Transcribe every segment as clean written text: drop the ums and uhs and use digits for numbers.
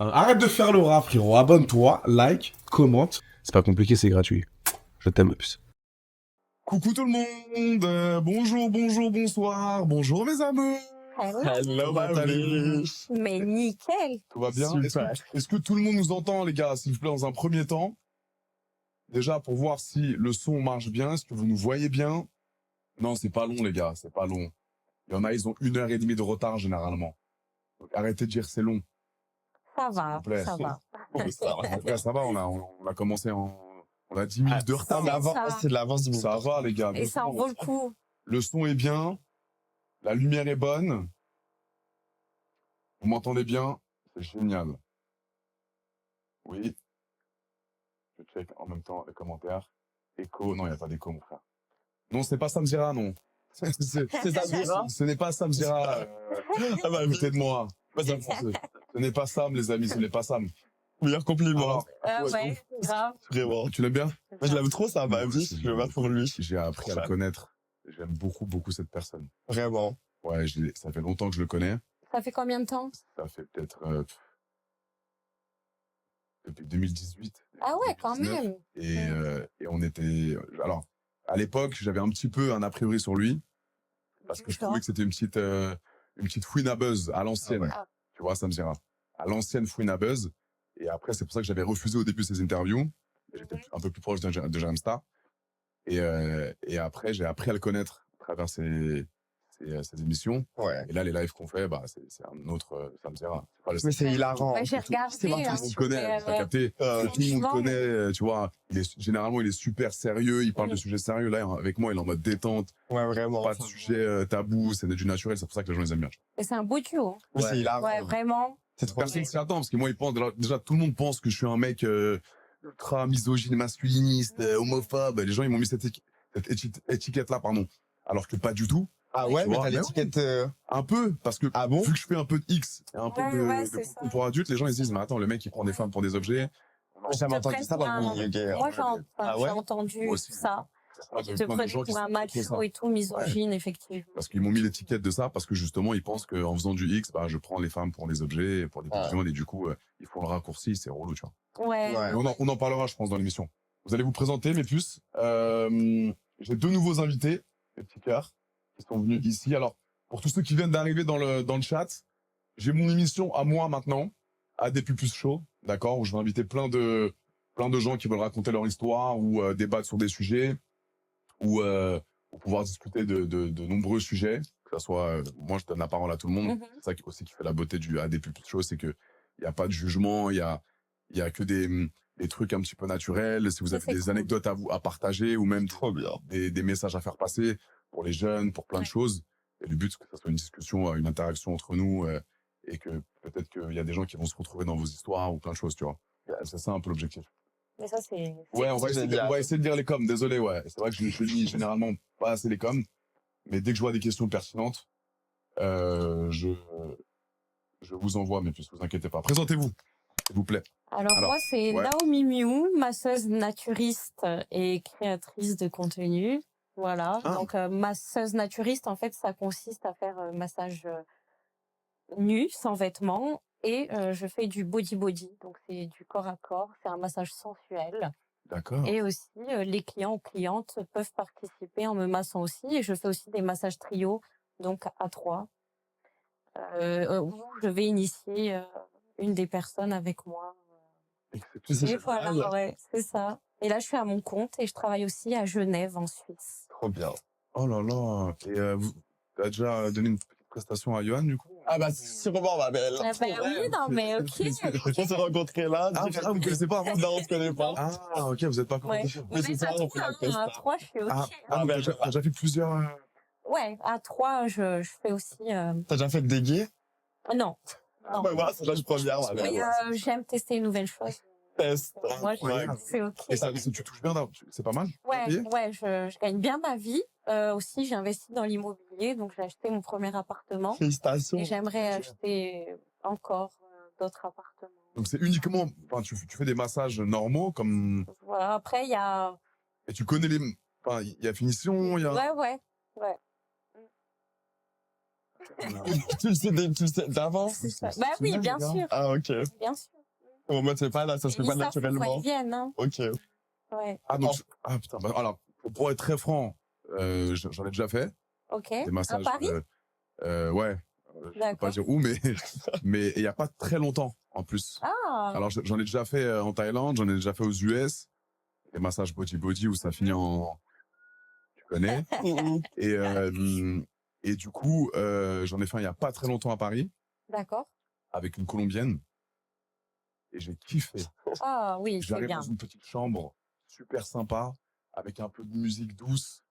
Arrête de faire le rat, frérot. Abonne-toi, like, commente. C'est pas compliqué, c'est gratuit. Je t'aime, puce. Coucou tout le monde, bonjour, bonjour, bonsoir, bonjour mes amours. Hello, Comment allez-vous? Mais nickel. Tout va bien? Est-ce que tout le monde nous entend, les gars, s'il vous plaît, dans un premier temps? Déjà, pour voir si le son marche bien, est-ce que vous nous voyez bien? Non, c'est pas long, les gars, c'est pas long. Il y en a, ils ont 1h30 de retard, généralement. Donc, arrêtez de dire que c'est long. Ça va, S'il vous plaît. ça va. Après, ça va, on a commencé on a 10 minutes de retard. Ça. C'est de l'avance du Ça va, les gars. Et ça en vaut le coup. Le son est bien, la lumière est bonne. Vous m'entendez bien? C'est génial. Oui. Je check en même temps les commentaires. Écho, non, il n'y a pas d'écho, mon frère. Non, c'est pas Samzira, non. C'est Samzira? Ce n'est pas Samzira. Ah bah, écoutez de moi. Ce n'est pas Sam, les amis, ce n'est pas Sam. Meilleur compliment. Ouais, grave. Vraiment. Tu l'aimes bien? Moi, je l'aime trop, ça m'a vie. Je vais pour lui. J'ai appris à le connaître. J'aime beaucoup, beaucoup cette personne. Vraiment. Ouais, ça fait longtemps que je le connais. Ça fait combien de temps? Ça fait peut-être depuis 2018. Ah ouais, quand 2019. même. Et on était... Alors, à l'époque, j'avais un petit peu un a priori sur lui, parce que je trouvais que c'était une petite fouine à buzz à l'ancienne. Ah ouais. Tu vois, ça me dira. À l'ancienne fouine à buzz. Et après, c'est pour ça que j'avais refusé au début ses interviews. J'étais un peu plus proche de Jamstar. Et après, j'ai appris à le connaître à travers ses émissions. Ouais. Et là, les lives qu'on fait, bah, c'est un autre, ça me dira. Mais c'est hilarant. Ouais, j'ai regardé. Tout le monde connaît, t'as capté. Tout le monde connaît, tu vois. Généralement, il est super sérieux, il parle de sujets sérieux. Là, avec moi, il est en mode détente. Ouais, vraiment. Pas de sujet tabou, c'est du naturel, c'est pour ça que les gens les aiment bien. Et c'est un beau duo. Mais c'est hilarant. Ouais, vraiment. C'est trop Personne s'y attend, parce que moi, déjà, tout le monde pense que je suis un mec ultra misogyne, masculiniste, homophobe. Les gens, ils m'ont mis cette étiquette-là, pardon. Alors que pas du tout. Ah ouais, Tu mais vois, t'as l'étiquette. Un peu, parce que Ah bon? vu que je fais un peu de X et un peu de c'est ça. pour adultes, les gens ils se disent, mais attends, le mec il prend des femmes pour des objets. J'ai jamais entendu ça dans le milieu gay. Moi, Ah j'ai ouais? entendu Moi aussi. ça. Ah, Ils te prennent pour un macho et tout, misogyne, effectivement. Parce qu'ils m'ont mis l'étiquette de ça, parce que justement, ils pensent qu'en faisant du X, bah, je prends les femmes pour des objets, pour des visions, et du coup, ils font le raccourci, c'est relou, tu vois. Ouais. Ouais. Mais on en parlera, je pense, dans l'émission. Vous allez vous présenter, mes puces. J'ai 2 nouveaux invités, les petits cœurs, qui sont venus ici. Alors, pour tous ceux qui viennent d'arriver dans le chat, j'ai mon émission à moi maintenant, à des Pupus Show, d'accord, où je vais inviter plein de gens qui veulent raconter leur histoire ou débattre sur des sujets ou pouvoir discuter de nombreux sujets, que ça soit, moi je donne la parole à tout le monde. C'est ça aussi qui fait la beauté du AD Pupus Show, c'est que il y a pas de jugement, il y a que des trucs un petit peu naturels. Si vous avez des anecdotes à partager ou même Trop bien. des messages à faire passer pour les jeunes, pour plein de choses. Et le but, c'est que ça soit une discussion, une interaction entre nous et que peut-être qu'il y a des gens qui vont se retrouver dans vos histoires ou plein de choses, tu vois. C'est ça un peu l'objectif. Mais ça, c'est. Ouais, on va essayer de lire les coms, désolé, ouais. C'est vrai que je lis généralement pas assez les coms, mais dès que je vois des questions pertinentes, je vous envoie, mais puisque vous inquiétez pas. Présentez-vous, s'il vous plaît. Alors moi, c'est Naomi Miou, masseuse naturiste et créatrice de contenu. Voilà. Donc, masseuse naturiste, en fait, ça consiste à faire massage nu, sans vêtements. Et je fais du body-body, donc c'est du corps à corps, c'est un massage sensuel. D'accord. Et aussi, les clients ou clientes peuvent participer en me massant aussi. Et je fais aussi des massages trio, donc à 3, où je vais initier une des personnes avec moi. Et voilà, ouais, c'est ça. Et là, je suis à mon compte et je travaille aussi à Genève, en Suisse. Trop bien. Oh là là. Et vous avez déjà donné une petite prestation à Johan, du coup? Ah bah, sûrement, ma belle. Ah bah oui, non, mais ok. On s'est rencontrés là. Vous connaissez pas avant? Non, on se connaît pas. Ah, ok, vous êtes pas Ouais. compétition. Mais c'est ça, à on fait la 3, à 3, je fais ok. T'as déjà fait plusieurs... Ouais, à 3, je fais aussi... T'as déjà fait des gays? Non. Non. Bah, voilà, c'est là, je première, ma Mais belle. j'aime tester une nouvelle chose. Test. Moi, c'est ok. Et ça, tu touches bien, c'est pas mal? Ouais, je gagne bien ma vie. Aussi, j'ai investi dans l'immobilier, donc j'ai acheté mon premier appartement. Félicitations. Et j'aimerais acheter encore d'autres appartements. Donc c'est uniquement, enfin, tu fais des massages normaux comme. Voilà. Après, il y a. Et tu connais enfin, il y a finition, il y a. Ouais. Tu le sais d'avance? C'est ça. Bah oui, bien sûr, Ah, ok. bien sûr. Au moins, c'est pas là, ça se fait Ils pas savent pourquoi naturellement. ils viennent, hein. Ok. Ouais. Ah, donc, ah, putain, bah, alors, pour être très franc, j'en ai déjà fait. Ok. Des massages. À Paris? Ouais. Je peux pas D'accord. dire où, mais il y a pas très longtemps, en plus. Ah. Alors, j'en ai déjà fait en Thaïlande, j'en ai déjà fait aux US. Des massages body où ça finit en, tu connais. Et du coup, j'en ai fait un il y a pas très longtemps à Paris, D'accord. avec une Colombienne. Et j'ai kiffé. Ah oui, c'est J'arrive bien. dans une petite chambre, super sympa, avec un peu de musique douce.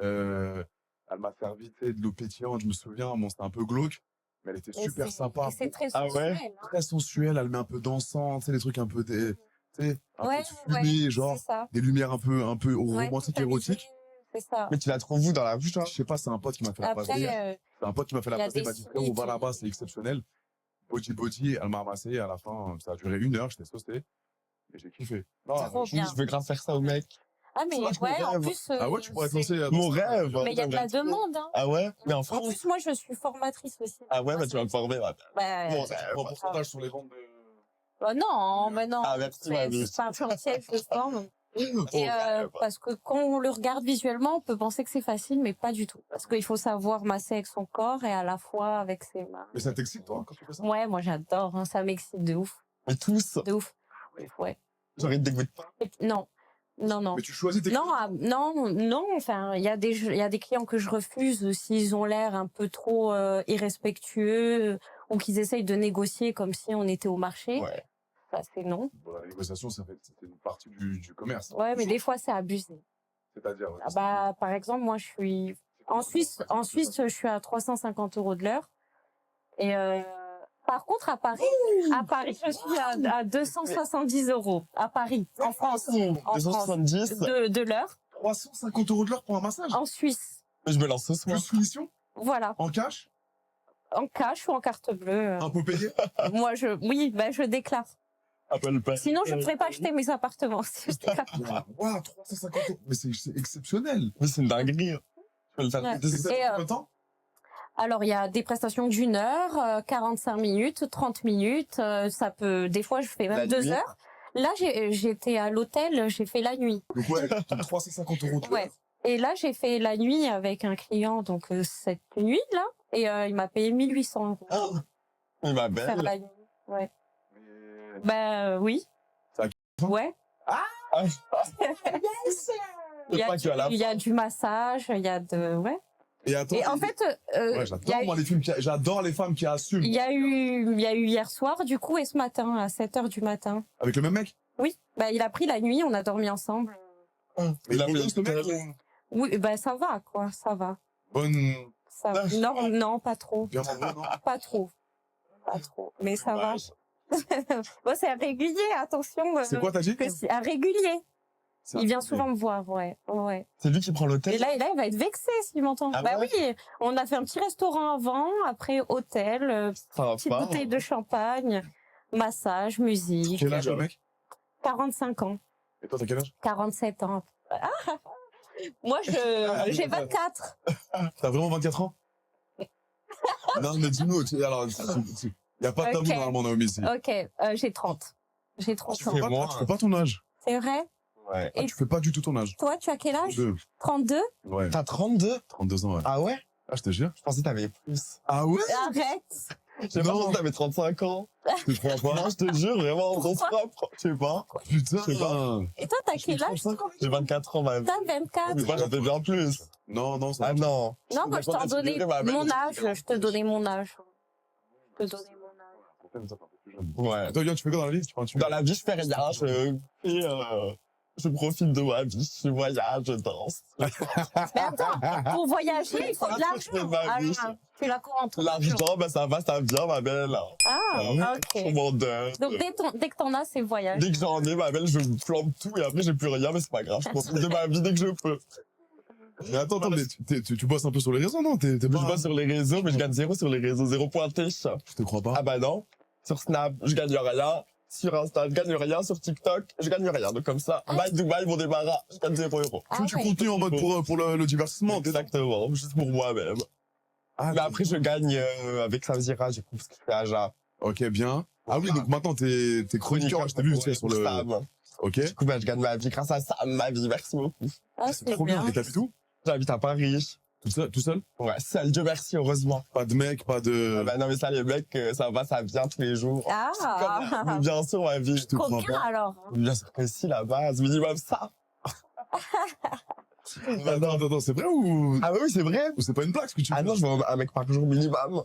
Elle m'a servi, tu sais, de l'eau pétillante, je me souviens. Bon, c'était un peu glauque, mais elle était Et super sympa. Et c'est très Ah ouais? sensuel, hein. Très sensuelle, elle met un peu d'encens, tu sais, des trucs un peu, tu sais, un Ouais, peu de fumée, ouais, genre, c'est ça. des lumières un peu Ouais, romantiques, tout amusé, érotiques. c'est ça. Mais tu la trouves où dans la rue, toi? Je sais pas, c'est un pote qui m'a fait la passer. Après, C'est un pote qui m'a fait il y la a passer, il des m'a dit, frérot, on va sites, là-bas, c'est exceptionnel. Body, elle m'a ramassé, à la fin, ça a duré 1 heure, j'étais saucé, et j'ai kiffé. Non, Trop bien. je veux grave faire ça au mec. Ah, mais Toi, ouais, mon en rêve. plus. Ah ouais, tu pourrais te c'est- lancer. Mon rêve. Mais il y a de la j'aimerais trop. demande, hein. Ah ouais? Mais en En France? plus, moi, je suis formatrice aussi. Ah ouais, bah tu vas me former, là. Bah, Mon Tu rêve. prends un pourcentage sur les ventes de... non, mais non. Ah, merci, ma vie. C'est pas un chantier, je forme. Mon Et rêve. parce que quand on le regarde visuellement, on peut penser que c'est facile, mais pas du tout. Parce qu'il faut savoir masser avec son corps et à la fois avec ses mains. Mais ça t'excite, toi, quand tu fais ça? Ouais, moi j'adore, hein, ça m'excite de ouf, Mais tous. de ouf. Ouais. J'aurais dégoûté pas. Non, non. Mais tu choisis tes Non, non, enfin, il y a des clients que je refuse s'ils ont l'air un peu trop irrespectueux ou qu'ils essayent de négocier comme si on était au marché. Ouais. Ça, c'est non. Bon, la négociation, c'est une partie du commerce. Ouais, mais des fois, c'est abusé. C'est-à-dire... Ah bah, par exemple, moi, je suis en Suisse, je suis à 350 € de l'heure. Et par contre, à Paris, je suis à 270 €. À Paris, en France. En France. 270. De l'heure. 350 € de l'heure pour un massage? En Suisse. Je me lance ce soir. Plus finition? Voilà. En cash? En cash ou en carte bleue. Un peu payé? Moi, je déclare. Apple Pay. Sinon, je ne pourrais pas acheter mes appartements. Si je déclare. Waouh, 350 €. Mais c'est exceptionnel. Mais c'est une dinguerie. Je peux le faire. Ouais. C'est ça Et, combien de temps? Alors, il y a des prestations d'1 heure, 45 minutes, 30 minutes. Ça peut, des fois, je fais La même 2 nuit heures. Là, j'étais à l'hôtel, j'ai fait la nuit. Donc ouais, donc 350 € de l'heure. Ouais. Et là, j'ai fait la nuit avec un client, donc cette nuit là, et il m'a payé 1 800 € Oh, mais ma pour faire belle. la nuit. Ouais. Mais... Ben oui. Ça a- Ouais. Ah, Il y, pas que à la il y a du massage, il y a de ouais. Et attends, Et en fait, ouais, il y j'adore a- moi les films j'adore les femmes qui assument. il y a eu hier soir du coup et ce matin à 7h du matin. Avec le même mec? Oui. Bah il a pris la nuit, on a dormi ensemble. il a beau fait gosse, le mec, ou- Oui, ben ça va quoi, ça va. Bonne... Ça va. Non, non, pas trop. Bien en non? Pas trop. Pas trop. Mais ça va. Bon, c'est à régulier, attention. C'est quoi t'as dit? Que c'est à régulier. C'est Il vient un- souvent me voir, ouais. Ouais. C'est lui qui prend l'hôtel. Et là, il va être vexé s'il m'entend. Ah bah ouais oui, on a fait un petit restaurant avant, après hôtel, Ça petite va pas. bouteille de champagne, massage, musique. Quel âge le mec? 45 ans, Et toi t'as quel âge? 47 ans. Ah, moi, j'ai 24. T'as vraiment 24 ans? Non mais dis-nous, alors, y a pas de tabou Ok. normalement Naomi ici. Ok, j'ai 30. J'ai 30 Tu ans. fais pas, moi. tu fais pas ton âge. C'est vrai? Ouais. Ah, tu fais pas du tout ton âge. Toi, tu as quel âge? 32. 32? Ouais, T'as 32? 32 ans, ouais. Ah ouais? Ah, je te jure. Je pensais que t'avais plus. Ah ouais? Arrête. J'ai pas pensé que t'avais 35 ans. Je te crois pas. Non, je te jure, vraiment, on se rapproche. Je sais pas. Putain. Je sais pas. Et toi, t'as quel âge? 35 ans. J'ai 24 ans, ma vie. T'as 24. Mais moi, j'en fais bien plus. Non, ça Ah non. Non, moi, je t'en donnais mon âge. Je te donnais mon âge. Je te donnais mon âge. Ouais. Toi, Yann, tu fais quoi dans la vie? Tu prends un tunnel? Dans la vie, je fais rien. Je profite de ma vie. Je voyage, je danse. Mais attends, pour voyager, il faut de Je fais l'argent. ma vie. Tu l'as comment ton L'argent, ben ça va, ça vient, ma belle. Ah, Je ok. m'en donne. Donc, dès que t'en as, c'est voyage. Dès que j'en ai, ma belle, je plante tout et après, j'ai plus rien, mais c'est pas grave. Je profite de ma vie dès que je peux. Mais attends, mais tu bosses un peu sur les réseaux, non? T'es Je pas... bosse sur les réseaux, mais je gagne zéro sur les réseaux. Zéro pointé. Je te crois pas. Ah bah non. Sur Snap, je gagne rien. Sur Insta, je gagne rien. Sur TikTok, je gagne rien. Donc comme ça, bye Dubaï, mon débarras, je gagne 0 €. Ah Tu ouais. continues en mode pour le divertissement, t'es d'accord? Exactement, juste pour moi-même. Ah, Mais après, je gagne avec Samzira, du coup, parce que je fais Aja. Ok, bien. Ah oui, donc maintenant, t'es chroniqueur, je t'ai vu, tu sais, sur le... Sam. Ok. Du coup, bah, je gagne ma vie grâce à Sam, ma vie, merci beaucoup. Ah, C'est c'est trop bien. bien. Et t'habites où? J'habite à Paris. Tout seul? Ouais, seul, Dieu merci, heureusement. Pas de mec, pas de... Bah non, mais ça, les mecs, ça va, ça vient tous les jours. Ah, Mais bien sûr, ma vie. Je te crois coquin pas. alors. Bien sûr que si, la base, minimum ça. Attends, c'est vrai ou... Ah bah oui, c'est vrai. Ou c'est pas une blague ce que tu Ah dis? non, je vois un mec par jour minimum.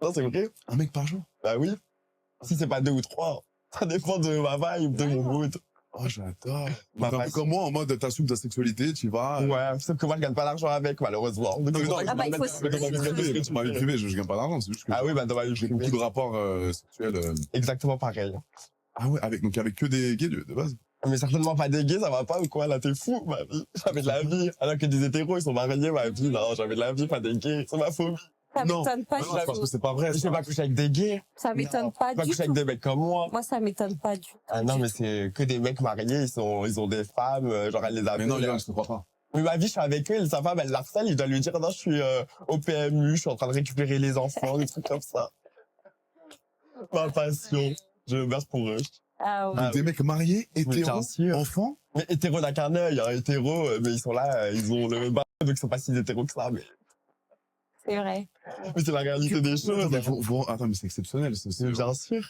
Non, c'est vrai. Un mec par jour? Bah oui. Si c'est pas 2 ou 3, ça dépend de ma vibe, de mon mood. Oh, j'adore. Ma Donc, un peu passion. comme moi, en mode, t'assumes ta sexualité, tu vas... Ouais, sauf que moi, je gagne pas d'argent avec, malheureusement. Donc, Non, mais non, Ah bah, il faut mais dans ma vie privée, dans ma vie privée, je gagne pas d'argent, c'est juste que Ah oui, bah dans ma vie j'ai privée. beaucoup de rapports sexuels. Exactement pareil. Ah ouais, donc avec que des gays de base. Mais certainement pas des gays, ça va pas ou quoi? Là, t'es fou, ma vie. J'avais de la vie. Alors que des hétéros, ils sont mariés, ma vie. Non, j'avais de la vie, pas des gays. C'est ma phobie. Ça Non. m'étonne pas Ah du non, parce tout. que c'est pas vrai. Je sais ça. pas coucher avec des gays. Ça m'étonne pas Je vais pas du coucher avec tout. des mecs comme moi. Moi, ça m'étonne pas du tout. Ah non, mais c'est que des mecs mariés, ils ont des femmes, genre elles les Mais appellent. non, Yoann, je te crois pas. Mais ma vie, je suis avec eux, et sa femme, elle l'harcèle, il doit lui dire, non, je suis au PMU, je suis en train de récupérer les enfants, des trucs comme ça. Ma passion. Je meurs pour eux. Ah ouais. Donc, des mecs mariés, bien hétéros, sûr. enfants. Mais hétéro n'a qu'un œil, hein, hétéro, mais ils sont là, ils ont le même bain, donc ils sont pas si hétéros que ça, mais C'est vrai. c'est la réalité des choses. Attends, mais attends, mais c'est exceptionnel. Mais bien sûr.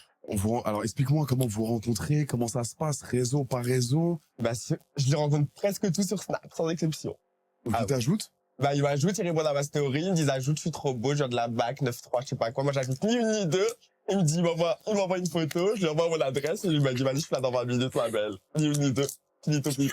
Alors, explique-moi comment vous rencontrez, comment ça se passe, réseau par réseau. Bah, je les rencontre presque tous sur Snap, sans exception. Donc, Ah ils ouais. t'ajoutent. Bah, ils m'ajoutent, ils répondent à ma story, ils me disent, ajoute, je suis trop beau, je viens de la bac, 9-3, je sais pas quoi. Moi, j'ajoute ni une ni deux. Il me dit, il m'envoie une photo, je lui envoie mon adresse, et il m'a dit, vas-y, je fais dans 20 minutes, ma belle. Ni une ni deux. Ni tout pis.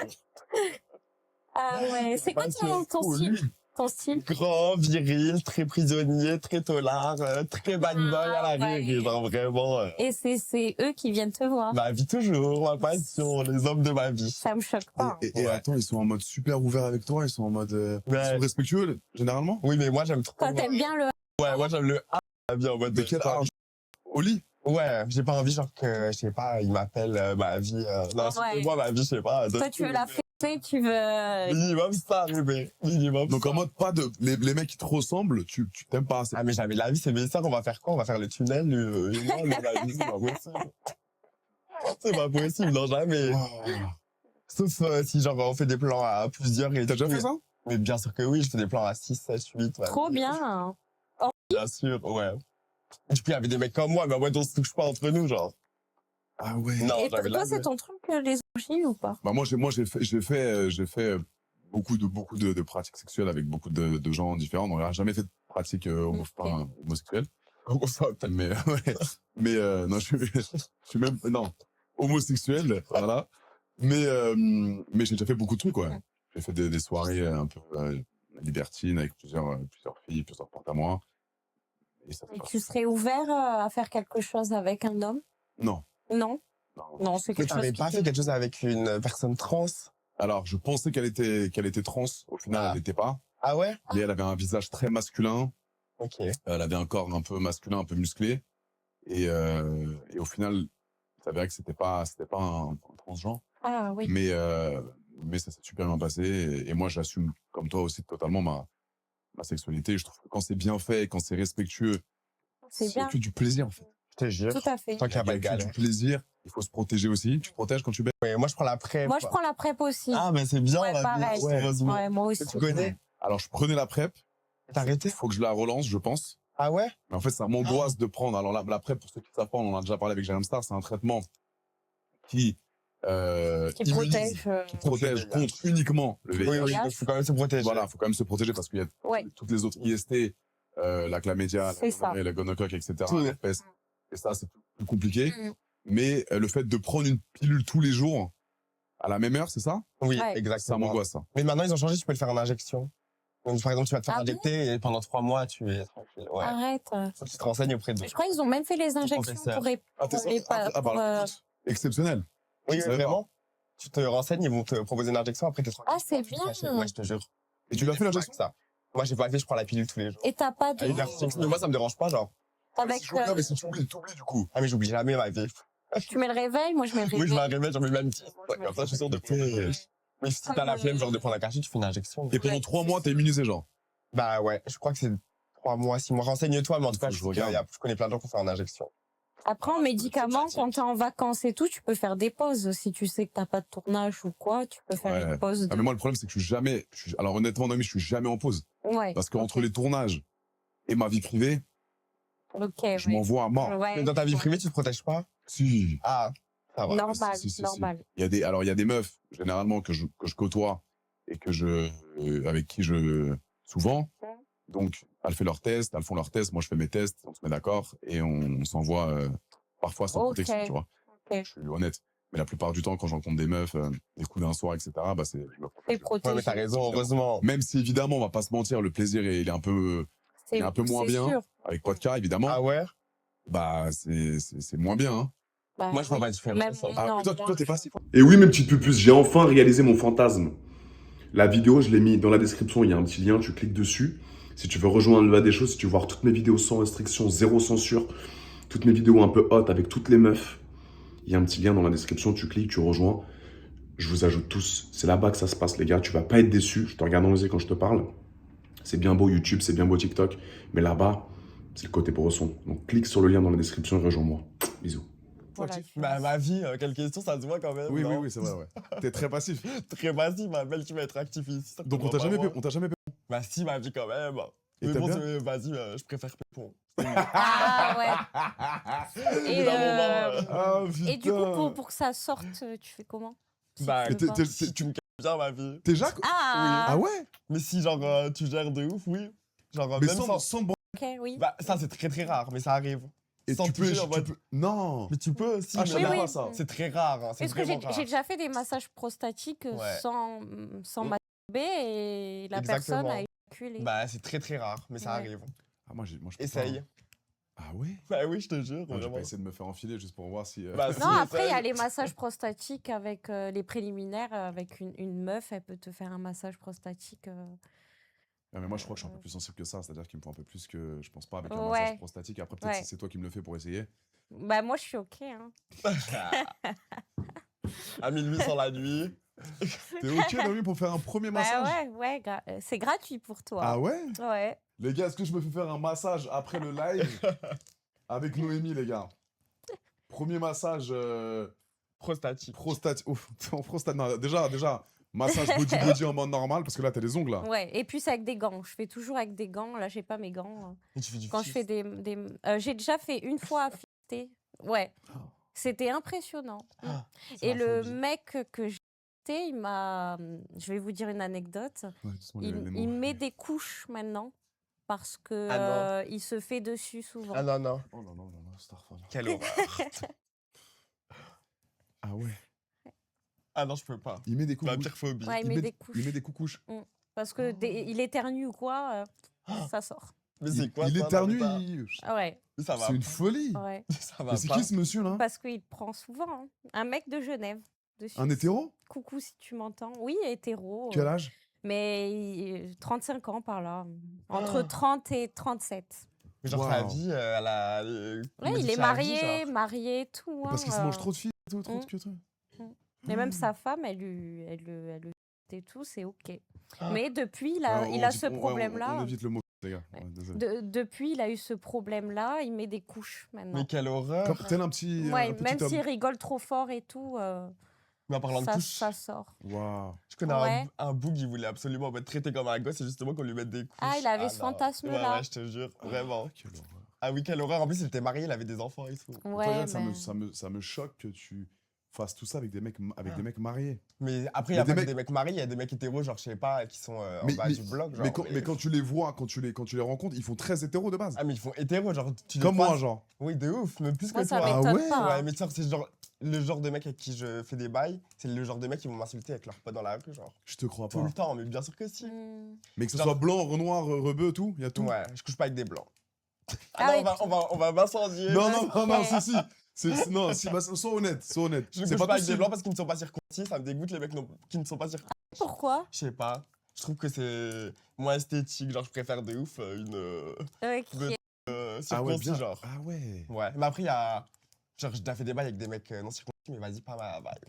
Ah ouais. C'est quoi ton style? Ton style? Grand, viril, très prisonnier, très tolard, très bad boy à la ouais. rire, genre vraiment. Et c'est eux qui viennent te voir. Ma vie toujours, ma passion, les hommes de ma vie. Ça me choque pas. Et Ouais. attends, ils sont en mode super ouvert avec toi, ils sont en mode. Ils Ouais. sont respectueux, généralement. Oui, mais moi, j'aime trop. Toi, t'aimes bien le... Ouais, moi, j'aime le A, la vie en mode De quel âge? Au lit. Ouais, j'ai pas envie, genre, que, je sais pas, il m'appelle ma vie. Non, Ouais. moi, ma vie, je sais pas. Toi, tu veux la fêter, tu veux... Minimum ça, bébé. Minimum Donc ça. en mode pas de. Les mecs qui te ressemblent, tu t'aimes pas assez. Ah, mais jamais de la vie, c'est mes sœurs, on va faire quoi? On va faire le tunnel, et moi, mais la vie, c'est pas possible. C'est pas possible, non, jamais. Wow. Sauf si, genre, on fait des plans à plusieurs et T'as déjà tout. fait ça? Mais bien sûr que oui, je fais des plans à 6, 7, 8. Ouais. Trop bien. Bien sûr, ouais. Du coup, il y avait des mecs comme moi, mais moi, on se touche pas entre nous, genre. Ah ouais. Non, Et j'avais toi, la c'est ton truc, les orgies ou pas? Bah moi j'ai fait beaucoup de pratiques sexuelles avec beaucoup de gens différents. Donc, j'ai jamais fait de pratiques homosexuelles. Mais non, je suis même non homosexuel, voilà. Mais j'ai déjà fait beaucoup de trucs, ouais. J'ai fait des soirées un peu libertines avec plusieurs filles, plusieurs potes à moi. Et ça se Et passe. tu serais ouvert à faire quelque chose avec un homme? Non. Non? Non. Non, c'est Mais quelque chose t'avais qui pas te- fait quelque chose avec une personne trans? Alors, je pensais qu'elle était trans. Au final, Ah. elle n'était pas. Ah ouais? Mais elle avait un visage très masculin. Ok. Elle avait un corps un peu masculin, un peu musclé. Et au final, il s'avérait que c'était pas un transgenre. Ah oui. Mais ça s'est super bien passé. Et moi, j'assume, comme toi aussi, totalement ma sexualité. Je trouve que quand c'est bien fait et quand c'est respectueux, C'est bien. que du plaisir, en fait. Je te jure. Tout à fait. Tant qu'il n'y a pas de Il y a que galère. du plaisir. Il faut se protéger aussi. Tu te protèges quand tu baises. Ouais, moi, je prends la PrEP. Moi, je prends la PrEP aussi. Ah, mais c'est bien, Ouais, la vie, pareil. heureusement. Ouais, moi aussi. Tu connais? Alors, je prenais la PrEP. T'as arrêté? Il faut que je la relance, je pense. Ah ouais? Mais en fait, ça m'angoisse de prendre. Alors, la PrEP, pour ceux qui ne savent pas, on en a déjà parlé avec Jérém Star, c'est un traitement qui Qui immunise, protège. qui protège contre uniquement le VIH. Oui, oui, il faut quand même se protéger. Voilà, faut quand même se protéger parce qu'il y a Ouais. toutes les autres IST, la chlamydia, C'est ça. la gonocoque, etc. Tout. l'herpès. Et ça, c'est plus compliqué. Mm. Mais le fait de prendre une pilule tous les jours à la même heure, c'est ça? Oui, Ouais. Ça exactement. m'angoisse, ça. Mais maintenant, ils ont changé, tu peux le faire en injection. Donc, par exemple, tu vas te faire Ah bon injecter et pendant 3 mois, tu es tranquille. Ouais. Arrête. Faut que tu te renseignes auprès de. Je crois qu'ils ont même fait les injections professeur. pour les... Ah, t'es pour les sûr? pour, exceptionnel. Oui, Je savais vraiment. Tu te renseignes, ils vont te proposer une injection, après t'es tranquille. Ah, c'est bien. Ouais, je te jure. Et tu l'as fait l'injection? ça. Moi, j'ai pas fait, je prends la pilule tous les jours. Et t'as pas de... Ah, une heure fixe. Mais moi, ça me dérange pas, genre. Avec, Non, mais si tu oublies du coup. Ah, mais j'oublie jamais ma vie. tu mets le réveil, moi je mets le réveil. Oui, je me réveille, j'en mets même 10. Moi, je mets Comme ça, je suis sûr de réveille. prendre. Mais si t'as la flemme, genre, de prendre un cachet, tu fais une injection. Et pendant 3 mois, t'es immunisé, genre. Bah ouais, je crois que c'est 3 mois, 6 mois. Renseigne-toi, mais en tout cas, Faut que je regarde. je connais plein de gens qui font en injection. Après, en médicaments, quand t'es en vacances et tout, tu peux faire des pauses. Si tu sais que t'as pas de tournage ou quoi, tu peux faire Ouais. une pause. Ah, mais moi, le problème, c'est que alors honnêtement, Noémie, je suis jamais en pause. Ouais. Parce qu'entre ok. les tournages et ma vie privée, Ok, je m'envoie à mort. Ouais. Mais dans ta vie privée, tu te protèges pas? Si. Ah, ça va. Normal, Si. normal. Il y a des meufs, généralement, que je côtoie et avec qui souvent. Donc, elles font leurs tests, moi je fais mes tests, on se met d'accord et on s'envoie parfois sans protection, tu vois. Ok. Je suis honnête. Mais la plupart du temps, quand je rencontre des meufs, des coups d'un soir, etc., bah je me T'es protège. protégé. Ouais, mais t'as raison, heureusement. Même si, évidemment, on va pas se mentir, le plaisir, il est un peu moins c'est bien. sûr. Avec Podcar, évidemment. Ah ouais? Bah, c'est moins bien, hein. Bah, Moi, je vois pas la différence. Même Ah, non, toi, moi, t'es passif. Et oui, mes petites pupus, j'ai enfin réalisé mon fantasme. La vidéo, je l'ai mis dans la description, il y a un petit lien, tu cliques dessus. Si tu veux rejoindre le bas des choses, si tu veux voir toutes mes vidéos sans restriction, zéro censure, toutes mes vidéos un peu hot avec toutes les meufs, il y a un petit lien dans la description, tu cliques, tu rejoins. Je vous ajoute tous. C'est là-bas que ça se passe, les gars. Tu vas pas être déçu. Je te regarde dans les yeux quand je te parle. C'est bien beau YouTube, c'est bien beau TikTok. Mais là-bas, c'est le côté bresson. Donc, clique sur le lien dans la description et rejoins-moi. Bisous. voilà, Bah, ma vie, quelle question, ça se voit quand même. Oui, non c'est vrai, ouais. T'es très passif. Très passif, ma belle, tu vas être actif ici. ça te Donc, on voit t'a pas, jamais, moi. on t'a jamais Bah, si, ma vie quand même. Et Mais t'aimes bon, bien vas-y, je préfère Pépon. Ah ouais. Au bout d'un moment, Ah, Et du coup, putain. pour que ça sorte, tu fais comment? Si Bah, tu veux pas. si tu me calmes bien, ma vie. T'es Jacques? Ah, Ah ouais? Mais si, genre, tu gères de ouf, oui. Genre, Mais même sans bon. ok, oui. Bah, ça, c'est très très rare, mais ça arrive. Et sans tu peux, toucher, en mode- Non. Mais tu peux, si. Ah, mais je savais Oui, pas oui. ça. C'est très rare, hein, c'est Parce que vraiment j'ai rare. déjà fait des massages prostatiques Ouais. sans Mm. masturber et la personne a éjaculé. Bah, c'est très très rare, mais ça Ouais. arrive. Ah, moi, je peux Essaye. pas. Ah ouais? Bah oui, je te jure, Moi, j'ai vraiment. pas essayé de me faire enfiler juste pour voir si. Bah, si, Non, après, il y a essaye. les massages prostatiques avec les préliminaires. Avec une meuf, elle peut te faire un massage prostatique. Ah, mais moi, je crois que je suis un peu plus sensible que ça. C'est-à-dire qu'il me faut un peu plus que. Je pense pas avec un Ouais. massage prostatique. Après, peut-être Ouais. si c'est toi qui me le fais pour essayer. Bah, moi, je suis OK. Hein. À 1800 la nuit. T'es OK, Noémie, pour faire un premier massage? Bah, ouais, c'est gratuit pour toi. Ah ouais? Ouais. Les gars, est-ce que je me fais faire un massage après le live avec Noémie, les gars? Premier massage Prostatique. prostatique. Ouf, en prostate. Non, déjà, massage body en mode normal, parce que là, t'as les ongles, là. Ouais, et puis c'est avec des gants. Je fais toujours avec des gants. Là, j'ai pas mes gants. Et tu fais du Quand je fais j'ai déjà fait une fois à fister. Ouais. C'était impressionnant. C'est Et ma le phobie. mec que j'ai fait, il m'a. Je vais vous dire une anecdote. Ouais, doucement, Il met des couches maintenant parce que Ah non. il se fait dessus souvent. Ah non, non. Oh là là là là, Starfall. Quelle horreur. Ah ouais. Ah non, je peux pas. Il met des Ma coucouches. pire phobie. Ouais, il met des couches. Il met des coucouches. Parce que il éternue ou quoi, ça sort. Mais c'est quoi Il ça, éternue, non, mais Ah ouais, ça- ça va c'est une pas. folie. ouais. Ça va Mais c'est pas. qui ce monsieur là? Parce qu'il prend souvent. Hein. Un mec de Genève. De Suisse. Un hétéro? Coucou si tu m'entends. Oui, hétéro. Quel âge? Mais 35 ans par là. Entre 30 et 37. Mais genre, Waouh. sa vie, elle a. Ouais, il est marié et tout. Parce qu'il se hein, mange trop de filles et tout, trop de Mm. queue, tout. Et même sa femme, elle le et tout, c'est OK. Ah. Mais depuis, Ouais, il on a dit- ce on- ouais, problème-là. On évite le mot, les gars. Ouais. Ouais, désolé. Depuis, il a eu ce problème-là. Il met des couches maintenant. Mais quelle horreur. Comme tel un petit. Ouais, un petit même homme. s'il rigole trop fort et tout, Mais en parlant de couches, ça sort. Waouh. je connais Ouais. un boug, il voulait absolument être traité comme un gosse et justement qu'on lui mette des couches. Ah, il avait ce non. fantasme-là. Ouais, ouais, je te jure, vraiment. Quelle horreur. Ah oui, quelle horreur. En plus, il était marié, il avait des enfants et tout. Ouais, Regarde, mais... ça me choque que tu fasses tout ça avec des mecs mariés. Mais après, il y Mais a des pas que mecs- des mecs mariés, il y a des mecs hétéros, genre, je sais pas, qui sont en bas du blog. Genre, mais quand tu les vois, quand tu les rencontres, ils font très hétéro de base. Ah, mais ils font hétéro, genre, tu les Comme moi, croises- genre. Oui, de ouf, mais plus Moi, que ça toi. m'étonne ouais pas. Ouais, hein. mais tu sais, c'est genre le genre de mec avec qui je fais des bails, c'est le genre de mec qui vont m'insulter avec leurs potes dans la rue, genre. Je te crois Tout pas. le temps, mais bien sûr que si. Hmm. Mais que ce Genre- soit blanc, noir, rebeu, tout, il y a tout. Ouais, je couche pas avec des blancs. Ah Ah, oui, non, on va m'incendier. Non, non, Ok. si. Non, si, bah, sois honnête, sois honnête. Je ne C'est couche pas avec ton des style. blancs parce qu'ils ne sont pas circoncis, ça me dégoûte les mecs qui ne sont pas circoncis. Pourquoi? Je sais pas. Je trouve que c'est moins esthétique, genre je préfère de ouf une Ok. circoncis, Ah ouais, bien. genre. Ah ouais. Ouais, mais après il y a. Genre j'ai déjà fait des bails avec des mecs non circoncis, mais vas-y, pas ma bail.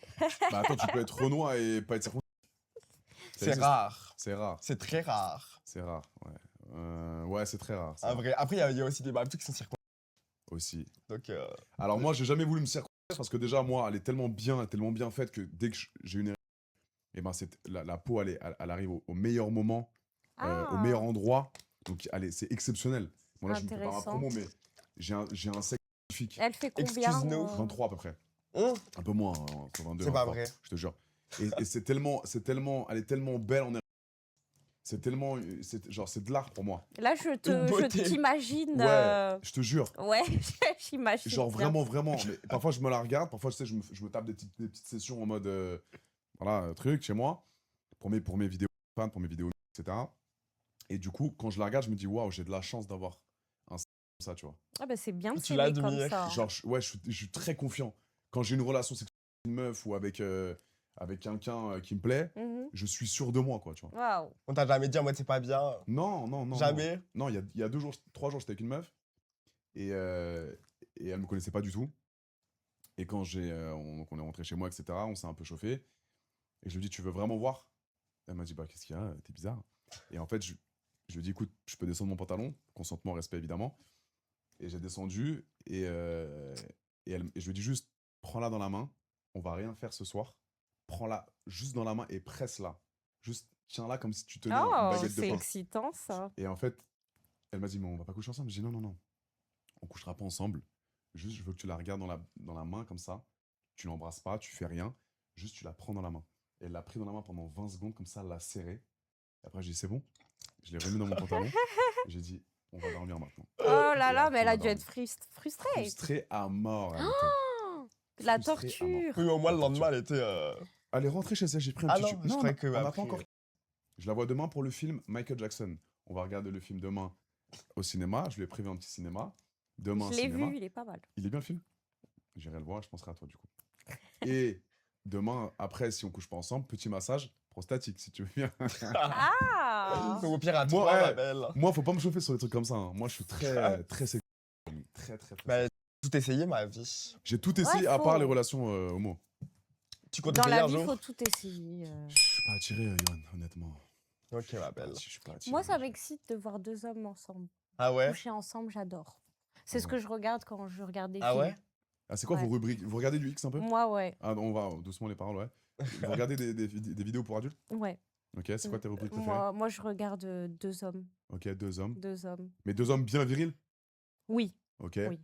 Bah attends, tu peux être renois et pas être circoncis. Ça C'est existe. rare. C'est rare. C'est très rare. C'est rare, ouais. Ouais, c'est très rare. ça. En vrai. Après, il y a aussi des babes qui sont circoncis. Aussi. Donc, Alors moi, j'ai jamais voulu me circoncire parce que déjà, moi, elle est tellement bien faite que dès que j'ai une et ben la peau, elle arrive au meilleur moment, au meilleur endroit. Donc, c'est exceptionnel. Bon, là, je ne fais pas ma promo, mais j'ai un sexe magnifique. Elle fait combien Excuse-nous. 23 à peu près. hum, Un peu moins, hein, 22. C'est pas 23, vrai. je te jure. Et elle est tellement belle en elle. C'est de l'art pour moi. Là, Une je beauté. t'imagine. Ouais, je te jure. Ouais, j'imagine. Genre bien. vraiment. Mais parfois, je me la regarde. Parfois, tu sais, je me tape des petites sessions en mode, voilà, truc chez moi. Pour mes vidéos fans, pour mes vidéos, etc. Et du coup, quand je la regarde, je me dis, waouh, j'ai de la chance d'avoir un comme ça, tu vois. Ah bah c'est bien de Tu s'aimer comme l'admires. ça. Genre, je suis très confiant. Quand j'ai une relation sexuelle avec une meuf ou avec quelqu'un qui me plaît, Mhm. je suis sûr de moi, quoi, tu vois. Waouh. On t'a jamais dit en mode c'est pas bien. Non. Jamais. Non, il y a 2 jours, 3 jours, j'étais avec une meuf et elle me connaissait pas du tout. Et quand on est rentré chez moi, etc., on s'est un peu chauffé. Et je lui ai dit, tu veux vraiment voir? Elle m'a dit, bah, qu'est-ce qu'il y a? T'es bizarre. Et en fait, je lui ai dit, écoute, je peux descendre mon pantalon, consentement, respect, évidemment. Et j'ai descendu et je lui ai dit juste, prends-la dans la main, on va rien faire ce soir. Prends-la juste dans la main et presse-la. Juste tiens-la comme si tu tenais une Oh, baguette de c'est pain. excitant ça. Et en fait, elle m'a dit, mais on va pas coucher ensemble. J'ai dit, non, on couchera pas ensemble. Juste, je veux que tu la regardes dans la main comme ça. Tu l'embrasses pas, tu fais rien. Juste, tu la prends dans la main. Et elle l'a pris dans la main pendant 20 secondes, comme ça, elle l'a serré. Et après, j'ai dit, c'est bon. Je l'ai remis dans mon pantalon. J'ai dit, on va dormir maintenant. Oh là Et là, après, mais elle on a dû dormi. être frustrée. Frustrée à mort. Elle était. Oh, la Frustrée à mort. torture. Oui, mais au moins le La lendemain, elle était. Elle est rentrée chez elle, j'ai pris un Ah petit non, jus. je croyais que on n'a pas après- encore. Je la vois demain pour le film Michael Jackson. On va regarder le film demain au cinéma. Je lui ai prévu un petit cinéma. Demain, Je l'ai cinéma. vu, il est pas mal. Il est bien le film? J'irai le voir, je penserai à toi du coup. Et demain, après, si on couche pas ensemble, petit massage prostatique, si tu veux bien. Ah. Donc au pire, à Moi, toi, ouais. ma belle. Moi, faut pas me chauffer sur des trucs comme ça. Hein. Moi, je suis très sexuel. Très. Bah, tout essayer, ma vie. J'ai tout essayé à faut. part les relations homo. Tu comptes Dans essayer la un vie, jour? faut tout essayer. Je suis pas attiré, Yoann, honnêtement. Ok, ma belle. Je suis pas attiré. Moi, ça m'excite de voir 2 hommes ensemble. Ah ouais? Coucher ensemble, j'adore. C'est ce Ouais. que je regarde quand je regarde des Ah films. ouais? Ah, c'est quoi Ouais. vos rubriques? Vous regardez du X un peu? Moi, ouais. Ah, on va doucement les paroles, ouais. Vous regardez des vidéos pour adultes? Ouais. Ok, c'est quoi tes rubriques préférées? Moi, je regarde 2 hommes. Ok, 2 hommes. 2 hommes. Mais 2 hommes bien virils? Oui. Ok. Oui.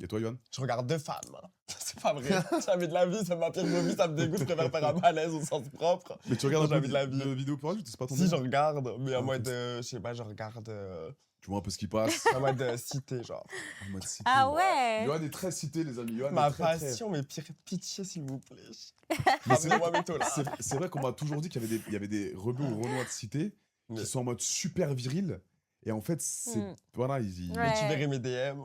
Et toi, Yoann? Je regarde 2 femmes. C'est pas vrai. Jamais de la vie, ça m'appelle de vie, ça me dégoûte, je préfère faire un malaise au sens propre. Mais tu regardes J'ai un envie peu de la vie. de vidéos pour adultes, c'est pas ton Si, je délire? regarde, mais en Ah, mode, ok. je sais pas, je regarde Tu vois un peu ce qui passe. en mode cité, genre. En mode cité. Ah ouais. Yoann est très cité, les amis. Yoann Ma est très, passion, mais pire pitié, s'il vous plaît. Mais c'est vrai, Ramenez-moi mes là. c'est vrai qu'on m'a toujours dit qu'il y avait des rebeux ou renois de cité Mais- qui sont en mode super viril. Et en fait, c'est. Mm. Voilà, ils. Ouais. Mais tu verrais mes DM.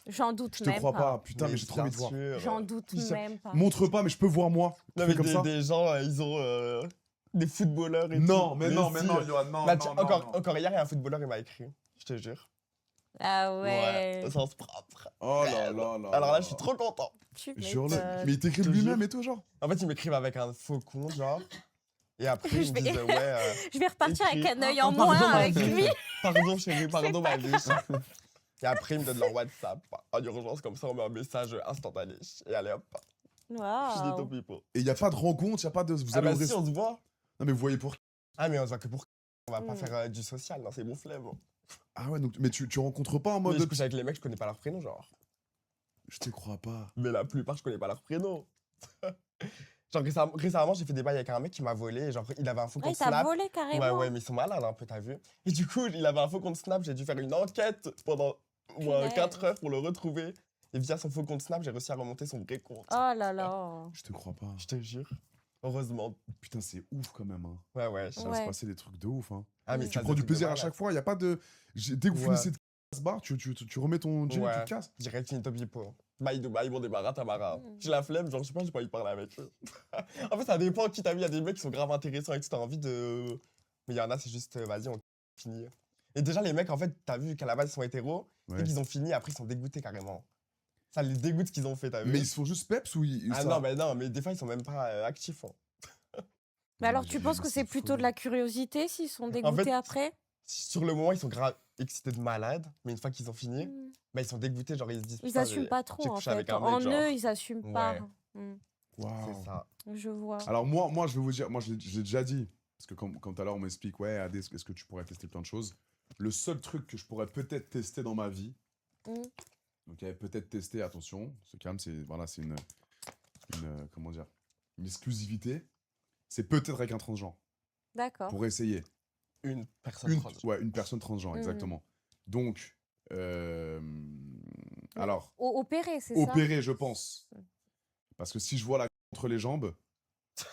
J'en doute Je te même crois pas. pas. Putain, mais j'ai trop envie de voir. J'en doute Oui, ça- même pas. Montre pas, mais je peux voir moi. Non, Fais mais comme ça. des gens, ils ont des footballeurs et Non, tout. mais non, si. Yoann, non, Bah, non, tiens, non, encore, non. encore hier, il y a un footballeur, il m'a écrit. Je te jure. Ah ouais. Au sens propre. Oh là là là. Alors là, je suis trop content. Tu Jure-le. m'étonnes. Mais il t'écrit Je te lui-même jure. et tout, genre. En fait, ils m'écrivent avec un faux compte, genre. Et après, ils Je me vais- disent, ouais, Je vais repartir avec écrit. un œil Oh, en pardon, moins ma avec vie. lui. Pardon, chérie, pardon, ma vie. Et après, ils me donnent leur WhatsApp en urgence, comme ça, on met un message instantané. Et allez hop, je dis Waouh. top people. Et il y a pas de rencontre, il y a pas de. Vous Ah allez bah au si, resto. on se voit. Non, mais vous voyez pour. Ah, mais on se voit que pour. On va pas Mm. faire du social, non, c'est bon flemme. Ah ouais, donc. Mais tu rencontres pas en Moi, mode. je couche avec les mecs, je connais pas leur prénom, genre. Je te crois pas. Mais la plupart, je connais pas leur prénom. Genre, récemment, j'ai fait des bails avec un mec qui m'a volé. Et genre, il avait un faux Ouais, compte il t'a Snap. volé Ouais, carrément. ouais, mais ils sont malades un peu, t'as vu. Et du coup, il avait un faux compte Snap, j'ai dû faire une enquête pendant au moins Punaise. 4 heures pour le retrouver. Et via son faux compte Snap, j'ai réussi à remonter son vrai compte. Oh là là. Je te crois pas. Je te jure. Heureusement. Putain, c'est ouf quand même. Hein. Ouais, ouais. Ça va Ouais. se passer des trucs de ouf. Hein. Ah, mais Tu Tu ça, prends des du trucs de plaisir à malade. chaque fois. Il y a pas de. Dès que vous Ouais. finissez de se barre, tu remets ton jean et tu Ouais. te casses. Direct, finito pipo. Bye Dubaï, bon débarras, Tamara. Mm. J'ai la flemme, genre, je sais pas, j'ai pas envie de parler avec eux. En fait, ça dépend qui t'a vu. Il y a des mecs qui sont grave intéressants et tout, t'as envie de. Mais il y en a, c'est juste, vas-y, on finit. Et déjà, les mecs, en fait, t'as vu qu'à la base, ils sont hétéros. Ouais. Dès qu'ils ont fini, après, ils sont dégoûtés carrément. Ça les dégoûte ce qu'ils ont fait, t'as vu. Mais ils se font juste peps ou ils. Ah ça- non, mais des fois, ils sont même pas actifs. Hein. Mais alors, Mais tu penses que c'est plutôt de la curiosité s'ils sont dégoûtés fait, après? sur le moment, ils sont grave excités de malade, mais une fois qu'ils ont fini, Mm. bah, ils sont dégoûtés, genre ils se disent Ils putain, assument pas trop j'ai en couché avec fait. un mec, En genre. eux, ils assument pas. Ouais. Mm. Waouh. C'est ça. Je vois. Alors moi, je vais vous dire, moi, je l'ai déjà dit. Parce que comme tout à l'heure, on m'explique, ouais, Adé, est-ce que tu pourrais tester plein de choses? Le seul truc que je pourrais peut-être tester dans ma vie, Mm. donc il y avait peut-être testé, attention, ce calme, c'est voilà, c'est comment dire, une exclusivité. C'est peut-être avec un transgenre, D'accord. pour essayer. Une personne trans. Ouais, une personne transgenre, Mhm. exactement. Donc, alors, Opéré, c'est ça? opéré, je pense. Mm. Parce que si je vois la entre les jambes,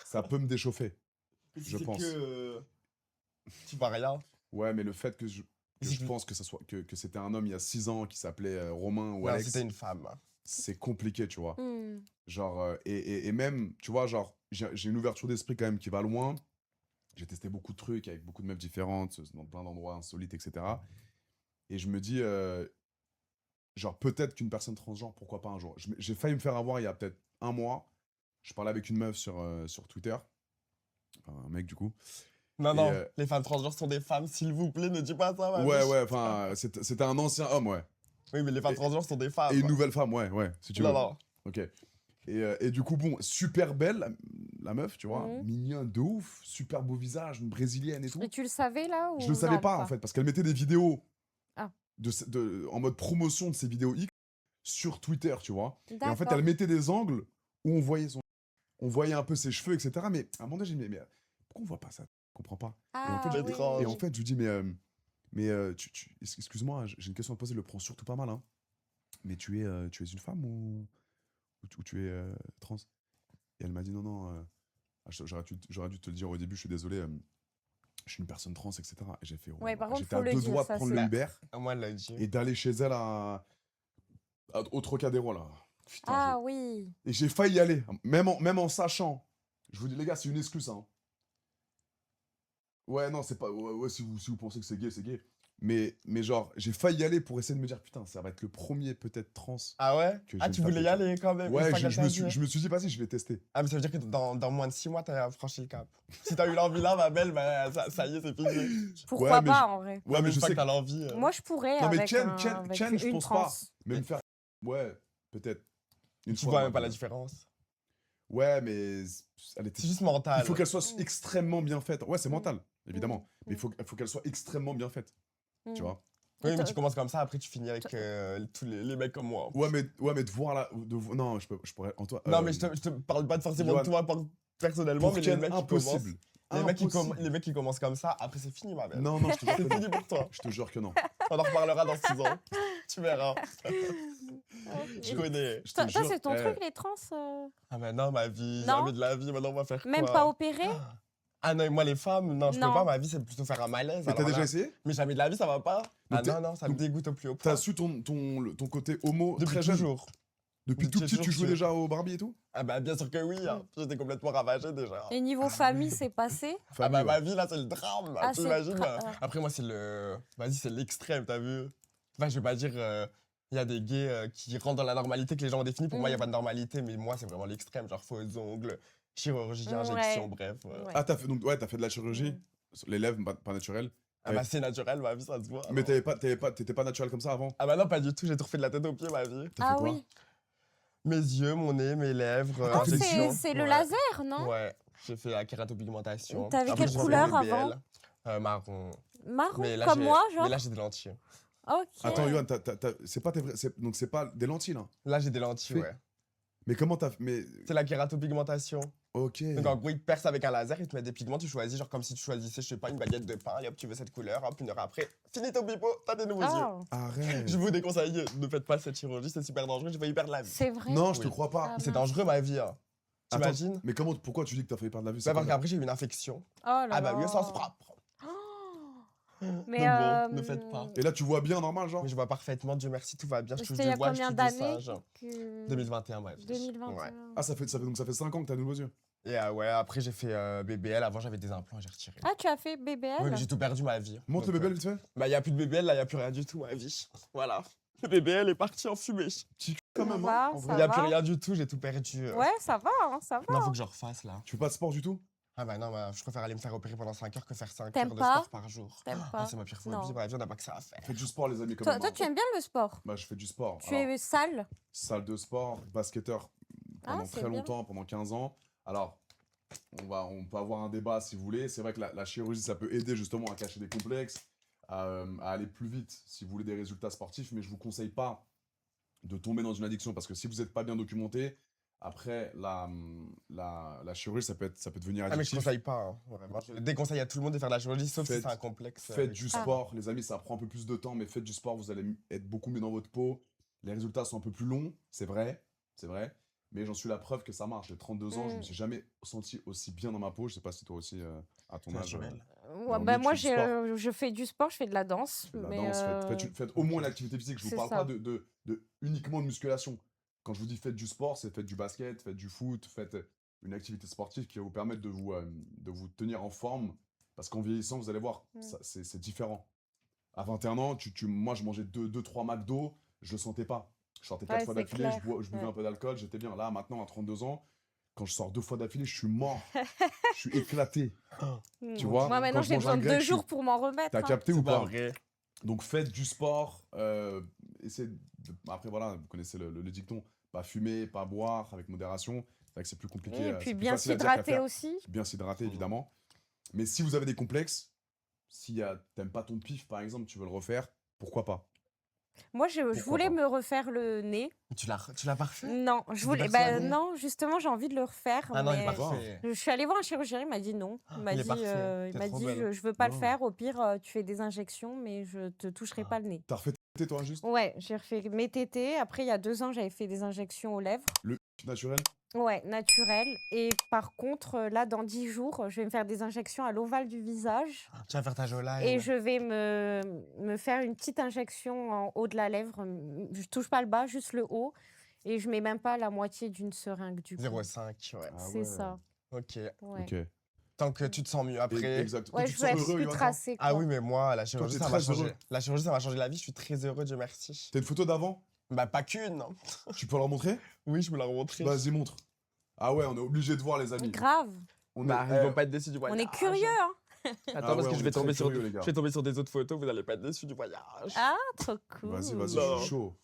ça peut me déchauffer. Je C'est pense. que tu vois rien. Ouais, mais le fait que je C'est que- pense que que c'était un homme il y a 6 ans qui s'appelait Romain ou Non, Alex, c'était une femme. c'est compliqué, tu vois. Mm. Genre, et même, tu vois, genre, j'ai une ouverture d'esprit quand même qui va loin. J'ai testé beaucoup de trucs avec beaucoup de meufs différentes, dans plein d'endroits insolites, etc. Et je me dis, genre, peut-être qu'une personne transgenre, pourquoi pas un jour. J'ai failli me faire avoir il y a peut-être un mois. Je parlais avec une meuf sur Twitter. Enfin, un mec, du coup. Non, Et, non, les femmes transgenres sont des femmes, s'il vous plaît, ne dis pas ça, ma Ouais, biche. ouais, enfin, c'était un ancien homme, ouais. Oui, mais les femmes Et- transgenres sont des femmes. Et une nouvelle femme, ouais, si tu veux. Non, non. Ok. Et du coup, bon, super belle, la meuf, tu vois, Mhm. mignonne de ouf, super beau visage, une brésilienne et tout. Et tu le savais là ou Je le savais non, pas, en fait, parce qu'elle mettait des vidéos Ah. en mode promotion de ses vidéos X sur Twitter, tu vois. Et en fait, D'accord. elle mettait des angles où on voyait un peu ses cheveux, etc. Mais à un moment donné, j'ai dit, mais pourquoi on voit pas ça? Je comprends pas. Ah, fait, je- oui. Et en fait, je lui dis, mais excuse-moi, j'ai une question à te poser, le prends surtout pas mal, hein. Mais tu es une femme ou tu es trans? Et elle m'a dit, non, non, j'aurais dû te le dire au début, je suis désolé, je suis une personne trans, etc. Et j'ai fait, oh, Ouais, par contre, j'étais faut à le 2 dire, doigts de ça, prendre c'est- le Uber Moi, elle l'a dit. et d'aller chez elle au Trocadéro, là. Putain, Ah oui. et j'ai failli y aller, même en sachant. Je vous dis, les gars, c'est une excuse, hein. Ouais, non, c'est pas. Ouais, si vous pensez que c'est gay, c'est gay. Mais genre, j'ai failli y aller pour essayer de me dire, putain, ça va être le premier peut-être trans. Ah ouais? Que je Ah, vais tu me voulais y taper, aller quand même? une Ouais, fois je qu'elle t'a me dit. suis dit, vas-y, je vais tester. Ah, mais ça veut dire que dans moins de 6 mois, t'as franchi le cap. Si t'as eu l'envie là, ma belle, bah, ça y est, c'est fini. Pourquoi mais pas en vrai? Ouais, mais une je fois sais que t'as l'envie. Moi, je pourrais Non, mais avec, Chen, avec je une pense trans. pas. Mais me faire. Ouais, peut-être. Une Tu fois vois dans même pas ma la vie. différence. Ouais, mais elle était. C'est juste mental. Il faut qu'elle soit Mm. extrêmement bien faite. Ouais, c'est Mm. mental, évidemment. Mm. Mais il faut qu'elle soit extrêmement bien faite. Mm. Tu vois? Oui, mais Toi- tu commences comme ça, après tu finis avec tous les mecs comme moi. Ouais, mais de voir là. Non, je pourrais. Antoine, Non, mais je te parle pas forcément de Johan, toi personnellement, mais les Ken, mecs qui commencent. impossible. Les mecs qui commencent comme ça, après c'est fini, ma belle. Non, je te jure C'est que non. fini pour toi. Je te jure que non. On en reparlera dans 6 ans. Tu verras. Je Et connais. Je te toi, jure. c'est ton eh, truc, les trans? Ah, mais non, ma vie, Non. jamais de la vie, maintenant on va faire quoi? Même pas opéré? Ah non, et moi les femmes, non, je peux Non. pas, ma vie c'est plutôt faire un malaise. Mais t'as alors déjà là. essayé? Mais jamais de la vie, ça va pas. Ah t'es- non, ça me donc, dégoûte au plus haut point. T'as su ton côté homo Depuis très jeune? toujours. Depuis tout J'ai petit, tu toujours jouais su. déjà au Barbie et tout? Ah bah bien sûr que oui, hein. J'étais complètement ravagé déjà. Et niveau famille, c'est passé? Ah Famille, bah ouais. ma vie là c'est le drame, Ah, c'est t'imagines? tra- Après moi c'est le... Vas-y c'est l'extrême, t'as vu? Enfin je vais pas dire... Il y a des gays qui rentrent dans la normalité que les gens ont définie. Pour moi il y a pas de normalité, mais moi c'est vraiment l'extrême. Genre faux ongles, chirurgie, Ouais. injection, bref. Ouais. Ah, t'as fait de la chirurgie? Les lèvres, pas naturelles. Ah bah c'est naturel ma vie, ça se voit. Mais alors. t'étais pas naturel comme ça avant? Ah bah non pas du tout, j'ai tout refait de la tête aux pieds ma vie. T'as fait Ah quoi? oui. Mes yeux, mon nez, mes lèvres, Ah, injection. c'est le Ouais. laser, non? Ouais, j'ai fait la kératopigmentation. T'avais Après, quelle j'ai fait couleur le BBL, avant? marron. Marron, Mais là, comme moi, Mais genre? là, j'ai des lentilles. Ok. Attends, Yoann, c'est pas tes vrais. Donc c'est pas des lentilles là. Là, j'ai des lentilles, Fait- ouais. Mais comment t'as. Mais. C'est la kératopigmentation. Ok. Donc, en gros, ils te percent avec un laser, ils te mettent des pigments, tu choisis, genre comme si tu choisissais, je sais pas, une baguette de pain, et hop, tu veux cette couleur, hop, une heure après, fini ton pipeau, t'as des nouveaux yeux. Ah, Arrête. Je vous déconseille, ne faites pas cette chirurgie, c'est super dangereux, j'ai failli perdre la vie. c'est vrai? Non, je te Oui. crois pas. Ah, C'est mince. dangereux, ma vie, hein. Attends, T'imagines? Mais pourquoi tu dis que t'as failli perdre la vue? Bah, quoi, parce là qu'après, j'ai eu une infection. Oh là Ah bah oui, là. au sens propre. Mais Donc bon, ne faites pas. Et là, tu vois bien normal, genre? Mais je vois parfaitement, Dieu merci, tout va bien, je touche C'était il y du a bois, je combien touche du d'années sage. que... 2021, ma vie. 2021. Ouais. Ah, ça fait 5 ans que t'as de nouveaux yeux. Et ouais, après j'ai fait BBL, avant j'avais des implants, j'ai retiré. Ah, tu as fait BBL? Oui, mais j'ai tout perdu ma vie. Montre le Donc, BBL vite fait. Bah, y a plus de BBL, là, y a plus rien du tout, ma vie. Voilà. Le BBL est parti en fumée. Petit quand même, va, hein, en ça vrai. Y a plus va. rien du tout, j'ai tout perdu. Ouais, ça va, hein, ça va. Non, faut que je refasse là. Tu fais pas de sport du tout? Ah bah non, bah, je préfère aller me faire opérer pendant 5 heures que faire 5 T'aimes heures de pas? sport par jour. T'aimes Ah, pas? c'est ma pire Non. phobie, dans la vie, on n'a pas que ça à faire. Faites du sport, les amis, quand Toi, même. toi, hein. tu aimes bien le sport? Bah, je fais du sport. Tu Alors, es sale? salle de sport, basketteur pendant Ah, c'est très bien. longtemps, pendant 15 ans. Alors, on peut avoir un débat si vous voulez. C'est vrai que la chirurgie, ça peut aider justement à cacher des complexes, à aller plus vite si vous voulez des résultats sportifs, mais je vous conseille pas de tomber dans une addiction parce que si vous n'êtes pas bien documenté, après, la chirurgie, ça peut devenir Ah, mais je addictif. conseille pas, hein, vraiment. Je déconseille à tout le monde de faire de la chirurgie, sauf si Faites- c'est un complexe. Faites du Ah. sport, les amis, ça prend un peu plus de temps, mais faites du sport, vous allez être beaucoup mieux dans votre peau. Les résultats sont un peu plus longs, c'est vrai, mais j'en suis la preuve que ça marche. J'ai 32 ans, je me suis jamais senti aussi bien dans ma peau. Je sais pas si toi aussi, à ton âge. Naturel. Ouais, oui, bah, tu moi, fais du sport. je fais du sport, je fais de la danse. Faites de la mais, danse, faites au moins l'activité physique. Je vous c'est parle ça. pas de uniquement de musculation. Quand je vous dis faites du sport, c'est faites du basket, faites du foot, faites une activité sportive qui va vous permettre de vous tenir en forme. Parce qu'en vieillissant, vous allez voir, c'est différent. À 21 ans, moi, je mangeais 2-3 McDo, je le sentais pas. Je sortais 4 Ouais, fois c'est d'affilée, je clair. buvais Ouais. un peu d'alcool, j'étais bien. Là, maintenant, à 32 ans, quand je sors 2 fois d'affilée, je suis mort. Je suis éclaté. Tu vois, Moi, maintenant, quand je j'ai mange besoin un de grec, 2 je suis- jours pour m'en remettre. T'as hein. capté C'est ou pas pas? vrai. Donc faites du sport. Essayez après, voilà, vous connaissez le dicton. Pas fumer, pas boire, avec modération. C'est vrai que c'est plus compliqué. Et c'est puis plus bien facile à dire qu'à s'hydrater faire. aussi. Bien s'hydrater, Mhm. évidemment. Mais si vous avez des complexes, si t'aimes pas ton pif, par exemple, tu veux le refaire, pourquoi pas? Moi, je Pourquoi voulais pas? me refaire le nez. Tu l'as parfait? Non, je T'es voulais. persuadée? Non, justement, j'ai envie de le refaire. Ah non, il est mais parfait. je suis allée voir un chirurgien, il m'a dit non. Il m'a il est dit, parfait. il T'es m'a trop dit belle. je veux pas le Non. faire. Au pire, tu fais des injections, mais je te toucherai Ah. pas le nez. T'as refait tes toi juste? Ouais, j'ai refait mes tétés. Après, il y a 2 ans, j'avais fait des injections aux lèvres. Le naturel? Ouais, naturel. Et par contre, là, dans 10 jours, je vais me faire des injections à l'ovale du visage. Tu vas faire ta jolie. Et je vais me faire une petite injection en haut de la lèvre. Je touche pas le bas, juste le haut. Et je mets même pas la moitié d'une seringue du coup. 0,5, ouais. Ah C'est ouais. ça. Ok. Ouais. Ok. Tant que tu te sens mieux après. Exact. Toi, Ouais, tu je te veux sens être heureux, plus Yoann? tracée. Ah quoi. oui, mais moi, la chirurgie, t'es ça m'a très changé. heureux. La chirurgie, ça m'a changé la vie. Je suis très heureux, Dieu merci. T'as une photo d'avant? Bah, pas qu'une. hein. Tu peux leur montrer? Oui, je me la remontrer. Vas-y, montre. Ah ouais, on est obligé de voir, les amis. Grave. On Bah, est- ils vont pas être déçus du On voyage. est curieux, hein. Attends, Ah parce ouais, que on je est vais très tomber sur, curieux, les gars. je vais tomber sur des autres photos, vous allez pas être déçus du voyage. Ah, trop cool. Vas-y, je Non. suis chaud.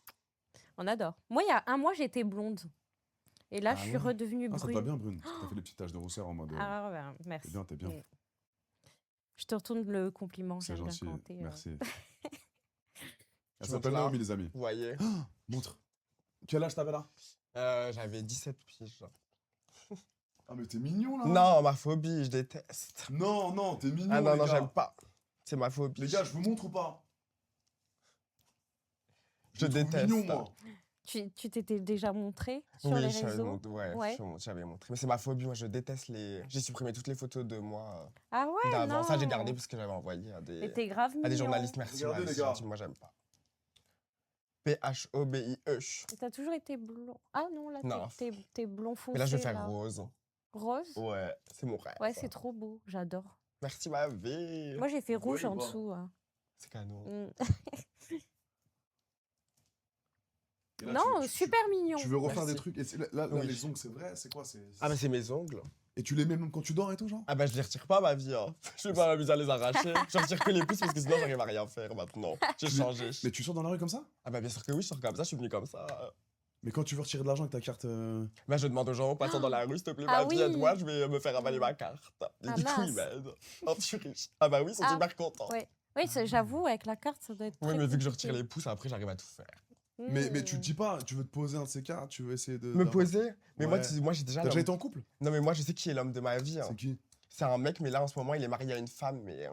On adore. Moi, il y a 1 mois, j'étais blonde. Et là, Ah je suis ouais. redevenue Ah, ça te brune. va bien, Brune. T'as fait les petites taches de rousseur en mode. Ah, ben, merci. T'es bien. Mm. Je te retourne le compliment. C'est j'aime bien gentil. quand t'es, Merci. Elle Je s'appelle montre là. Naomi, les amis. Vous voyez Montre. Quel âge t'avais là? J'avais 17 piges. Ah, mais t'es mignon là. Non, ma phobie, je déteste. Non, t'es mignon. Ah non, les non, gars. j'aime pas. C'est ma phobie. Les gars, je vous montre ou pas? Je le trouve déteste. mignon, moi. Tu t'étais déjà montré sur Oui, les j'avais réseaux? montré, ouais, Ouais. j'avais montré. Mais c'est ma phobie, moi je déteste les. J'ai supprimé toutes les photos de moi Ah ouais, d'avant. Ça, j'ai non. gardé parce que j'avais envoyé à Mais des, t'es grave mignon. journalistes. Merci, Regardez, Marie, les gars. c'est gentil, moi j'aime pas. P-H-O-B-I-E. T'as toujours été blond. Ah non, là, Non. t'es blond foncé. Mais là, je vais faire là. rose. Rose? Ouais, c'est mon rêve. Ouais, c'est trop beau. J'adore. Merci, ma vie. Moi, j'ai fait rouge Ouais, en ou pas dessous. hein. C'est canon. Mm. Et là, Non, tu- super mignon. Tu veux refaire Merci. des trucs. Et là, Oui. les ongles, c'est vrai? C'est quoi? Ah, mais c'est mes ongles. Et tu les mets même quand tu dors et tout, genre? Ah, bah, je les retire pas, ma vie. Hein. Je vais pas m'amuser à les arracher. Je retire que les pouces parce que sinon, j'arrive à rien faire maintenant. J'ai Tu- changé. Mais tu sors dans la rue comme ça? Ah, bah, bien sûr que oui, je sors comme ça, je suis venu comme ça. Mais quand tu veux retirer de l'argent avec ta carte. Bah, je demande aux gens passant dans la rue, s'il te plaît, Ah ma vie, oui. aide-moi, je vais me faire avaler ma carte. Et Ah, du coup, ils mince. m'aident. Oh, tu es riche. Ah, bah oui, ils sont Ah, super contents. ouais. Oui, j'avoue, avec la carte, ça doit être. Oui, très mais vu que je compliqué. retire les pouces, après, j'arrive à tout faire. Mais tu te Mm. dis pas, tu veux te poser un de ces cas, tu veux essayer de. Me d'avoir- poser Mais moi, Ouais. moi j'ai déjà. T'as l'homme- déjà été en couple? Non, mais moi, je sais qui est l'homme de ma vie. hein. C'est qui? C'est un mec, mais là, en ce moment, il est marié à une femme. Mais...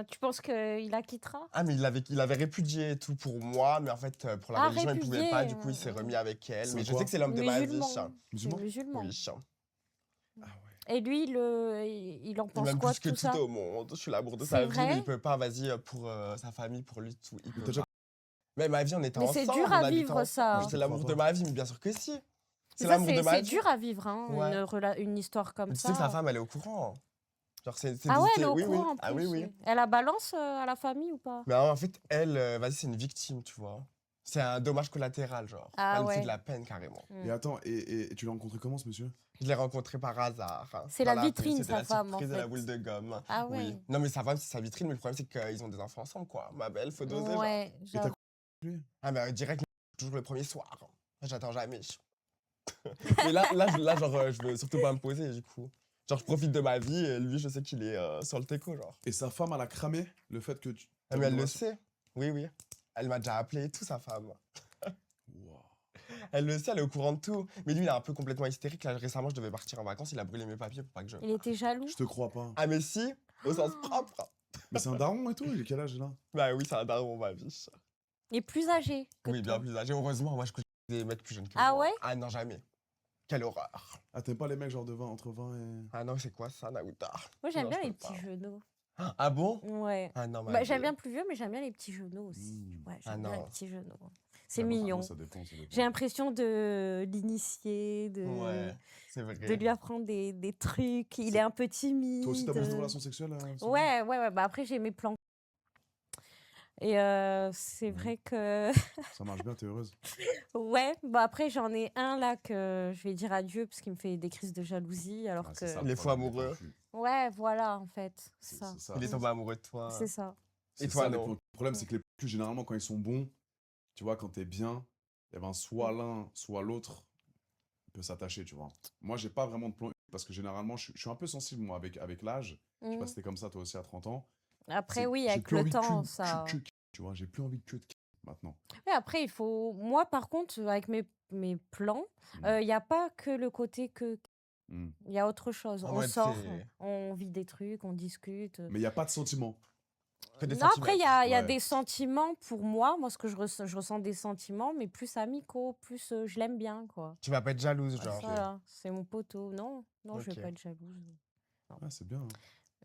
Tu penses qu'il la quittera? Ah, mais il avait répudié et tout pour moi, mais en fait, pour la Ah, religion, il pouvait répudié, pas. Du coup, il s'est remis avec elle. C'est Mais je quoi? sais que c'est l'homme de ma vie. Musulman. C'est Musulman? musulman. Oui. Et lui, il en Il pense m'aime quoi plus que de tout ça? tout au monde. Je suis l'amour de C'est sa vie, vrai mais il peut pas, vas-y, pour sa famille, pour lui, tout. Il peut t'as déjà- pas. Mais ma vie, on était Mais ensemble. c'est dur on à habitait vivre, ensemble. ça. Mais c'est l'amour de ma vie, mais bien sûr que si. C'est Ça, l'amour de ma c'est vie. dur à vivre, hein, Ouais. une histoire comme Mais tu ça. sais que sa femme, elle est au courant. Genre, Ah ouais, elle est au oui, oui. courant en Ah plus. oui, oui. Elle a balance à la famille ou pas? Mais en fait, elle, vas-y, c'est une victime, tu vois. C'est un dommage collatéral, genre. Ah Elle me fait ouais. de la peine, carrément. Et attends, et tu l'as rencontré comment, ce monsieur? Je l'ai rencontré par hasard. C'est dans la rue. vitrine, C'était sa la femme, en surprise de la fait. boule de gomme. Ah Oui. ouais. Non, mais sa femme, c'est sa vitrine, mais le problème, c'est qu'ils ont des enfants ensemble, quoi. Ma belle, faut doser, genre. Ouais, Et t'as j'avoue. lui? Ah, mais direct, toujours le premier soir. J'attends jamais. Mais là, genre, je veux surtout pas me poser, du coup. Genre, je profite de ma vie, et lui, je sais qu'il est sur le teco, genre. Et sa femme, elle a cramé le fait que tu... Ah, mais elle le sait. Oui, oui. Elle m'a déjà appelé et tout, sa femme. Wow. Elle le sait, elle est au courant de tout. Mais lui, il est un peu complètement hystérique. Là, récemment, je devais partir en vacances, il a brûlé mes papiers pour pas que je... Il était jaloux. Je te crois pas. Ah, mais si, au sens propre. Mais c'est un daron et tout, il est quel âge, là? Bah oui, c'est un daron, ma vie. Il est plus âgé que Oui, toi. bien plus âgé. Heureusement, moi, je couche avec des mecs plus jeunes que Ah moi. ouais? Ah non, jamais. Quelle horreur. Ah, t'aimes pas les mecs genre de 20, entre 20 et... Ah non, c'est quoi ça, Naouta? Moi, j'aime Non, bien je les peux pas. petits genoux. Ah bon? Ouais. Ah non, ma Bah, j'aime vie. bien plus vieux, mais j'aime bien les petits genoux aussi. Mmh. Ouais, Ah j'aime bien les non. petits genoux. C'est Ah, moi, mignon. ça dépend, ça dépend. J'ai l'impression de l'initier, Ouais, c'est de vrai. lui apprendre des trucs. Il C'est- est un peu timide. Toi aussi, t'as pas de relation sexuelle Ouais. Bah, après, j'ai mes plans. Et c'est Mhm. vrai que... Ça marche bien, t'es heureuse? Ouais, bah après, j'en ai un là que je vais dire adieu parce qu'il me fait des crises de jalousie alors Ah, que... c'est ça, Il le est fou problème, amoureux. plans cul. Ouais, voilà, en fait. C'est ça. C'est ça. Il est tombé amoureux de toi. C'est ça. C'est Et toi, ça, les non? plans cul. Le problème, c'est que les plans cul, généralement, quand ils sont bons, tu vois, quand t'es bien, eh ben, soit l'un, soit l'autre peut s'attacher, tu vois. Moi, j'ai pas vraiment de plan parce que généralement, je suis un peu sensible, moi, avec l'âge. Je sais pas Mm. si t'es comme ça, toi aussi, à 30 ans. Après, C'est- oui, j'ai avec plus le envie de temps, cul, ça... tu vois, j'ai plus envie de queue de maintenant. Ouais, après, il faut... Moi, par contre, avec mes plans, Mm. il n'y a pas que le côté que... Mm. Il y a autre chose. En On mode, sort, c'est- on vit des trucs, on discute. Mais il n'y a pas de sentiment. Que des Non, après, il y a Ouais. des sentiments pour moi. Moi, ce que je ressens des sentiments, mais plus amicaux, plus je l'aime bien, quoi. Tu vas pas être jalouse, genre. Ok. Voilà, c'est mon poteau. Non, je vais Ok. pas être jalouse. Ah, c'est bien. Hein.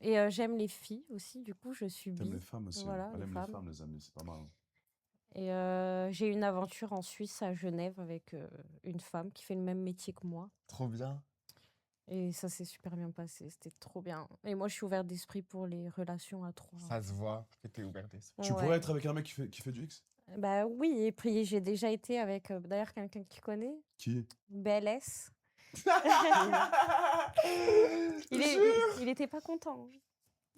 Et j'aime les filles aussi, du coup, je suis T'aimes bi. les femmes aussi. Voilà, Elle les aime femmes. les femmes, les amis, c'est pas mal. Hein. Et j'ai une aventure en Suisse, à Genève, avec une femme qui fait le même métier que moi. Trop bien. Et ça s'est super bien passé, c'était trop bien. Et moi, je suis ouverte d'esprit pour les relations à trois. Ça se voit que t'es ouvert d'esprit. Tu Ouais. pourrais être avec un mec qui fait du X? Bah oui, et puis j'ai déjà été avec, d'ailleurs, quelqu'un qui connaît, Qui? BLS. Il était pas content.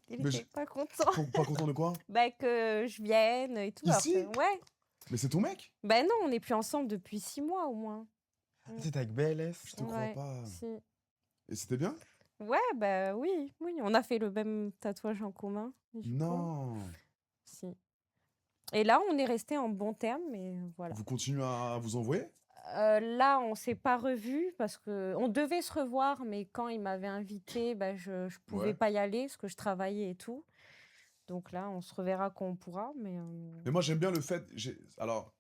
Il Mais était je- pas content. Pas content de quoi? Bah que je vienne et tout. alors Ici que- ouais. Mais c'est ton mec? Bah non, on n'est plus ensemble depuis 6 mois au moins. C'était avec BLS. Je te crois Ouais, pas. si. Et c'était bien? Ouais, bah oui. On a fait le même tatouage en commun. du coup. Non. Si. Et là, on est resté en bons termes, mais voilà. Vous continuez à vous envoyer? Là, on s'est pas revus parce que on devait se revoir, mais quand il m'avait invité, bah, je pouvais Ouais. pas y aller parce que je travaillais et tout. Donc là, on se reverra quand on pourra, mais Mais moi, j'aime bien le fait. Alors,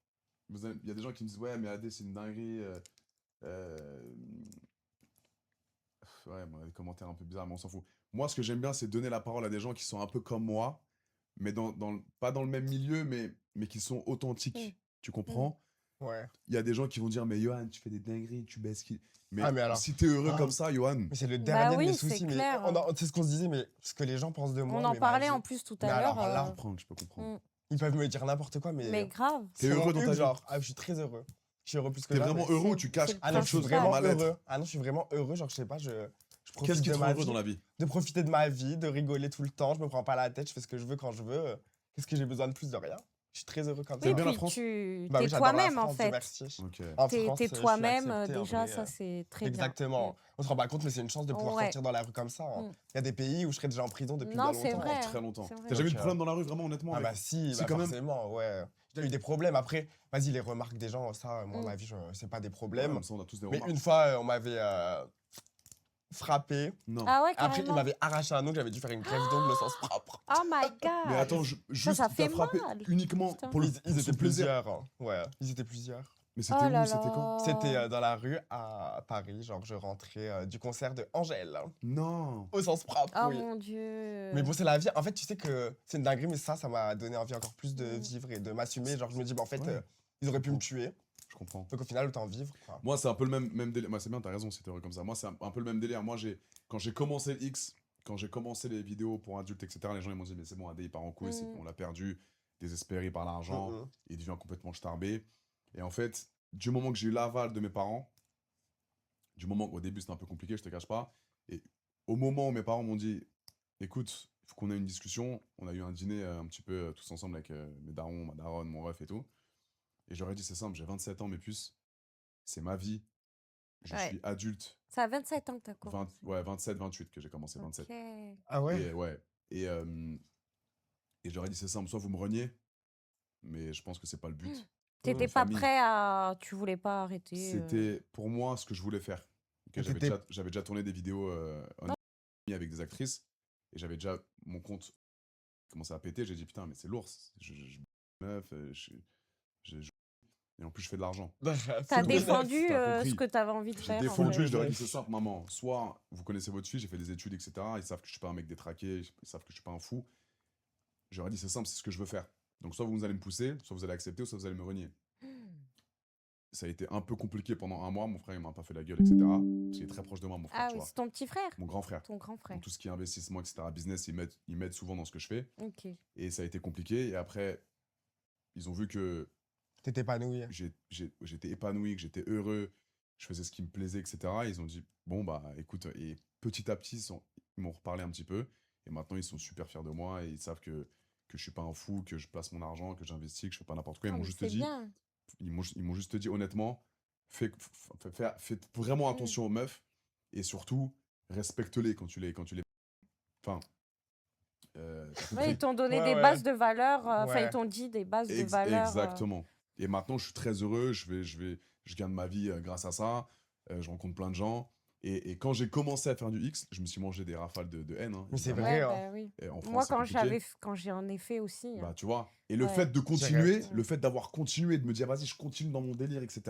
il y a des gens qui me disent, ouais, mais AD, c'est une dinguerie. Ouais, bon, des commentaires un peu bizarres, mais on s'en fout. Moi, ce que j'aime bien, c'est donner la parole à des gens qui sont un peu comme moi, mais pas dans le même milieu, mais qui sont authentiques. Mm. Tu comprends? Ouais. Il y a des gens qui vont dire, mais Johan, tu fais des dingueries, tu baisses qui. Mais, Ah, mais alors- si t'es heureux Ah. comme ça, Johan, Mais c'est le Bah dernier de oui, mes c'est soucis. Mais clair. c'est ce qu'on se disait, mais ce que les gens pensent de moi. on en mais parlait vas-y. en plus tout Mais à l'heure. alors là, je peux comprendre. Mm. Ils peuvent me dire n'importe quoi, mais. Mais grave. T'es c'est heureux mon dans ta truc, vie? genre, je suis très heureux. Je suis heureux plus que T'es jamais. vraiment heureux ou tu caches c'est le Ah non, quelque je suis chose principal. vraiment dans mal-être? heureux. Ah non, je suis vraiment heureux. Genre, je sais pas, je profite Qu'est-ce qui de te rend ma heureux vie. dans la vie? De profiter de ma vie, de rigoler tout le temps. Je me prends pas la tête, je fais ce que je veux quand je veux. Qu'est-ce que j'ai besoin de plus de rien? Je suis très heureux comme Oui, ça. bien la puis France? tu Bah oui, t'es j'adore la toi-même en France, Dieu fait. merci. Ok. En T'es France, je suis toi-même, accepté, en déjà, vrai, ça c'est très Exactement. bien. On se rend pas compte, mais c'est une chance de pouvoir Ouais. sortir dans la rue comme ça. Hein. Mm. Il y a des pays où je serais déjà en prison depuis Non, bien c'est longtemps. vrai. Très hein, longtemps. c'est vrai. T'as jamais eu de Donc, problème dans la rue, vraiment, honnêtement? Ah avec- bah si, Si, bah quand même. forcément, ouais. J'ai eu des problèmes. Après, vas-y, les remarques des gens, ça, moi, Mm. ma vie, c'est pas des Ouais, problèmes. comme ça, on a tous des Mais remarques. une fois, on m'avait frappé. Non. Ah ouais, Après, il carrément. m'avait arraché un ongle, j'avais dû faire une greffe d'ongle au sens propre. Oh my god. Mais attends, juste, ça il fait t'a frappé mal. uniquement Putain. pour le Ils pour étaient son plaisir. plusieurs. Hein. Ouais, ils étaient plusieurs. Mais c'était Oh là où? C'était quand? là. C'était dans la rue à Paris. Genre, je rentrais du concert de Angèle. Non. Au sens propre, Oh oui. mon dieu. Mais bon, c'est la vie. En fait, tu sais que c'est une dinguerie, mais ça m'a donné envie encore plus de Mm. vivre et de m'assumer. Genre, je me dis, bah, en fait, Ouais. ils auraient pu me tuer. Je comprends. Donc, au final, autant vivre, quoi. Moi, c'est un peu le même délire. Moi, c'est bien, t'as raison, si t'es heureux comme ça. Moi, c'est un peu le même délire. Moi, quand j'ai commencé le X, quand j'ai commencé les vidéos pour adultes, etc., les gens ils m'ont dit, mais c'est bon, AD, il part en couille, Mm. on l'a perdu. désespéré par l'argent, Mhm. il devient complètement starbé. Et en fait, du moment que j'ai eu l'aval de mes parents, du moment qu'au début c'était un peu compliqué, je te cache pas, et au moment où mes parents m'ont dit, écoute, il faut qu'on ait une discussion, on a eu un dîner un petit peu tous ensemble avec mes darons, ma daronne, mon ref et tout, et j'aurais dit, c'est simple, j'ai 27 ans, mes puces, c'est ma vie, je Ouais. suis adulte, Ça a 27 ans que t'as 20, commencé. ouais, 27, 28 que j'ai commencé, 27. Ok. Ah ouais? Et ouais, et j'aurais dit, c'est simple, soit vous me reniez, mais je pense que c'est pas le but. T'étais Une pas famille, prêt à... Tu voulais pas arrêter. c'était pour moi ce que je voulais faire. Ok, Et t'étais- j'avais déjà tourné des vidéos en avec des actrices, et j'avais déjà mon compte commencé à péter. J'ai dit putain, mais c'est lourd, meuf, et en plus je fais de l'argent. T'as Full défendu T'as ce compris. que t'avais envie de J'ai faire. en défendu, fait. je leur ai dit c'est simple, maman. Soit vous connaissez votre fille, j'ai fait des études, etc. Ils savent que je suis pas un mec détraqué, ils savent que je suis pas un fou. Je leur ai dit c'est simple, c'est ce que je veux faire. Donc soit vous allez me pousser, soit vous allez accepter, ou soit vous allez me renier. Ça a été un peu compliqué pendant un mois. Mon frère, il m'a pas fait la gueule, etc. Parce qu'il est très proche de moi, mon frère, Ah tu oui, vois. c'est ton petit frère, Mon grand frère. ton grand frère. Donc tout ce qui est investissement, etc., business, ils m'aident souvent dans ce que je fais. Ok. Et ça a été compliqué. Et après, ils ont vu que T'étais épanoui. j'étais épanoui, que j'étais heureux, je faisais ce qui me plaisait, etc. Et ils ont dit, bon, bah écoute, et petit à petit, ils m'ont reparlé un petit peu. Et maintenant, ils sont super fiers de moi et ils savent que je suis pas un fou, que je place mon argent, que j'investis, que je fais pas n'importe quoi. Ils Ah, m'ont mais juste c'est dit, bien. ils m'ont juste dit honnêtement, faites vraiment attention aux meufs et surtout, respecte-les quand tu les. Enfin, t'as Ouais, compris. ils t'ont donné Ouais, des ouais. bases de valeurs. Enfin, Ouais. ils t'ont dit des bases de valeurs. Exactement. Et maintenant, je suis très heureux. Je gagne ma vie grâce à ça. Je rencontre plein de gens. Et quand j'ai commencé à faire du X, je me suis mangé des rafales de haine, hein, Mais c'est évidemment. vrai, Ouais, hein. bah oui. Et en Moi, France, c'est compliqué. quand j'en ai fait aussi. Bah, hein. tu vois. Et le Ouais. fait de continuer, Direct. le fait d'avoir continué, de me dire, vas-y, je continue dans mon délire, etc.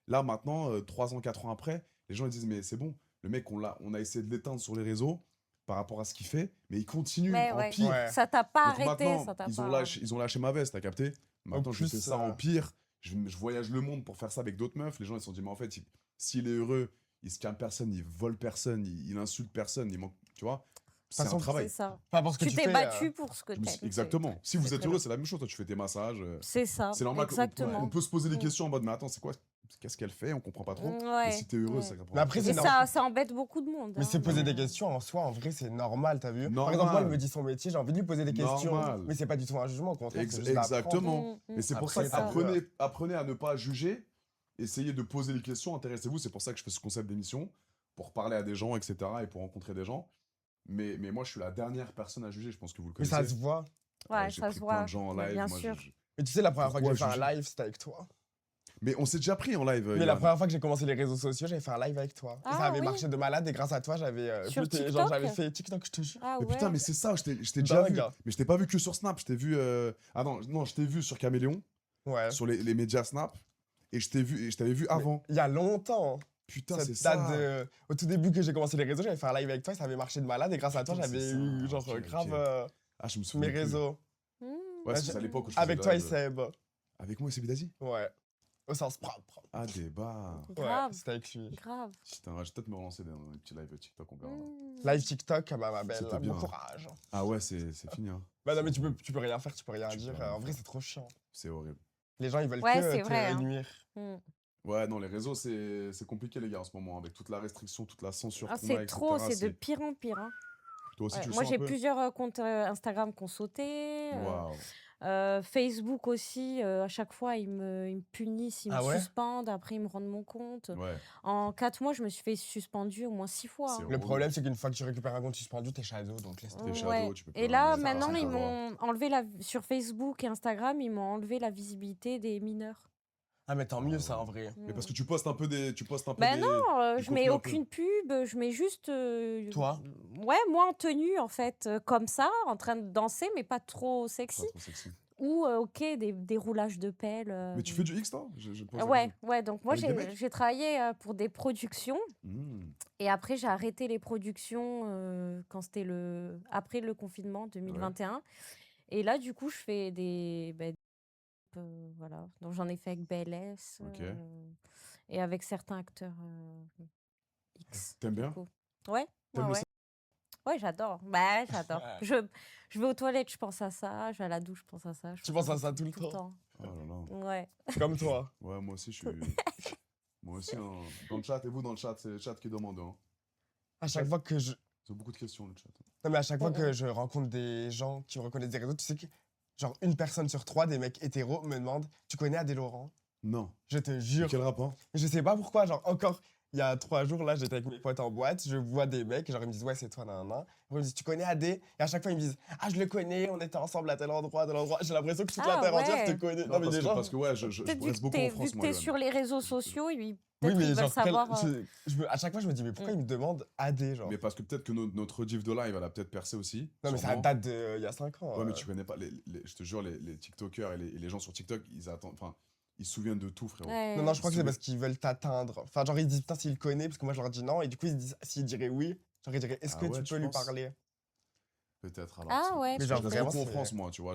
Là, maintenant, 3 ans, 4 ans après, les gens ils disent, mais c'est bon, le mec, on a essayé de l'éteindre sur les réseaux par rapport à ce qu'il fait, mais il continue Mais en ouais. pire. Ouais. Ça t'a pas Donc arrêté, maintenant, ça t'a ils pas. ont lâché ma veste, t'as capté? Maintenant, je plus, fais ça en pire. Je voyage le monde pour faire ça avec d'autres meufs. Les gens, ils se sont dit, mais en fait, s'il est heureux, il se calme personne, il vole personne, il insulte personne, il manque, tu vois? C'est un façon, C'est travail. ça. Pas parce que Tu tu t'es fais. battu pour ce que Je me suis- t'aimes. Exactement. Si vous c'est êtes très heureux, bien. c'est la même chose. Toi, tu fais tes massages. C'est ça. C'est normal qu'on Exactement. peut se poser des Mm. questions en mode, mais attends, c'est quoi? Qu'est-ce qu'elle fait? On comprend pas trop. Mais Ouais. si t'es heureux, ouais. ça répond Mais après, Et c'est ça embête beaucoup de monde. Mais hein, c'est poser des mais- questions en soi, en vrai, c'est normal, t'as vu? Par Normal. exemple, moi, elle me dit son métier, j'ai envie de lui poser des questions. Normal. Mais c'est pas du tout un jugement, au contraire, c'est juste d'apprendre. Exactement. Mm, Mais c'est pour Après, ça c'est ça. apprenez à ne pas juger, essayez de poser les questions, intéressez-vous. C'est pour ça que je fais ce concept d'émission, pour parler à des gens, etc. et pour rencontrer des gens. Mais moi, je suis la dernière personne à juger, je pense que vous le Mais connaissez. ça se voit. Ouais, J'ai ça pris se plein voit. de gens en Mais live. bien moi, sûr. Mais tu sais, la première fois que j'ai fait Pourquoi un juger? live, c'était avec toi. Mais on s'est déjà pris en live. Mais la première fois que j'ai commencé les réseaux sociaux, j'avais fait un live avec toi. Et Ah ça avait oui. marché de malade, et grâce à toi, j'avais. Sur genre, TikTok? j'avais fait TikTok, je te jure. Ah Mais ouais. putain, mais c'est ça, je t'ai déjà vu. Dingue. Mais je t'ai pas vu que sur Snap, je t'ai vu. Ah non, je t'ai vu sur Caméléon, Ouais. sur les médias Snap, et je t'avais vu Mais avant. il y a longtemps. Putain, Cette c'est date ça. au tout début que j'ai commencé les réseaux, j'avais fait un live avec toi, ça avait marché de malade, et grâce à toi, Putain, j'avais c'est eu ça. genre Ok, grave ok. Ah, je me mes souviens plus. réseaux. Mm. Ouais, Bah, c'est à l'époque où je faisais Avec des toi et lives. Seb. Avec moi et Sebidazi? Ouais. Au sens propre. Ah, débat. Ouais, Grave. c'était avec lui. Grave. Putain, je vais peut-être me relancer dans un petit live TikTok, on verra. Mm. Live TikTok, ma belle, C'était bon bien. courage. Ah ouais, c'est fini. Hein. Bah non, mais tu peux rien faire, tu peux rien Tu peux dire. rien En vrai, faire. c'est trop chiant. C'est horrible. Les gens, ils veulent Ouais, que c'est te vrai, hein. nuire. Mm. Ouais, non, les réseaux, c'est compliqué, les gars, en ce moment, avec toute la restriction, toute la censure Ah, qu'on a, c'est etc. trop, c'est de pire en pire. hein. Toi aussi, Ouais, tu le moi, sens j'ai un peu? plusieurs comptes Instagram qui ont sauté. Waouh. Facebook aussi, à chaque fois, ils me punissent, ils Ah me ouais? suspendent, après, ils me rendent mon compte. Ouais, En 4 mois, je me suis fait suspendre au moins 6 fois. c'est hein. Le relou. problème, c'est qu'une fois que tu récupères un compte suspendu, t'es shadow, donc laisse T'es tomber. shadow, tu peux plus Et rien là, dire, maintenant, personne ils te voit. m'ont enlevé sur Facebook et Instagram, ils m'ont enlevé la visibilité des mineurs. Ah, mais tant Ah mieux, ça, ouais. en vrai. Mais parce que tu postes un peu des. Ben non, des je mets contenus un peu. aucune pub, je mets juste. Toi? Ouais, moi en tenue, en fait, comme ça, en train de danser, mais pas trop sexy. Pas trop sexy. Ou, ok, des roulages de pelle. Mais tu fais du X, toi? Je pose la Ouais, question. ouais, donc moi Avec des mecs? j'ai travaillé pour des productions Mmh. et après j'ai arrêté les productions quand c'était après le confinement 2021. Et là, du coup, je fais voilà. Donc j'en ai fait avec BLS Ok. et avec certains acteurs X. T'aimes du bien? coup. Ouais, T'aimes ouais, le ouais. Ouais, j'adore. Bah, j'adore. Je vais aux toilettes, je pense à ça. Je vais à la douche, je pense à ça. Tu penses à ça tout le temps? Oh là là. Ouais. Comme toi. Ouais, moi aussi, je suis. Moi aussi, hein. Dans le chat, et vous dans le chat, c'est le chat qui demande. Hein. À chaque fois que je... Ils ont beaucoup de questions, le chat. Non, mais à chaque fois que je rencontre des gens qui me reconnaissent des réseaux, tu sais que, genre, une personne sur 3 des mecs hétéros me demande « Tu connais Adé Laurent ?» Non. Je te jure. Quel rapport? Je sais pas pourquoi, genre, encore, il y a 3 jours, là, j'étais avec mes potes en boîte, je vois des mecs, genre, ils me disent « Ouais, c'est toi, nan, nan. » Ils me disent « Tu connais Adé ?» Et à chaque fois, ils me disent « Ah, je le connais, on était ensemble à tel endroit, à tel endroit. » J'ai l'impression que toute la Ah, terre entière ouais. te connaît. Non, mais parce, des que, gens... parce que, ouais, je Peut-être reste beaucoup en France, vu que moi. t'es Yoann. sur les réseaux sociaux, Oui, peut-être qu'ils mais veulent genre, savoir. à chaque fois, je me dis « Mais pourquoi ils me demandent Adé, genre ?» Mais parce que peut-être que notre div de live, elle a peut-être percé aussi. Non, mais ça sûrement. date d'il y a 5 ans. Ouais, mais tu connais pas. Je te jure, les TikTokers et les gens sur TikTok, ils attendent. Enfin, ils se souviennent de tout, frérot. Ouais. Non, non, je crois que c'est Souviens- parce qu'ils veulent t'atteindre. Enfin, genre, ils disent putain, s'il le connaît, parce que moi, je leur dis non. Et du coup, ils disent, s'ils diraient oui, genre, ils diraient, est-ce Ah que ouais, tu tu peux lui penses parler? Ah Peut-être. ouais, Parce que Mais je genre, reste vraiment, beaucoup en c'est- France, moi, tu vois.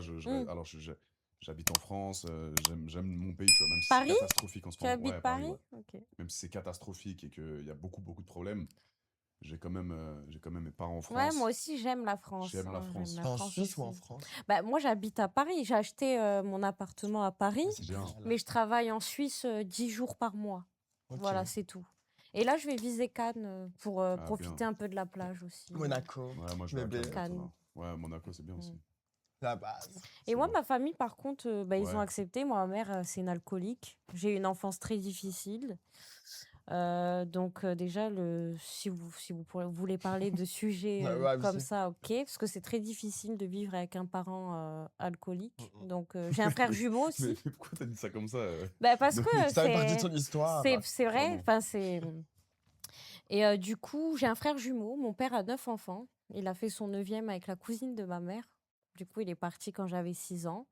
Alors, j'habite en France, j'aime mon pays, tu vois, même si Paris c'est catastrophique en ce Tu moment. habites Ouais, Paris? ouais. Ok. Même si c'est catastrophique et qu'il y a beaucoup de problèmes, j'ai quand même mes parents en France. Ouais, moi aussi, j'aime la France. J'aime la hein, France. j'aime T'es la en France Suisse ou en aussi. France? Bah, moi, j'habite à Paris. J'ai acheté mon appartement à Paris, C'est bien. génial. mais je travaille en Suisse 10 jours par mois. Ok. Voilà, c'est tout. Et là, je vais viser Cannes pour profiter bien. un peu de la plage aussi. Monaco. Ouais, moi, je vais à Bébé. Cannes bientôt, Cannes. là. Ouais, Monaco, c'est bien aussi. La base. Et C'est moi, bien. ma famille, par contre, ils ont Ouais. accepté. Moi, ma mère, c'est une alcoolique. J'ai eu une enfance très difficile. Donc, déjà, si vous voulez parler de sujets Ouais, ouais, comme si. ça, ok. Parce que c'est très difficile de vivre avec un parent alcoolique. Mm. Donc, j'ai un frère jumeau aussi. Mais pourquoi t'as dit ça comme ça Bah, parce Non, que mais Ça fait partie de c'est son histoire. c'est vrai. Vraiment. Enfin, c'est... Et du coup, j'ai un frère jumeau. Mon père a 9 enfants. Il a fait son 9e avec la cousine de ma mère. Du coup, il est parti quand j'avais 6 ans.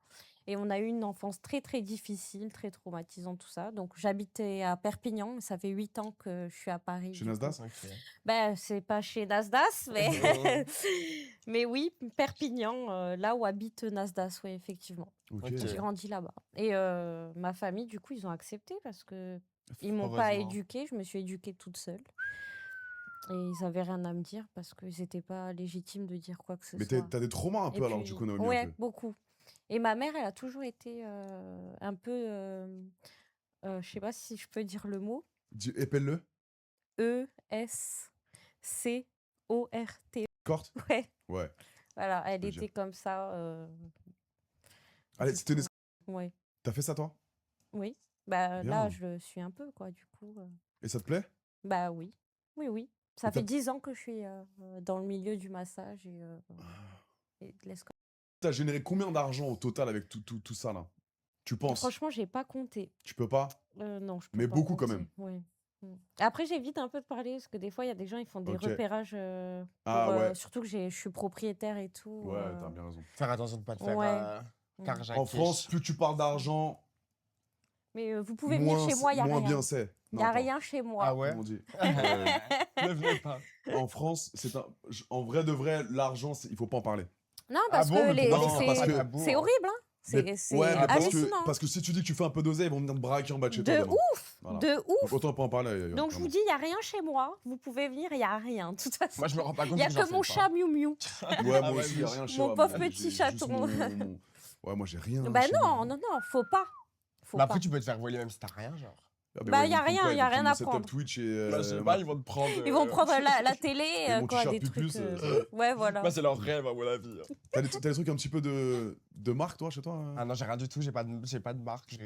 Et on a eu une enfance très, très difficile, très traumatisante, tout ça. Donc, j'habitais à Perpignan. Ça fait 8 ans que je suis à Paris. Chez du coup. Nasdaq Ok. Ben, c'est pas chez Nasdaq, mais... mais oui, Perpignan, là où habite Nasdaq, oui, effectivement. Ok. Ok. J'ai grandi là-bas. Et ma famille, du coup, ils ont accepté parce que ils m'ont pas Heureusement. éduquée. Je me suis éduquée toute seule. Et ils avaient rien à me dire parce qu'ils n'étaient pas légitimes de dire quoi que ce Mais soit. t'as des traumas un Et peu alors, puis, du coup, Naomi, ouais, un peu. beaucoup. Et ma mère, elle a toujours été un peu... je sais pas si je peux dire le mot. Épelle-le. E-S-C-O-R-T. Corte. Ouais, Ouais. voilà, elle peux était dire. comme ça. Allez, Du c'était une... coup, ouais, T'as fait ça, toi oui. Bah, Bien. là, je le suis un peu, quoi, du coup. Et ça te plaît Bah oui, oui, oui. Ça Et fait t'as- 10 ans que je suis dans le milieu du massage et de l'escorte. T'as généré combien d'argent au total avec tout ça, là Tu penses Franchement, j'ai pas compté. Tu peux pas Non, je peux Mais pas beaucoup, quand compter, même. ouais. Après, j'évite un peu de parler parce que des fois, il y a des gens, ils font des Ok. repérages. Ah ouais. Surtout que je suis propriétaire et tout. Ouais, t'as bien raison. Faire attention de pas te faire Ouais. carjacker. En France, plus tu parles d'argent, Mais vous pouvez moins, venir chez moi, il n'y a moins rien. bien c'est. Il Non, n'y a attends, rien chez moi. Ah ouais? comment on dit Ne venez pas. En France, en vrai de vrai, l'argent, il faut pas en parler. Non, parce bon, que mais pourquoi Non, c'est parce pas que- tabou, c'est hein? horrible, hein. Mais- C'est ouais, mais hallucinant. parce que si tu dis que tu fais un peu d'oseille, ils vont venir te braquer en bas de chez toi. De demain. ouf, Voilà. de Donc ouf. autant pas en parler. Donc je vous dis, il n'y a rien chez moi. Vous pouvez venir, il n'y a rien. De toute façon, Moi, je me rends pas compte il n'y a que j'en que mon fais pas. chat Miu Miu. Ouais, Ah moi ouais, aussi, il y a rien chez mon moi. pauvre Moi, petit j'ai juste chaton. Ouais, moi j'ai rien. Bah chez non, moi. non, non, faut pas. Faut Mais après, pas. tu peux te faire voler même si t'as rien, genre. Ah, Bah, ouais, y a ils font rien, quoi y a Ils vont rien prendre à mon setup prendre. Twitch et. Bah, je sais pas, ils vont te prendre. Ils vont te prendre la télé, mon quoi, t-shirt des trucs. Pupus, ça Ouais, voilà. Bah, c'est leur rêve, à mon avis. T'as des trucs un petit peu de marque, toi, chez toi hein Ah non, j'ai rien du tout, j'ai pas de marque.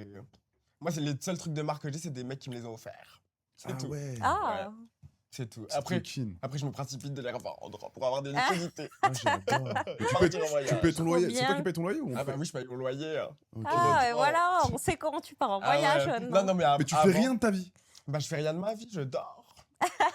Moi, c'est les seuls trucs de marque que j'ai, c'est des mecs qui me les ont offerts. C'est Ah tout. ouais. Ah, C'est tout. C'est Après, coquine. après, je me précipite de les revendre pour avoir des Ah. liquidités. Ah, j'adore. Mais tu Partir en tu voyage. payes ton Trop loyer. C'est toi bien. qui payes ton loyer ou on Ah bah paye oui, je paye mon loyer. Hein. Ok. ah, et Oh. voilà, on sait comment tu pars en Ah voyage. ouais. Non. Non, mais, Mais tu fais avant- rien de ta vie. Bah, je fais rien de ma vie, je dors.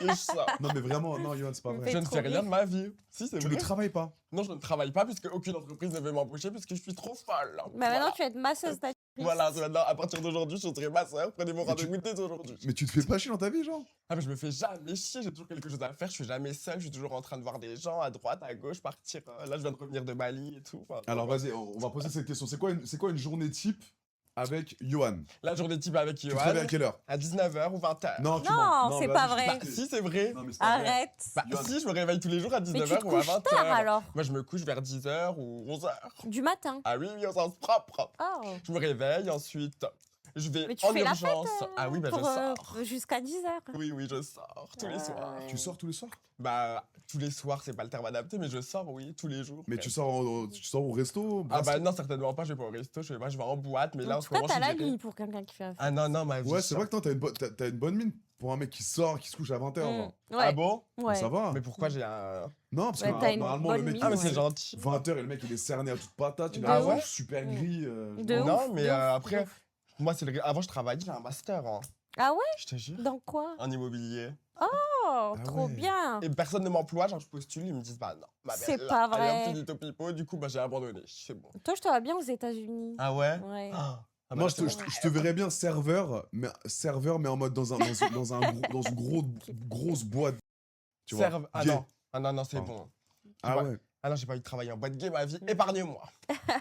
Et je sors. Non, mais vraiment, non, Yoann, c'est pas Il me vrai. fait Je ne trop fais rien rire. de ma vie. Si, c'est Tu vrai. ne travailles pas. Non, je ne travaille pas puisque aucune entreprise ne veut m'embaucher puisque je suis trop folle. Bah Voilà. maintenant, tu vas être masseuse d'actrice. Voilà, c'est maintenant, à partir d'aujourd'hui, je serai ma soeur. Prenez mon Mais tu- rendez-vous dès aujourd'hui. Mais tu te fais pas chier dans ta vie, genre Ah, mais je me fais jamais chier, j'ai toujours quelque chose à faire, je suis jamais seul, je suis toujours en train de voir des gens à droite, à gauche, partir. Là, je viens de revenir de Bali et tout. Enfin, Alors vas-y, on va poser cette question. C'est quoi une journée type avec Johan. La journée type avec Tu Yoann. te réveilles à quelle heure? À 19h ou 20h. Non, tu Non, mens. c'est vas-y, pas je te vrai. Bah, prie. si, c'est vrai. Non, mais c'est pas vrai. Arrête. Bah, Yoann. si, je me réveille tous les jours à Mais 19h tu te ou à couches 20h. tard alors. Moi, je me couche vers 10h ou 11h. Du matin. Ah oui, oui, au sens propre. Oh. Je me réveille, ensuite, je vais Mais tu en fais la urgence. Ah oui, bah, je Pour, sors. jusqu'à 10h. Oui, oui, je sors tous les soirs. Tu sors tous les soirs? Bah, tous les soirs, c'est pas le terme adapté, mais je sors, oui, tous les jours. Mais presque. tu sors au resto? Ah bah brasserie? non, certainement pas, je vais pas au resto, je vais en boîte, mais là, en En ce tout cas, moment, t'as je la suis virée. nuit pour quelqu'un qui fait la fête. Ah non, non, ma vie. Ouais, c'est vrai que toi, t'as une bonne mine pour un mec qui sort, qui se couche à 20h. Mm. Ah Ouais. bon? Ouais. Ça va. Mais pourquoi j'ai un... Non, parce Ouais, que t'as une normalement, bonne le mec, mine, Ah, mais ouais. c'est gentil. 20h et le mec, il est cerné à toute patate. Il De a Ah ouais? super Mm. gris. De Non, ouf, mais de ouf, après, de ouf. moi, avant, je travaillais, j'ai un master, hein. Ah ouais? Je te jure. Dans quoi? En immobilier. Oh, Ah trop ouais. bien. Et personne ne m'emploie, genre, je postule, ils me disent, bah non, ma C'est belle, pas allez, vrai. un petit pipo, du coup, bah, j'ai abandonné, c'est bon. Toi, je te vois bien aux États-Unis. Ah ouais? Ouais. Ah, bah Moi, là, c'est bon. je te verrais bien serveur, mais en mode dans une grosse boîte. Tu vois. Ah Gay. non, ah non, non, c'est Pardon. bon. Ah Ouais. ouais. Ah non, j'ai pas envie de travailler en boîte gay ma vie, épargne-moi.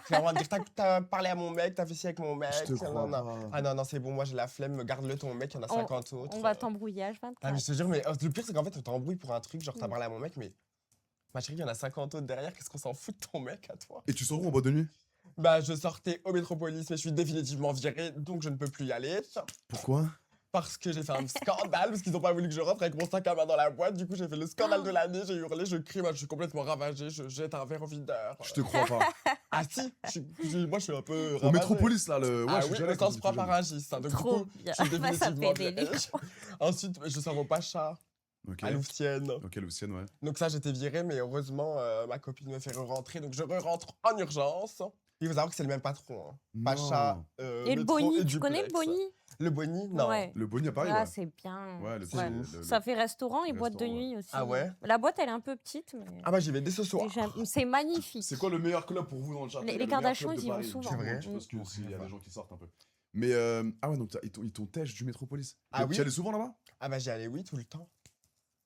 Clairement, dire, t'as parlé à mon mec, t'as fait ci avec mon mec. Je te non, crois non. pas. Ah non, non, c'est bon, moi j'ai la flemme, garde-le ton mec, il y en a 50 autres. On va t'embrouiller H24. Ah, mais je te jure, mais le pire, c'est qu'en fait, on t'embrouille pour un truc, genre t'as parlé à mon mec, mais ma chérie, il y en a 50 autres derrière, qu'est-ce qu'on s'en fout de ton mec à toi? Et tu sors où en boîte de nuit? Bah, je sortais au Métropolis, mais je suis définitivement viré, donc je ne peux plus y aller. Pourquoi? Parce que j'ai fait un scandale, parce qu'ils n'ont pas voulu que je rentre avec mon sac à main dans la boîte. Du coup, j'ai fait le scandale de l'année, j'ai hurlé, je crie, moi, je suis complètement ravagé, je jette un verre au videur. Je te crois pas. Ah si, moi, je suis un peu Au ravagé. Métropolis, là, le. Ah je suis oui, déjà le allé quand sens j'étais propre jeune. aragiste. Hein, donc, Trop du coup, bien. je suis Bah, ça définitivement fait délire. virée. Ensuite, je sors au Pacha, Ok. à Louvciennes. Ok, Lucienne, ouais. Donc ça, j'étais viré, mais heureusement, ma copine me fait rentrer, donc je rentre en urgence. Il faut savoir que c'est le même patron. Hein. Pacha, Non. Et le métro Boni, tu connais le duplex. Boni? Le Boni, non. Ouais. Le Bonnie à Paris, Ah, ouais. c'est bien. Ouais, le Ouais. Ça fait restaurant et le boîte de restaurant, ouais. nuit aussi. Ah ouais? La boîte, elle est un peu petite, mais Ah bah j'y vais dès ce soir. c'est magnifique. C'est quoi le meilleur club pour vous dans le chat? Les Le meilleur Kardashians, club de ils y vont Paris. souvent. C'est vrai. Parce que Mm. s'il y a des gens qui sortent un peu. Mais ah ouais, donc ils t'ont tèche du Métropolis. Ah Tu oui? y allais souvent là-bas? Ah bah j'y allais, oui, tout le temps.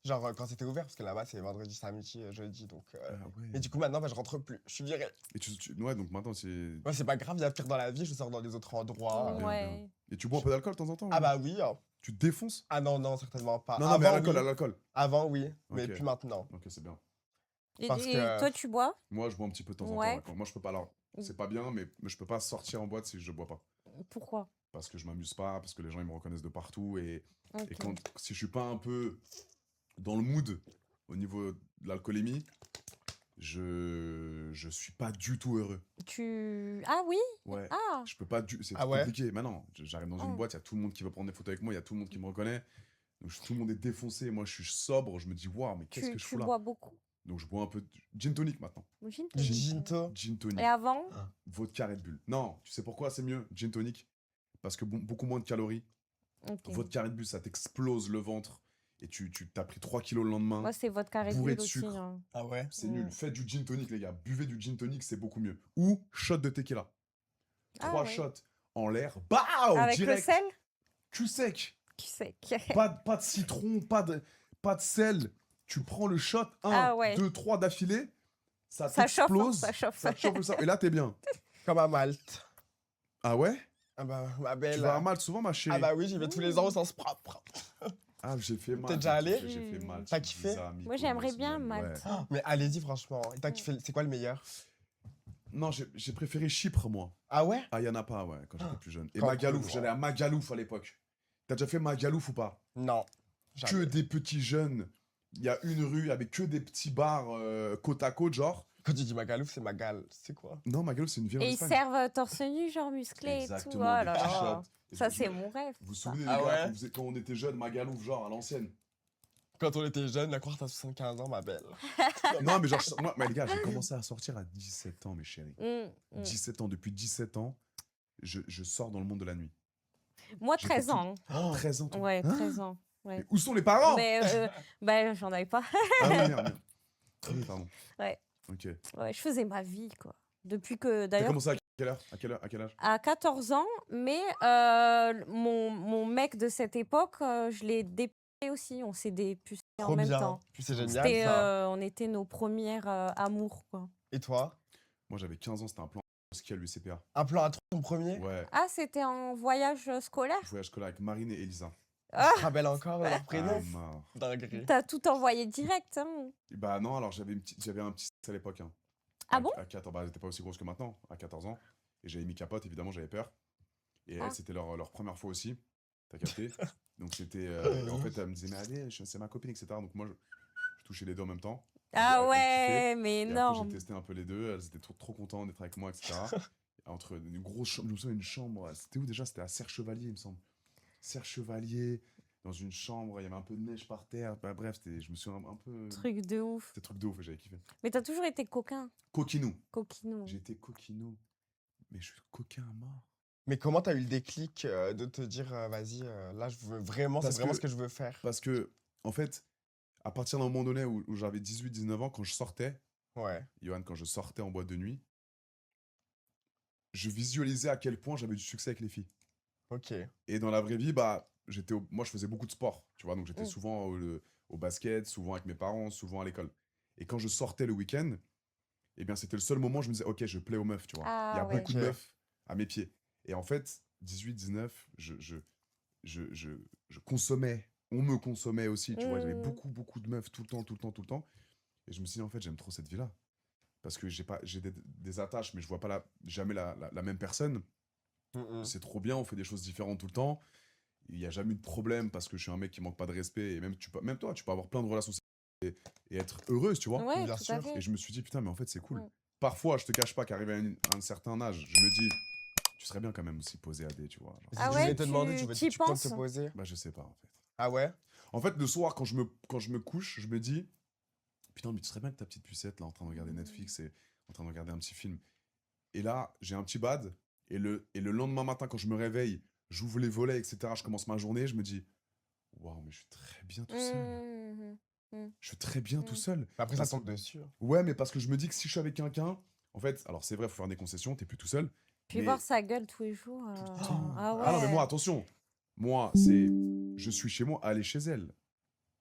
Genre quand c'était ouvert, parce que là-bas c'est vendredi, samedi, jeudi, donc... Ah ouais. Et du coup maintenant, bah, je rentre plus, je suis viré. Et ouais, donc maintenant c'est. Moi c'est pas grave, il y a pire dans la vie, je sors dans les autres endroits. bien, Ouais. bien. Et tu bois un peu d'alcool de temps en temps? Ah ou- bah oui. Hein. Tu te défonces? Ah non, non, certainement pas. Non, non, mais à Avant, l'alcool, oui. à l'alcool. Avant, oui, mais Ok. plus maintenant. Ok, c'est bien. Et, Parce et que- toi, tu bois? Moi, je bois un petit peu de temps en Ouais. temps. D'accord. Moi, je peux pas. Alors, c'est pas bien, mais je peux pas sortir en boîte si je bois pas. Pourquoi? Parce que je m'amuse pas, parce que les gens ils me reconnaissent de partout. Et Ok. si je suis pas un peu dans le mood au niveau de l'alcoolémie, je suis pas du tout heureux. Ah oui? Ouais. Ah! Je peux pas c'est Ah ouais? compliqué. Maintenant, j'arrive dans une Oh. boîte, il y a tout le monde qui veut prendre des photos avec moi, il y a tout le monde qui me reconnaît. Donc tout le monde est défoncé, moi je suis sobre, je me dis waouh, mais qu'est-ce que je Tu fous là? bois beaucoup. Donc je bois un peu de gin tonic maintenant. Gin Du tonic. ginto. Gin tonic, Et avant? vodka Red Bull. Non, tu sais pourquoi c'est mieux gin tonic? Parce que beaucoup moins de calories. Ok. Vodka Red Bull, ça t'explose le ventre et tu t'as pris 3 kilos le lendemain. Moi, c'est vodka Red bourré Bull de aussi. sucre. Hein. Ah ouais? C'est nul. Faites du gin tonic les gars, buvez du gin tonic, c'est beaucoup mieux. Ou shot de tequila. Ah 3 ouais. shots en l'air, BAO Avec direct. le sel? Cul sec. Qui sait? Pas de citron, pas de sel. Tu prends le shot, 1, Ah ouais. 2, 3 d'affilée, ça Ça chauffe, hein, t'explose, ça chauffe. ça te chauffe le cerveau, et là t'es bien. Comme à Malte. Ah ouais? Ah bah, ma Tu belle. vas à Malte souvent ma chérie? Ah bah oui, j'y vais tous les ans au sens propre. Ah, j'ai fait Malte. T'es déjà allé? J'ai fait Malte. T'as kiffé? Ibiza, Moi, j'aimerais Mykonos, bien Miami, Malte. ouais. Mais allez-y, franchement. Et t'as kiffé, c'est quoi le meilleur? Non, j'ai préféré Chypre, moi. Ah ouais? Ah, Napa, ouais, quand j'étais plus jeune. Et Quand Magalouf, cool, j'allais à Magalouf à l'époque. T'as déjà fait Magalouf ou pas? Non. Que Jamais. des petits jeunes. Il y a une rue avec que des petits bars côte à côte, genre. Quand tu dis Magalouf, c'est Magal. C'est quoi? Non, Magalouf, c'est une ville en Et ils Espagne. servent torse nu, genre musclé et tout. Oh Exactement, là des petits là. shots. Et Ça, des- c'est mon rêve. Vous vous ça. souvenez, les Ah gars, ouais quand on était jeunes, Magalouf, genre, à l'ancienne? Quand on était jeune, la croire t'as 75 ans, ma belle. Non, mais genre, moi, mais les gars, j'ai commencé à sortir à 17 ans, mes chéris. Mm, mm. 17 ans, depuis 17 ans, je sors dans le monde de la nuit. Moi, J'ai 13 fait ans. Oh, 13 ans, toi. Ouais, Hein 13 ans. Ouais. Mais où sont les parents? Mais ben, j'en avais pas. Ah oui, merde. Oui, pardon. Ouais. Ok. Ouais, je faisais ma vie, quoi. Depuis que, T'as d'ailleurs, commencé à quelle heure? À quel âge? à 14 ans, mais mon mec de cette époque, je l'ai dépucé aussi. On s'est dépucé en trop même bien. temps. Puis c'est génial, C'était, ça. on était nos premières amours, quoi. Et toi? Moi, j'avais 15 ans, c'était un plan ski à l'UCPA. Un plan à 3, ton premier. Ouais, Ah, c'était en voyage scolaire? voyage scolaire avec Marine et Elisa. Ah, Tu te rappelles encore de leur Ah, prénom? marre. Dinguerie. t'as tout envoyé direct, hein? Et bah non, alors j'avais un petit à l'époque. Hein. Ah bon? À 14, bah, elle était pas aussi grosse que maintenant, à 14 ans. Et j'avais mis capote, évidemment, j'avais peur. Et Ah. elle, c'était leur première fois aussi. T'as capté? Donc c'était. En fait, elle me disait, mais allez, c'est ma copine, etc. Donc moi, je touchais les deux en même temps. Ah Elle kiffait. ouais, mais Et après, j'ai énorme. testé un peu les deux. Elles étaient trop contentes d'être avec moi, etc. Entre une grosse chambre, je me souviens, une chambre. C'était où déjà? C'était à Serre-Chevalier, il me semble. Serre-Chevalier, dans une chambre, il y avait un peu de neige par terre. Bah, bref, je me souviens un peu. Truc de ouf. C'était truc de ouf, j'avais kiffé. Mais t'as toujours été coquin. Coquinou. Coquinou. J'étais coquinou. Mais je suis coquin à mort. Mais comment t'as eu le déclic de te dire, vas-y, là, je veux vraiment, c'est Parce vraiment que- ce que je veux faire? Parce que, en fait, à partir d'un moment donné où j'avais 18-19 ans, quand je sortais, Ouais. Johan, quand je sortais en boîte de nuit, je visualisais à quel point j'avais du succès avec les filles. Ok. Et dans la vraie vie, bah, moi, je faisais beaucoup de sport, tu vois, donc j'étais Mm. souvent au basket, souvent avec mes parents, souvent à l'école. Et quand je sortais le week-end, eh bien, c'était le seul moment où je me disais, ok, je plais aux meufs, tu vois. Il y a Ah ouais. beaucoup de Ok. meufs à mes pieds. Et en fait, 18-19, je consommais, on me consommait aussi, tu vois, j'avais Mm. beaucoup de meufs tout le temps. Et je me suis dit, en fait, j'aime trop cette vie-là. Parce que j'ai des attaches, mais je vois pas jamais la même personne. Mhm. C'est trop bien, on fait des choses différentes tout le temps. Il n'y a jamais eu de problème parce que je suis un mec qui manque pas de respect. Et même toi, tu peux avoir plein de relations sexuelles et être heureuse, tu vois. Ouais, Bien tout sûr. à fait. Et je me suis dit, putain, mais en fait, c'est cool. Mm. Parfois, je te cache pas qu'arrivé à un certain âge, je me dis, tu serais bien quand même aussi posé à des, tu vois. Genre, Si Ah je ouais, voulais te demander, t'y tu comptes penses? te poser? bah, je sais pas, en fait. Ah ouais? En fait, le soir, quand je me couche, je me dis, putain, mais tu serais bien avec ta petite pucette, là, en train de regarder Netflix et en train de regarder un petit film. Et là, j'ai un petit bad. Et le lendemain matin, quand je me réveille, j'ouvre les volets, etc., je commence ma journée, je me dis, waouh, mais je suis très bien tout seul. Mhm. Je suis très bien tout Mm. seul. Après, ça Parce que- tombe dessus. Ouais, mais parce que je me dis que si je suis avec quelqu'un, en fait, alors c'est vrai, il faut faire des concessions, t'es plus tout seul. Puis mais... voir sa gueule tous les jours. le temps. Ah ouais. Ah non, mais moi, attention. Moi, je suis chez moi, aller chez elle.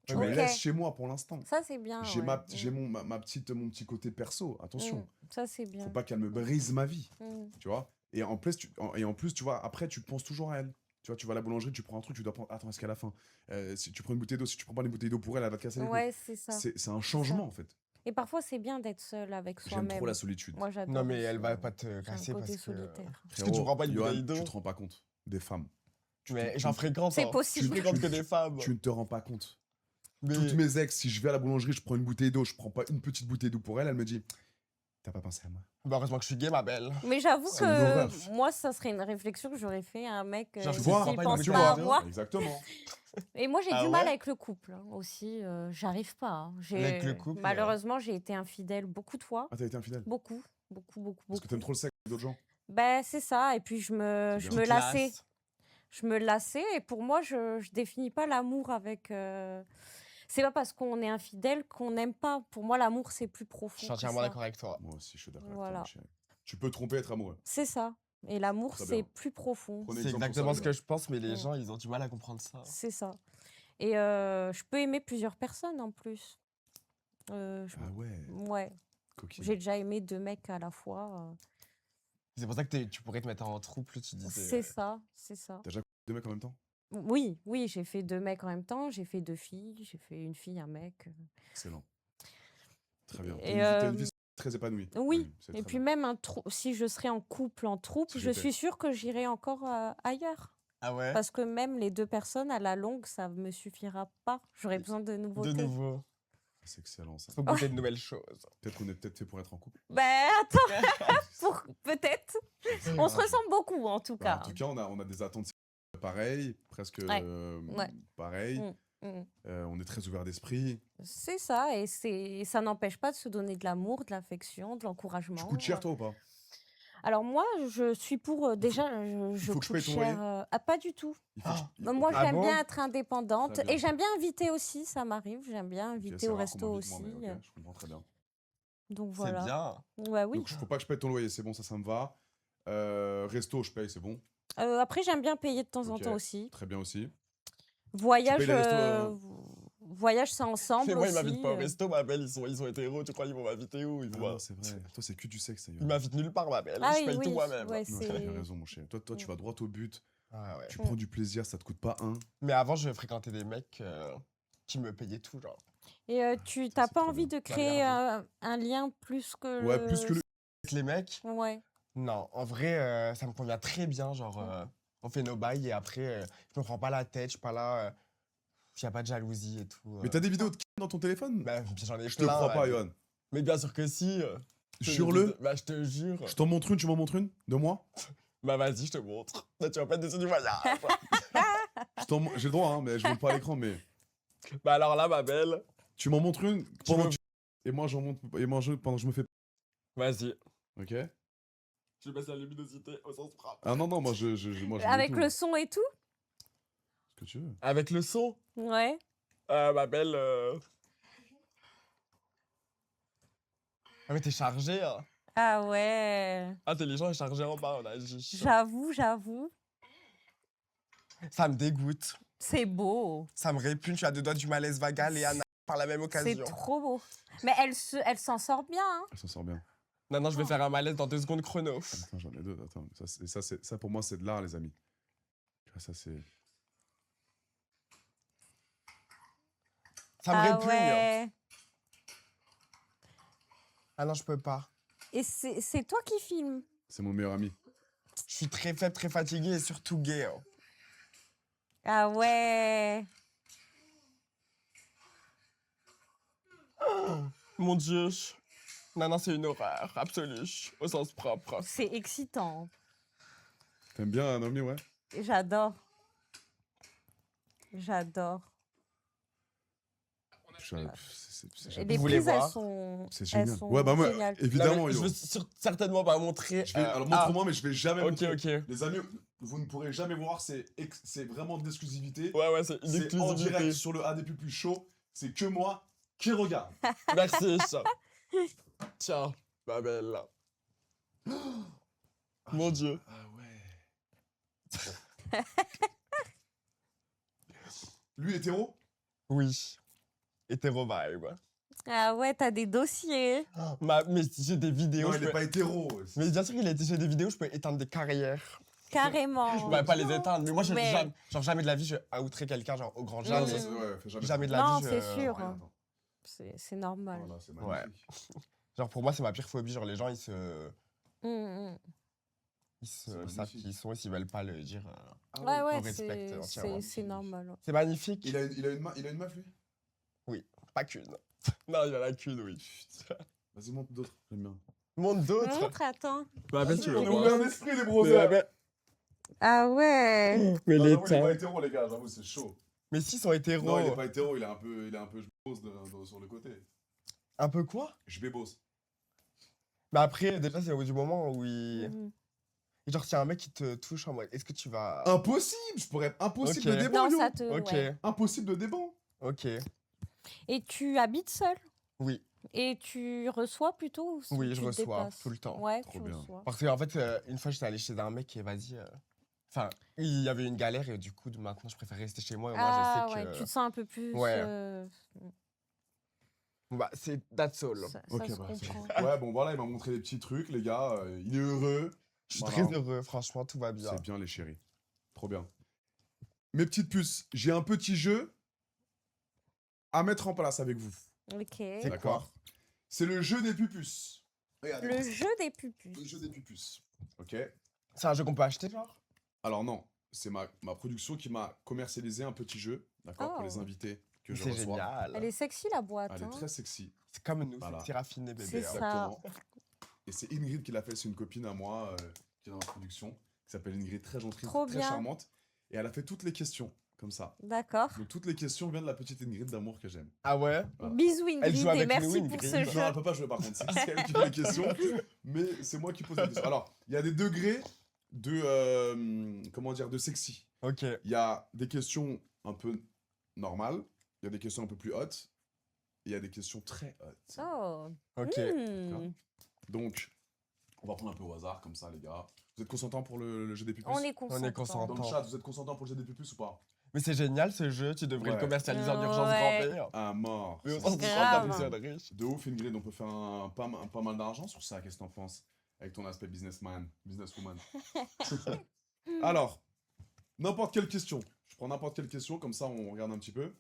Tu me Ok. laisses chez moi pour l'instant. Ça, c'est bien. J'ai ouais. j'ai mon petit côté perso, attention. Ça, c'est bien. Faut pas qu'elle me brise ma vie, Mm. tu vois. Et en plus, tu vois, après, tu penses toujours à elle. Tu vois, tu vas à la boulangerie, tu prends un truc, tu dois prendre. Attends, est-ce qu'à la fin, si tu prends une bouteille d'eau, si tu prends pas une bouteille d'eau pour elle, elle va te casser les couilles. Ouais, c'est ça. C'est un changement, en fait. Et parfois, c'est bien d'être seul avec J'aime soi-même. trop la solitude. Moi, j'adore. Non, mais aussi, elle va ouais. pas te J'ai un casser côté parce que... solitaire. Est-ce que tu prends pas une Johan, bouteille d'eau? tu te rends pas compte des femmes. Mais j'en fréquente. C'est hein. possible. Je fréquente que des femmes. Tu ne te rends pas compte. Mais... Toutes mes ex, si je vais à la boulangerie, je prends une bouteille d'eau, je prends pas une petite bouteille d'eau pour elle, elle me dit, t'as pas pensé à moi. Bah, heureusement que je suis gay, ma belle. Mais j'avoue C'est une horreur. que moi, ça serait une réflexion que j'aurais fait à un mec Genre, qui tu vois, pense tu pas à vois. moi. Exactement. Et moi, j'ai Ah du mal ouais? avec le couple hein, aussi. J'arrive pas. Hein. Avec le couple, Malheureusement, j'ai été infidèle beaucoup de fois. Ah, t'as été infidèle. Beaucoup. Parce que t'aimes trop le sexe avec d'autres gens. Ben, c'est ça. Et puis, je me C'est bien. lassais. Classe. Je me lassais. Et pour moi, je définis pas l'amour avec... C'est pas parce qu'on est infidèle qu'on n'aime pas. Pour moi, l'amour, c'est plus profond. Je suis que entièrement ça. d'accord avec toi. Moi aussi, je suis d'accord avec Voilà. toi, ma chérie. Tu peux tromper et être amoureux. C'est ça. Et l'amour, Très c'est bien. plus profond. Prenez C'est exemple sur exactement ça, ce que je pense, mais les Ouais. gens, ils ont du mal à comprendre ça. C'est ça. Et je peux aimer plusieurs personnes en plus. Ah ouais, Ouais. coquine. J'ai déjà aimé 2 mecs à la fois. C'est pour ça que tu pourrais te mettre en trouble, tu disais. C'est ça, c'est ça. T'as déjà 2 mecs en même temps? Oui, j'ai fait 2 mecs en même temps. J'ai fait 2 filles. J'ai fait une fille, un mec. Excellent. Très bien. Et, T'as une vie très épanouie. Oui. c'est Et très puis bien. même si je serais en couple, en troupe, Si je j'étais. suis sûre que j'irai encore ailleurs. Ah ouais? Parce que même les 2 personnes, à la longue, ça me suffira pas. J'aurais besoin de nouveautés. De nouveau. C'est excellent ça. Faut goûter de nouvelles choses. Peut-être qu'on est peut-être fait pour être en couple. Ben attends, peut-être. On se ressemble beaucoup en tout Bah, cas. en tout cas, on a des attentes pareilles, presque Ouais. Ouais. pareilles. Mm. On est très ouvert d'esprit. C'est ça, et ça n'empêche pas de se donner de l'amour, de l'affection, de l'encouragement. Tu coûtes cher, toi, ou pas? Alors moi, je suis pour déjà, je faut que je coûte paye ton cher. loyer Pas du tout. Il faut que je- Moi, ok. Ah j'aime bon? bien être indépendante Très bien. et j'aime bien inviter aussi, ça m'arrive. J'aime bien Ok, inviter c'est au rare resto qu'on aussi. m'invite, moi, mais ok, je comprends très bien. Donc C'est voilà. bien. Ouais, oui. Donc, il faut pas que je paye ton loyer, c'est bon, ça me va. Resto, je paye, c'est bon. Après, j'aime bien payer de temps en Ok. temps aussi. Très bien aussi. Voyage, les restos, voyage, c'est ensemble Mais moi, ils aussi. m'invitent pas au resto, ma belle. Ils sont hétéros. Tu crois qu'ils vont m'inviter où? Ah non, c'est vrai. Toi, c'est que du sexe, Ils d'ailleurs. m'invitent nulle part, ma belle. Ah Je oui, paye oui, tout moi-même. ouais, Non, c'est... t'as raison, mon cher. Toi, tu vas droit au but. Ah ouais. Tu Mm. prends du plaisir, ça te coûte pas un. Mais avant, je fréquentais des mecs qui me payaient tout, genre. Et tu Ça, t'as c'est pas trop envie bien. de créer un lien plus que Ouais, plus que le. Avec les mecs, Ouais. non, en vrai, ça me convient très bien. Genre, on fait nos bails et après, je me prends pas la tête, je suis pas là. Il y a pas de jalousie et tout. Mais t'as des vidéos de dans ton téléphone? Bah, j'en ai Je te plein. crois pas, ouais. Johan. Mais bien sûr que si. Jure-le. Bah, je te jure. Je t'en montre une, tu m'en montres une? De moi? Bah, vas-y, je te montre. Là, tu vas pas être déçu du voyage. J'ai le droit, hein, mais je montre pas à l'écran, mais. Bah, alors là, ma belle, Tu m'en montres une pendant veux- que tu- Et moi, j'en montre. Et moi, pendant que je me fais. vas-y. Ok? Je vais passer la luminosité au sens propre. Ah non, non, moi, je mets Avec tout. le son et tout? Ce que tu veux. Avec le son, Ouais. ma belle. Ah, mais t'es chargé, hein. Ah ouais. Intelligent et chargé en bas, on a dit. J'avoue. Ça me dégoûte. C'est beau. Ça me répugne. Tu as deux doigts du malaise vagal et Anna par la même C'est occasion. trop beau. Mais elle s'en sort bien. Hein. Elle s'en sort bien. Non, je vais faire un malaise dans 2 secondes chrono. Attends, j'en ai deux. Attends, ça, pour moi, c'est de l'art, les amis. Tu vois, ça, c'est. Ça me Ah répugne. ouais. Ah non, je peux pas. Et c'est toi qui filmes? C'est mon meilleur ami. Je suis très faible, très fatigué et surtout gay. Hein. Ah ouais. Mon Dieu. Non, c'est une horreur absolue, au sens propre. C'est excitant. T'aimes bien Naomi, ouais? J'adore. J'adore. C'est Les Vous voulez prises, elles voir sont... c'est elles génial. sont Ouais, bah moi, géniales. évidemment, Non, mais je yo. veux certainement pas montrer. Alors, montre-moi, mais je vais jamais Ok, montrer. ok. Les amis, vous ne pourrez jamais voir, c'est vraiment d'exclusivité. Ouais, c'est une C'est en direct exclusivité. sur le ADP plus chaud. C'est que moi qui regarde. Merci. Tiens, ma belle. Mon Dieu. Ah ouais. Lui, hétéro? Oui. Hétéro vibe. Ah ouais, t'as des dossiers. Mais j'ai des vidéos. Non, je il est peux- pas hétéro. Mais bien sûr qu'il a été j'ai des vidéos, je peux éteindre des carrières. Carrément. Je pourrais pas les éteindre. Mais moi, Mais- jamais de la vie, je outerai quelqu'un, genre au grand Non, jamais. ça, c'est- ouais, fais jamais. Jamais de la Non, vie. c'est je- sûr. Rien, attends. C'est normal. Voilà, c'est Ouais. magnifique. Genre pour moi, c'est ma pire phobie. Genre les gens, ils Mm. savent magnifique. qui ils sont et s'ils veulent pas le dire. Ah Ouais, ouais, on respecte entièrement. c'est normal. C'est magnifique. Il a une meuf, lui? Pas qu'une. Non, il y en a qu'une, oui. Vas-y, montre d'autres. J'aime bien. Montre d'autres. Montre, attends. Ma belle, tu veux On est voir ouvert d'esprit, les Mais brosers. ma belle- Ah ouais. Mais Non, j'avoue, il est l'état. pas hétéro, les gars, j'avoue, c'est chaud. Mais s'ils sont hétéros. Non, il est pas hétéro, il est un peu je bosse sur le côté. Un peu quoi? Je bébosse. Mais après, déjà, c'est au bout du moment où il. Mhm. Et genre, s'il y a un mec qui te touche en mode, est-ce que tu vas. Impossible, je pourrais impossible Ok. de déban, Non, yo. ça te... Ok, ouais. Impossible de déban. ok. Et tu habites seul? Oui, Et tu reçois plutôt ou Oui, tu je te reçois déplaces? tout le temps. Ouais, Trop tu bien. reçois. parce qu'en fait, une fois, j'étais allé chez un mec et vas-y. Enfin, il y avait une galère et du coup, maintenant, je préfère rester chez moi et moi, Ah je sais ouais, que. tu te sens un peu plus... Ouais. Bah, c'est that's all. ça Ok, se bah, c'est comprend. Ouais, bon, voilà, il m'a montré des petits trucs, les gars. Il est heureux. Je suis Voilà. très heureux, franchement, tout va bien. C'est bien, les chéris. Trop bien. Mes petites puces, j'ai un petit jeu à mettre en place avec vous. Ok. C'est D'accord? C'est le jeu des pupus. Regardez. Le jeu des Le pupus. jeu des pupus. Ok? C'est un jeu qu'on peut acheter, genre? Alors non, c'est ma production qui m'a commercialisé un petit jeu, d'accord, pour les Oh. invités que je C'est reçois. génial. Elle est sexy, la boîte. Elle est hein. très sexy. C'est comme nous, Voilà. c'est petit raffiné, bébé. C'est hein. ça. Exactement. Et c'est Ingrid qui l'a fait, c'est une copine à moi qui est dans la production, qui s'appelle Ingrid, très gentille, Trop très bien. charmante. Et elle a fait toutes les questions, comme ça. D'accord. Donc toutes les questions viennent de la petite Ingrid d'amour que j'aime. Ah ouais? Voilà. Bisous Elle Ingrid joue et avec merci nous, pour Ingrid. ce Non, jeu. Non, elle peut pas jouer par contre, c'est elle qui fait les questions, mais c'est moi qui pose les questions. Alors, il y a des degrés de, comment dire, de sexy. Ok. Il y a des questions un peu normales, il y a des questions un peu plus hautes, et il y a des questions très hautes. Oh. Ok. Hmm. Donc, on va prendre un peu au hasard, comme ça, les gars. Vous êtes consentants pour le jeu des pupus? On est consentant. consentant. Dans le chat, vous êtes consentants pour le jeu des pupus ou pas? Mais c'est génial ce jeu, tu devrais le Ouais. commercialiser en urgence Ouais. grand P. À mort. Mais au Ça, sens c'est du grave. grand personne riche. de ouf, Ingrid, on peut faire pas mal d'argent sur ça. Qu'est-ce que t'en penses? Avec ton aspect businesswoman. Alors, n'importe quelle question. Je prends n'importe quelle question, comme ça on regarde un petit peu.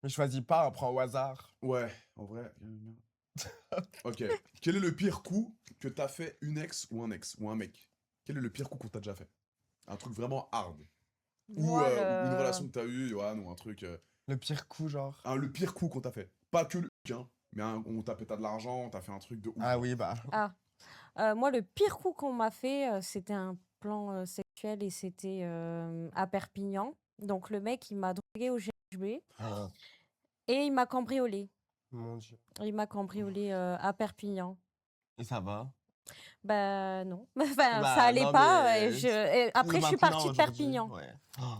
Mais choisis pas, on prend au hasard. Ouais, en vrai. Ok. Quel est le pire coup que t'as fait une ex ou un mec? Quel est le pire coup qu'on t'a déjà fait? Un truc vraiment hard. Moi, Ou une relation que t'as eue, Johan, ou un truc. Le pire coup, genre. Le pire coup qu'on t'a fait. Pas que le hein, mais on t'a pété de l'argent, on t'a fait un truc de ouf. Ah oui, bah. Moi, le pire coup qu'on m'a fait, c'était un plan sexuel et c'était à Perpignan. Donc, le mec, il m'a drogué au GHB Ah, et il m'a cambriolé. mon Dieu. Il m'a cambriolé à Perpignan. Et ça va? Bah non, enfin, Bah, ça allait non, pas. mais Après, je suis maintenant, partie de aujourd'hui, Perpignan. ouais.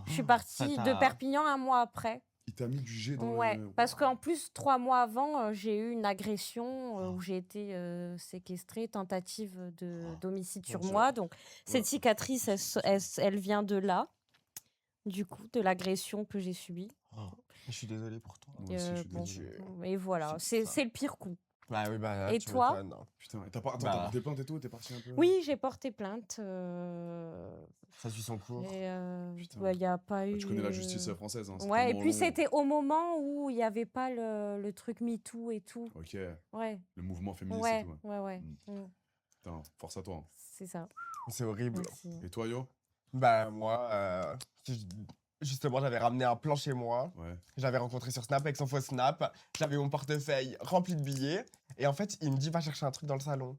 Je suis Ça partie de t'a- Perpignan un mois après. Il t'a mis du jet dans Ouais, le... parce qu'en plus, 3 mois avant, j'ai eu une agression où j'ai été séquestrée, tentative d'homicide sur Dieu. moi. Donc, Ouais. cette cicatrice, elle vient de là, du coup, de l'agression que j'ai subie. Je suis désolé pour toi. Moi aussi, je suis Bon, désolé. et voilà, C'est ça. c'est le pire coup. Bah oui, bah. Et tu toi? m'étonnes, hein. Putain, et t'as pas... Attends, Bah. t'as porté plainte et tout, t'es parti un peu... Oui, j'ai porté plainte. Ça suit son cours. Et Putain. il n'y a pas eu. Tu connais la justice française, hein, c'est Ouais, et tellement puis long. c'était au moment où il n'y avait pas le truc MeToo et tout. Ok, Ouais, le mouvement féministe ouais, et tout. ouais. Mm. Putain, force à toi. hein. C'est ça. C'est horrible. Merci. Et toi, Yo? Bah, moi, justement, j'avais ramené un plan chez moi. Ouais. J'avais rencontré sur Snap avec son faux Snap. J'avais mon portefeuille rempli de billets. Et en fait, il me dit, va chercher un truc dans le salon.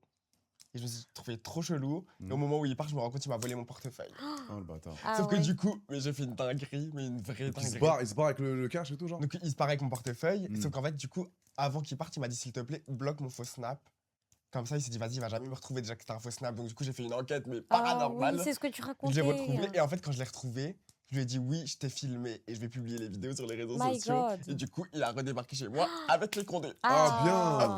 Et je me suis trouvé trop chelou. Et au moment où il part, je me rends compte qu'il m'a volé mon portefeuille. Oh, le bâtard. Ah Sauf que ouais. du coup, mais j'ai fait une dinguerie, mais une vraie Il se dinguerie. barre avec le cash et tout, genre? Donc il se part avec mon portefeuille. Mm. Sauf qu'en fait, du coup, avant qu'il parte, il m'a dit, s'il te plaît, bloque mon faux Snap. Comme ça, il s'est dit, vas-y, il va jamais me retrouver déjà que c'était un faux Snap. Donc du coup, j'ai fait une enquête, mais Ah paranormale. oui, c'est ce que tu Je racontais. l'ai retrouvé et en fait quand je l'ai retrouvé, je lui ai dit oui, je t'ai filmé et je vais publier les vidéos sur les réseaux My sociaux. God. Et du coup, il a redébarqué chez moi avec les condés. Ah,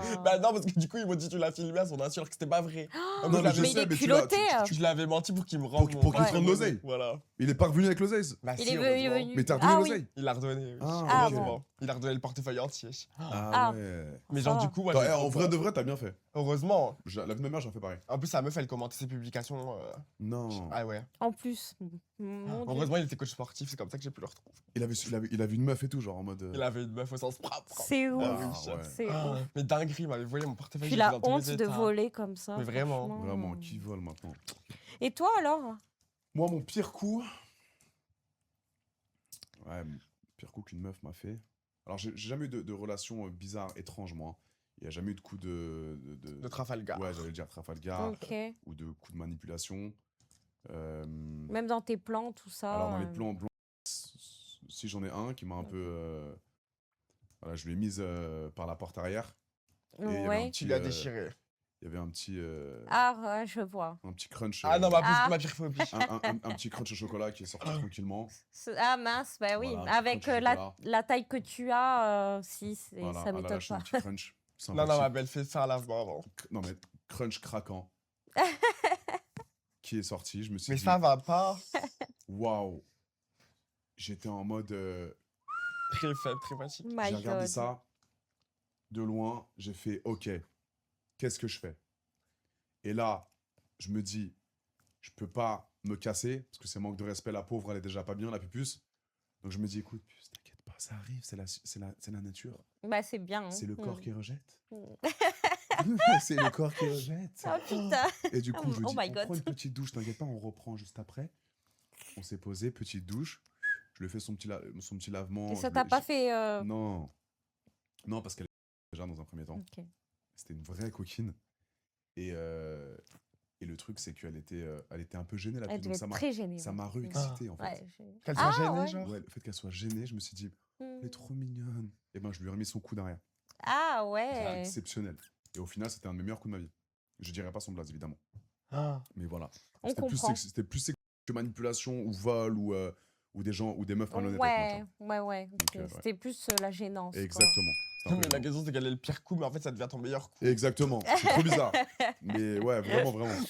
bien. Bah non, parce que du coup, ils m'ont dit tu l'as filmé à son insu alors que c'était pas vrai. Oh, Non, mais je mais sais, il est mais tu culotté. Je l'avais menti pour qu'il me rende Pour qu'il te rende l'oseille. Voilà. Il est pas revenu avec l'oseille? Bah Il si, est heureusement. venu. Mais t'as redonné Ah oui. l'oseille? Il a redonné. oui. Ah, ok. Heureusement. Il a redonné le portefeuille entier. Ah. ouais. Mais Ça genre va. du coup, moi, Attends, j'ai en trop vrai peur. de vrai, t'as bien fait. Heureusement. La vie de ma mère, j'en fais pareil. En plus, sa meuf, elle commentait ses publications. Non. Ah ouais. En plus. Mon Dieu. Heureusement, il était coach sportif, c'est comme ça que j'ai pu le retrouver. Il avait une meuf et tout, genre en mode... Il avait une meuf au sens propre. C'est ouf. Ah oui. ouais. C'est ouf. Mais dinguerie, il m'avait volé mon portefeuille. Puis j'étais la dans tous les honte de états. voler comme ça. Mais vraiment. franchement. Vraiment, qui vole maintenant? Et toi alors? Moi, mon pire coup... Ouais, mon pire coup qu'une meuf m'a fait... Alors, j'ai jamais eu de relation bizarre, étrange, moi. Il n'y a jamais eu de coup De Trafalgar. Ouais, j'allais dire Trafalgar, Ok. ou de coup de manipulation. Même dans tes plans, tout ça. Alors, dans les plans blancs, si j'en ai un qui m'a un peu... voilà, je l'ai mise par la porte arrière. Et il y avait un Ouais. petit, Tu l'as déchiré. Il y avait un petit, Ah, ouais, je vois. un petit crunch. Ah non, Ah. ma pire phobie. un petit crunch au chocolat qui est sorti tranquillement. Ah mince, bah oui. Voilà, un petit Avec crunch au la, chocolat. la taille que tu as, si, Voilà, ça à la m'étonne lâche, un pas. petit crunch Non, non, ma sympathique. belle, fais ça à lavement avant. Non, mais crunch craquant. Qui est sorti. Je me suis Mais dit, ça va pas. waouh. J'étais en mode. Très faible, très fatigué. My J'ai regardé God. ça de loin. J'ai fait, ok, qu'est-ce que je fais? Et là, je me dis, je peux pas me casser parce que c'est manque de respect. La pauvre, elle est déjà pas bien, la pupuce. Donc je me dis, écoute, puce, t'inquiète pas, ça arrive, c'est la nature. Bah c'est bien. hein. C'est le corps qui rejette. Mm. C'est le corps qui rejette. Ah putain. Et du coup, je me Oh dis, my on God. prend une petite douche, t'inquiète pas, on reprend juste après. On s'est posé, petite douche. Je lui ai fait son petit lavement. Et ça je t'a lui- pas je- fait. Non. Non, parce qu'elle était déjà dans un premier temps. Ok. C'était une vraie coquine. Et le truc, c'est qu'elle elle était un peu gênée là-dessus. Elle devait Donc être très gênée. ça ouais. m'a re-excité en fait. Ouais, Qu'elle soit Ah, gênée, ouais. genre. Ouais, le fait qu'elle soit gênée, je me suis dit, elle est Mm. trop mignonne. Et ben, je lui ai remis son coup derrière. Ah C'était ouais. exceptionnel. Et au final, c'était un de mes meilleurs coups de ma vie. Je dirais pas son blaze, évidemment. Ah. Mais voilà. On C'était plus, comprend. c'était plus sexy que manipulation ou vol ou des gens ou des meufs malhonnêtes. Ouais, ouais. Donc, ouais. C'était plus la gênance. quoi. Exactement. C'était un Mais peu la gênant. question, c'est quel est le pire coup, mais en fait, ça devient ton meilleur coup. Exactement. C'est trop bizarre. Mais ouais, vraiment, vraiment.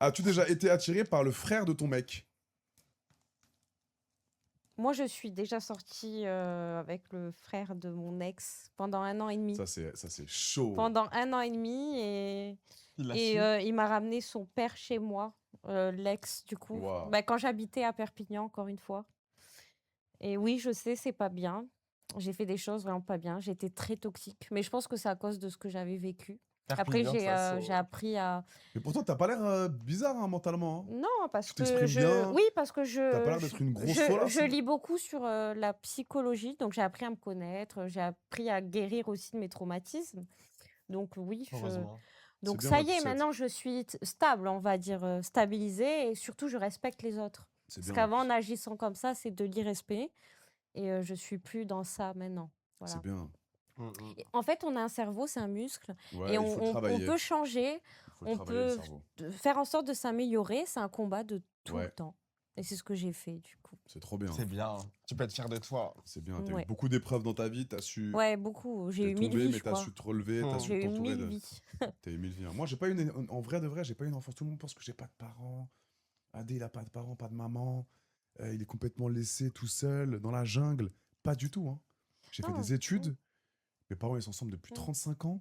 As-tu déjà été attiré par le frère de ton mec? Moi, je suis déjà sortie avec le frère de mon ex pendant 1 an et demi. Ça, c'est chaud. Pendant 1 an et demi Il a et su. il m'a ramené son père chez moi, l'ex du coup. Waouh. Bah, quand j'habitais à Perpignan, encore une fois. Et oui, je sais, c'est pas bien. J'ai fait des choses vraiment pas bien. J'étais très toxique, mais je pense que c'est à cause de ce que j'avais vécu. Après, Perpignan, ça, j'ai appris à... Mais pourtant, t'as pas l'air bizarre hein, mentalement. Hein. Non, parce Tu que t'exprimes bien. Oui, parce que T'as pas l'air d'être une grosse folasse. je lis beaucoup sur la psychologie, donc j'ai appris à me connaître, j'ai appris à guérir aussi de mes traumatismes. Donc oui, heureusement. donc bien, ça ma y est, pucette. maintenant je suis stable, on va dire, stabilisée, et surtout je respecte les autres. C'est Parce bien. qu'avant, en agissant comme ça, c'est de l'irrespect, et je suis plus dans ça maintenant. Voilà. C'est bien. Et en fait, on a un cerveau, c'est un muscle, Ouais, et il faut le on travailler. peut changer, Il faut le on travailler, le peut cerveau. faire en sorte de s'améliorer. C'est un combat de tout Ouais. le temps. Et c'est ce que j'ai fait, du coup. C'est trop bien. C'est bien. Tu peux être fier de toi. C'est bien. T'as Ouais. eu beaucoup d'épreuves dans ta vie. T'as su. Ouais, beaucoup. J'ai T'es eu 1000 tombé, vies, mais je t'as crois. su te relever. T'as su J'ai eu t'entourer 1000 de. vies. T'as eu 1000 vies. Moi, j'ai pas eu en vrai de vrai, j'ai pas eu une enfance. Tout le monde pense que j'ai pas de parents. Adé, il a pas de parents, pas de maman. Il est complètement laissé tout seul dans la jungle. Pas du tout. Hein. J'ai fait Non, des études. Mes parents, ils sont ensemble depuis 35 ans.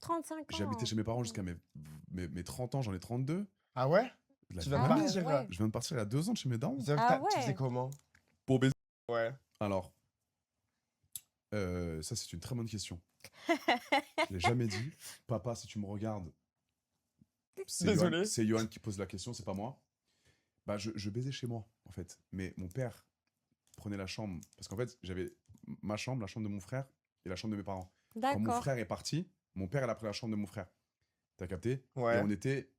35 ans. J'ai habité chez mes parents jusqu'à mes 30 ans, j'en ai 32. Ah ouais? De la Tu viens de vie. partir? ouais. Je viens de partir il y a 2 ans de chez mes darons. C'est vrai que Ah tu ouais. faisais comment? Pour baiser. Ouais. Alors, ça, c'est une très bonne question. Je l'ai jamais dit. Papa, si tu me regardes, Désolé. C'est Johan qui pose la question, c'est pas moi. Bah, je baisais chez moi, en fait. Mais mon père prenait la chambre. Parce qu'en fait, j'avais ma chambre, la chambre de mon frère et la chambre de mes parents. Quand mon D'accord. frère est parti, mon père, il a pris la chambre de mon frère. T'as capté? Ouais. Et on était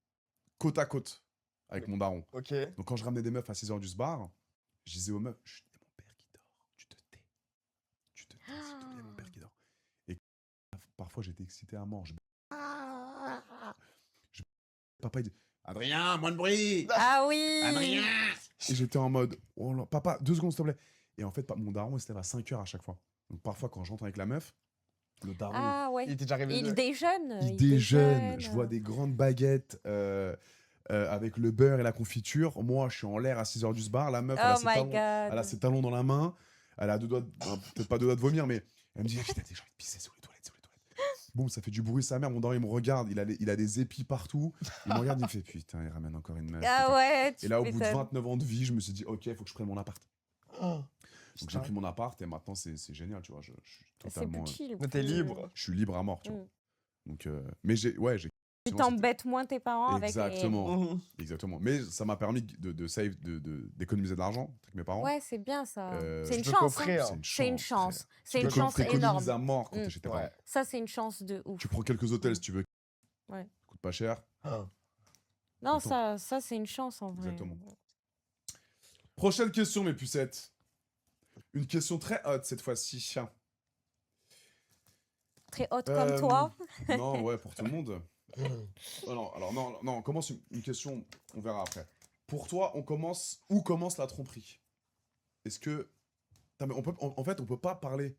côte à côte avec mon daron. Ok. Donc, quand je ramenais des meufs à 6h du bar, je disais aux meufs, chut, il y a mon père qui dort, tu te tais. Tu te tais, s'il te plaît, il y a mon père qui dort. Et parfois, j'étais excité à mort. Papa, il dit, Adrien, moins de bruit. Ah oui. Adrien. Et j'étais en mode, oh là, papa, 2 secondes, s'il te plaît. Et en fait, mon daron, il se lève à 5h à chaque fois. Donc, parfois, quand j'entre avec la meuf, le daron, Ah ouais. Il était déjà arrivé. Il déjeune. il déjeune. Je vois des grandes baguettes avec le beurre et la confiture. Moi, je suis en l'air à 6h du bar. La meuf, Oh my elle a god. ses talons dans la main. Elle a peut-être pas 2 doigts de vomir, mais elle me dit, putain, j'ai envie de pisser sur les toilettes, Boum, ça fait du bruit, sa mère. Mon daron, il me regarde. Il a des épis partout. Il me regarde, il me fait, putain, il ramène encore une meuf. Ah putain. ouais. Et là, au bout de 29 ans de vie, je me suis dit, ok, il faut que je prenne mon appart. Oh, Donc, j'ai pris mon appart et maintenant, c'est génial, tu vois. Je suis C'est totalement. plus chill. Mais t'es plus- libre. Je suis libre à mort, tu vois. Mm. Donc, mais j'ai. Ouais, j'ai. Tu sinon, c'était- t'embêtes moins tes parents avec les... Exactement. Mhm. Exactement. Mais ça m'a permis d'économiser de l'argent avec mes parents. Ouais, c'est bien ça. C'est une je peux chance. t'offrir. Hein. C'est une chance. frère. C'est Tu une peux chance t'économises à énorme. mort quand Mm. t'es chez tes parents. Ouais. Ça, c'est une chance de ouf. Tu prends quelques hôtels Mm. si tu veux. Ouais. Ça coûte pas cher. Ah. Non, Attends. ça c'est une chance en vrai. Exactement. Prochaine question, mes pucettes. Une question très haute cette fois-ci. Très haute Euh, comme toi. Non, ouais, pour tout le monde. Oh non, alors non, on commence une question, on verra après. Pour toi, où commence la tromperie? Est-ce que... Putain, mais en fait, on peut pas parler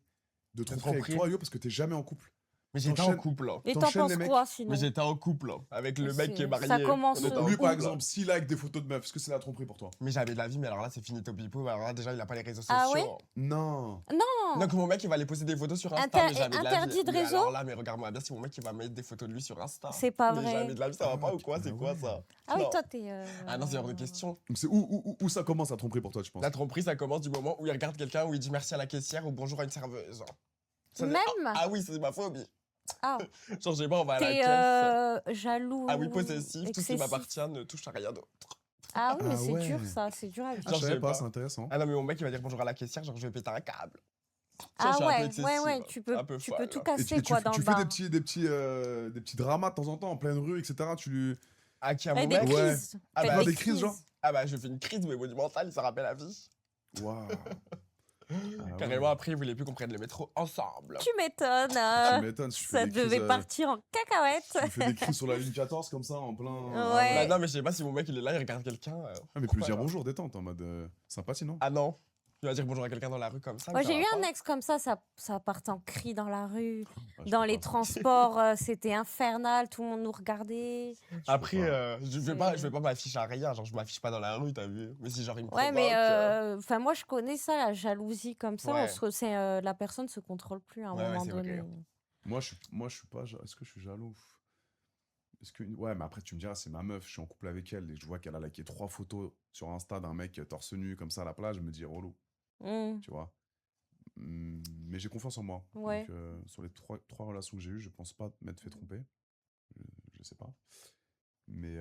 de tromperie avec tromperie. toi, Yo, parce que t'es jamais en couple. Mais j'étais en T'enchaînes- couple. Là. Et t'en t'enchaînes penses les mecs. quoi sinon? Mais j'étais en couple là, avec le mec qui est C'est- marié. ça commence On était où? en Lui, par couple. exemple, s'il like des photos de meufs, est-ce que c'est la tromperie pour toi? Mais j'avais de la vie, mais alors là, c'est fini Topipo. Alors là, déjà, il a pas les réseaux Ah sociaux. ouais? Non. Non. Donc, mon mec, il va aller poster des photos sur Insta. Inter- mais jamais de la interdit vie. de Mais réseau? alors là, mais regarde-moi bien, si mon mec, il va mettre des photos de lui sur Insta. C'est pas Mais vrai. jamais de la vie, ça va pas ou quoi? Ah C'est quoi ouais. ça? Ah oui, Non. toi t'es... Ah non, c'est hors de question. Donc c'est où ça commence la tromperie pour toi, tu penses? La tromperie, ça commence du moment où il regarde quelqu'un, où il dit merci à la caissière ou bonjour à une serveuse. Ça, c'est- Même Ah oui, c'est ma phobie. Ah, Genre, je sais pas, on va à la t'es caisse. jaloux. Ah oui, possessif, tout ce qui excessif. m'appartient ne touche à rien d'autre. Ah oui, mais Ah c'est ouais. dur ça, c'est dur à vivre. Ah, Genre, je je savais sais pas, pas. c'est intéressant. Ah non, mais mon mec, il va dire bonjour à la caissière, genre je vais péter un câble. Genre, Ah je suis un peu ouais, excessive, ouais, tu peux un peu tout folle. casser quoi dans tu le fais bar. des petits dramas de temps en temps en pleine rue, etc. Tu lui... Ah, qui a Et mon des mec? Ouais. crises. Ah Faites bah, des crises, genre? Ah bah, je fais une crise, mais monumentale, ça rappelle la vie. Waouh. Ah ouais. Carrément, après, il voulait plus qu'on prenne le métro ensemble. Tu m'étonnes. Tu m'étonnes, tu fais Ça des crises, devait partir en cacahuète. tu fais des crises sur la ligne 14 comme ça en plein... Ouais. Bah, non, mais je sais pas si mon mec, il est là, il regarde quelqu'un. Ah mais tu peux lui dire bonjour, détente, en mode sympathie, non? Ah non. Tu vas dire bonjour à quelqu'un dans la rue comme ça. Moi, ça j'ai va eu pas. un ex comme ça partait en cris dans la rue, Ah, je dans peux les pas. transports, c'était infernal, tout le monde nous regardait. Après, peux pas. je vais pas m'afficher à rien. Genre, je m'affiche pas dans la rue, t'as vu. Mais si genre, il me Ouais, mais provoque. enfin moi je connais ça, la jalousie comme ça, Ouais. la personne se contrôle plus à un Ouais, moment c'est vrai. donné. Moi, je suis pas. Est-ce que je suis jaloux? Ouais, mais après, tu me diras, c'est ma meuf, je suis en couple avec elle et je vois qu'elle a liké 3 photos sur Insta d'un mec torse nu comme ça à la plage, je me dis relou, Mmh, tu vois. Mais j'ai confiance en moi. ouais. Donc, sur les trois relations que j'ai eues, je pense pas m'être fait tromper. Je sais pas. Mais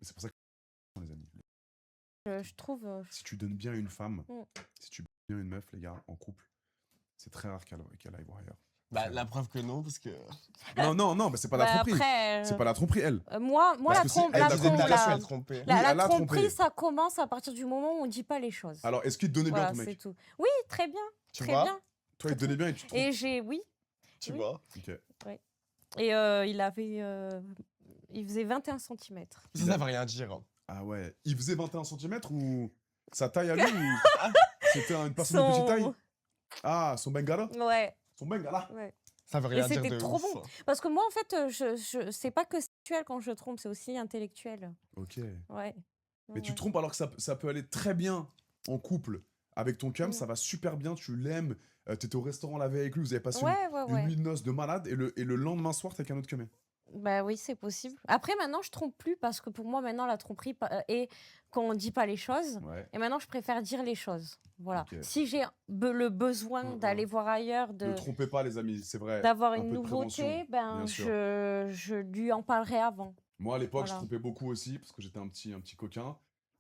c'est pour ça que les amis. Je trouve. Si tu donnes bien une femme, Mm. si tu donnes bien une meuf, les gars, en couple, c'est très rare qu'elle aille voir ailleurs. Bah, la preuve que non, parce que. Non, mais c'est pas la Bah, tromperie. après, C'est pas la tromperie, elle. moi Parce la que si trompe, elle la te disait trompe, trompe, déjà la- qu'elle la, est trompée. la, Oui, la elle a trompé. tromperie, ça commence à partir du moment où on dit pas les choses. Alors, est-ce qu'il te donnait bien Voilà, ton c'est mec? tout. Oui, très bien, Tu très vois bien. Toi, il te donnait bien et tu te trompes. Et oui. Tu Oui. vois Ok. Et il faisait 21 cm. Ça veut rien dire. Hein. Ah ouais. Il faisait 21 cm ou sa taille à lui ou c'était une personne de petite taille? Ah, son bengala? Ouais, Son bengala. ouais. Ça veut Et rien dire c'était de trop ouf. bon. Parce que moi, en fait, c'est pas que sexuel quand je trompe, c'est aussi intellectuel. Ok. Ouais. Mais tu Ouais. te trompes alors que ça peut aller très bien en couple. Avec ton cum, Mm. ça va super bien, tu l'aimes, t'étais au restaurant la veille avec lui, vous avez passé Ouais, une ouais. nuit de noces de malade et le lendemain soir, t'es avec un autre cumé. Bah oui, c'est possible. Après, maintenant, je trompe plus parce que pour moi, maintenant, la tromperie est quand on dit pas les choses. Ouais. Et maintenant, je préfère dire les choses. Voilà. Ok. Si j'ai le besoin d'aller voir ailleurs, Ne trompez pas, les amis, c'est vrai. d'avoir un une peu de prévention, nouveauté, ben bien sûr. je lui en parlerai avant. Moi, à l'époque, je Voilà. trompais beaucoup aussi parce que j'étais un petit coquin.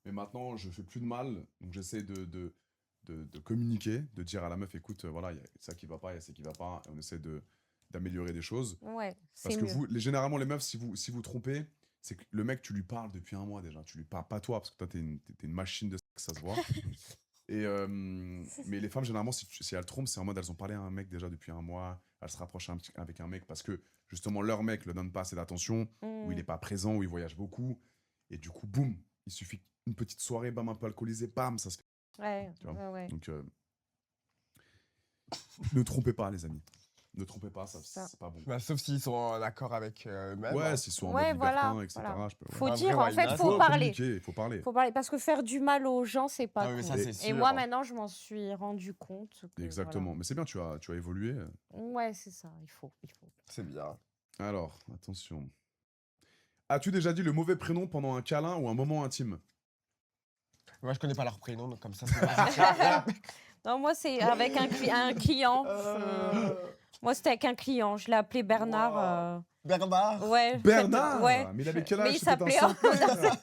Mais maintenant, je fais plus de mal. Donc, j'essaie de communiquer, de dire à la meuf, écoute, voilà, il y a ça qui va pas, il y a ça qui va pas. Et on essaie d'améliorer des choses. Ouais, Parce c'est que mieux. généralement, les meufs, si vous trompez, c'est que le mec, tu lui parles depuis un mois déjà. Tu lui parles pas toi, parce que toi, t'es une machine de sexe, ça se voit. Et, mais les femmes, généralement, si elles trompent, c'est en mode, elles ont parlé à un mec déjà depuis un mois, elles se rapprochent avec un mec parce que, justement, leur mec ne donne pas assez d'attention, ou il Mm. n'est pas présent, ou il voyage beaucoup. Et du coup, boum, il suffit une petite soirée, bam, un peu alcoolisé, bam, ça se fait. Ouais, Tu vois. ouais. Donc, ne trompez pas, les amis. Ne trompez pas, Ça. c'est pas bon. Bah, sauf s'ils sont en accord avec eux-mêmes. Ouais, hein. s'ils sont en Ouais, mode voilà, libertin, etc. voilà. Je peux- ouais. Faut En dire, vrai, en why fait, not? faut parler. Communiquer, il faut parler. Faut parler. Parce que faire du mal aux gens, c'est pas Ah, mais ça, cool. c'est Et sûr. moi, maintenant, je m'en suis rendu compte. Que, Exactement. Mais c'est bien, tu as évolué. voilà. Ouais, c'est ça, il faut. C'est bien. Alors, attention. As-tu déjà dit le mauvais prénom pendant un câlin ou un moment intime? Moi, je connais pas leur prénom, donc comme ça, c'est pas Non, moi, c'est avec un client. Moi, c'était avec un client. Je l'ai appelé Bernard. Wow. Bernard. Ouais. Bernard Ouais. Mais il avait quel Mais âge? il C'était un s'appelait centenaire.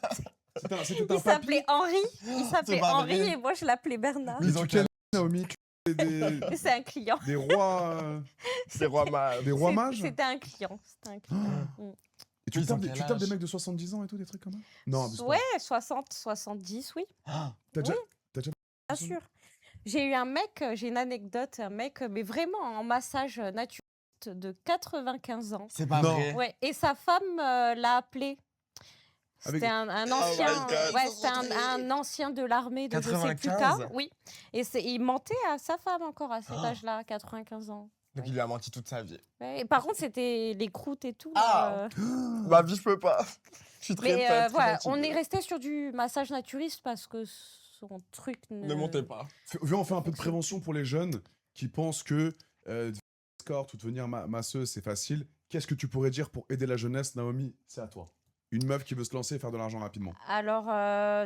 C'était un il s'appelait papy. Henri. Il s'appelait pas Henri vrai. et moi, je l'appelais Bernard. Mais Ils ont tu quel- quel Naomi? Mais c'est un client. Des rois, C'est roi mage. des rois mages? C'était un client. C'était un client. Mm. Et tu Ils ont tapes, quel tu tapes des âge? mecs de 70 ans et tout, des trucs comme ça? Non, abuse pas. Ouais, 60, 70, oui. Ah, T'as déjà... Bien sûr. J'ai eu un mec, j'ai une anecdote, un mec, mais vraiment en massage naturiste de 95 ans. c'est pas Non. vrai. Ouais, et sa femme l'a appelé. Avec- C'était un Oh ancien, my God, ouais, ça c'était serait- un ancien de l'armée de je sais plus 95? quoi. Oui. Et il mentait à sa femme encore à cet Oh. âge-là, 95 ans. Donc, il lui a menti toute sa vie. Ouais, et par contre, c'était les croûtes et tout. Ah. Ma vie, je peux pas. Je suis très Mais très voilà, fatiguée. on est resté sur du massage naturiste parce que son truc Ne montez pas. Viens, on fait un peu de prévention pour les jeunes qui pensent que devenir escorte ou devenir masseuse, c'est facile. Qu'est-ce que tu pourrais dire pour aider la jeunesse, Naomi? C'est à toi. Une meuf qui veut se lancer et faire de l'argent rapidement. Alors,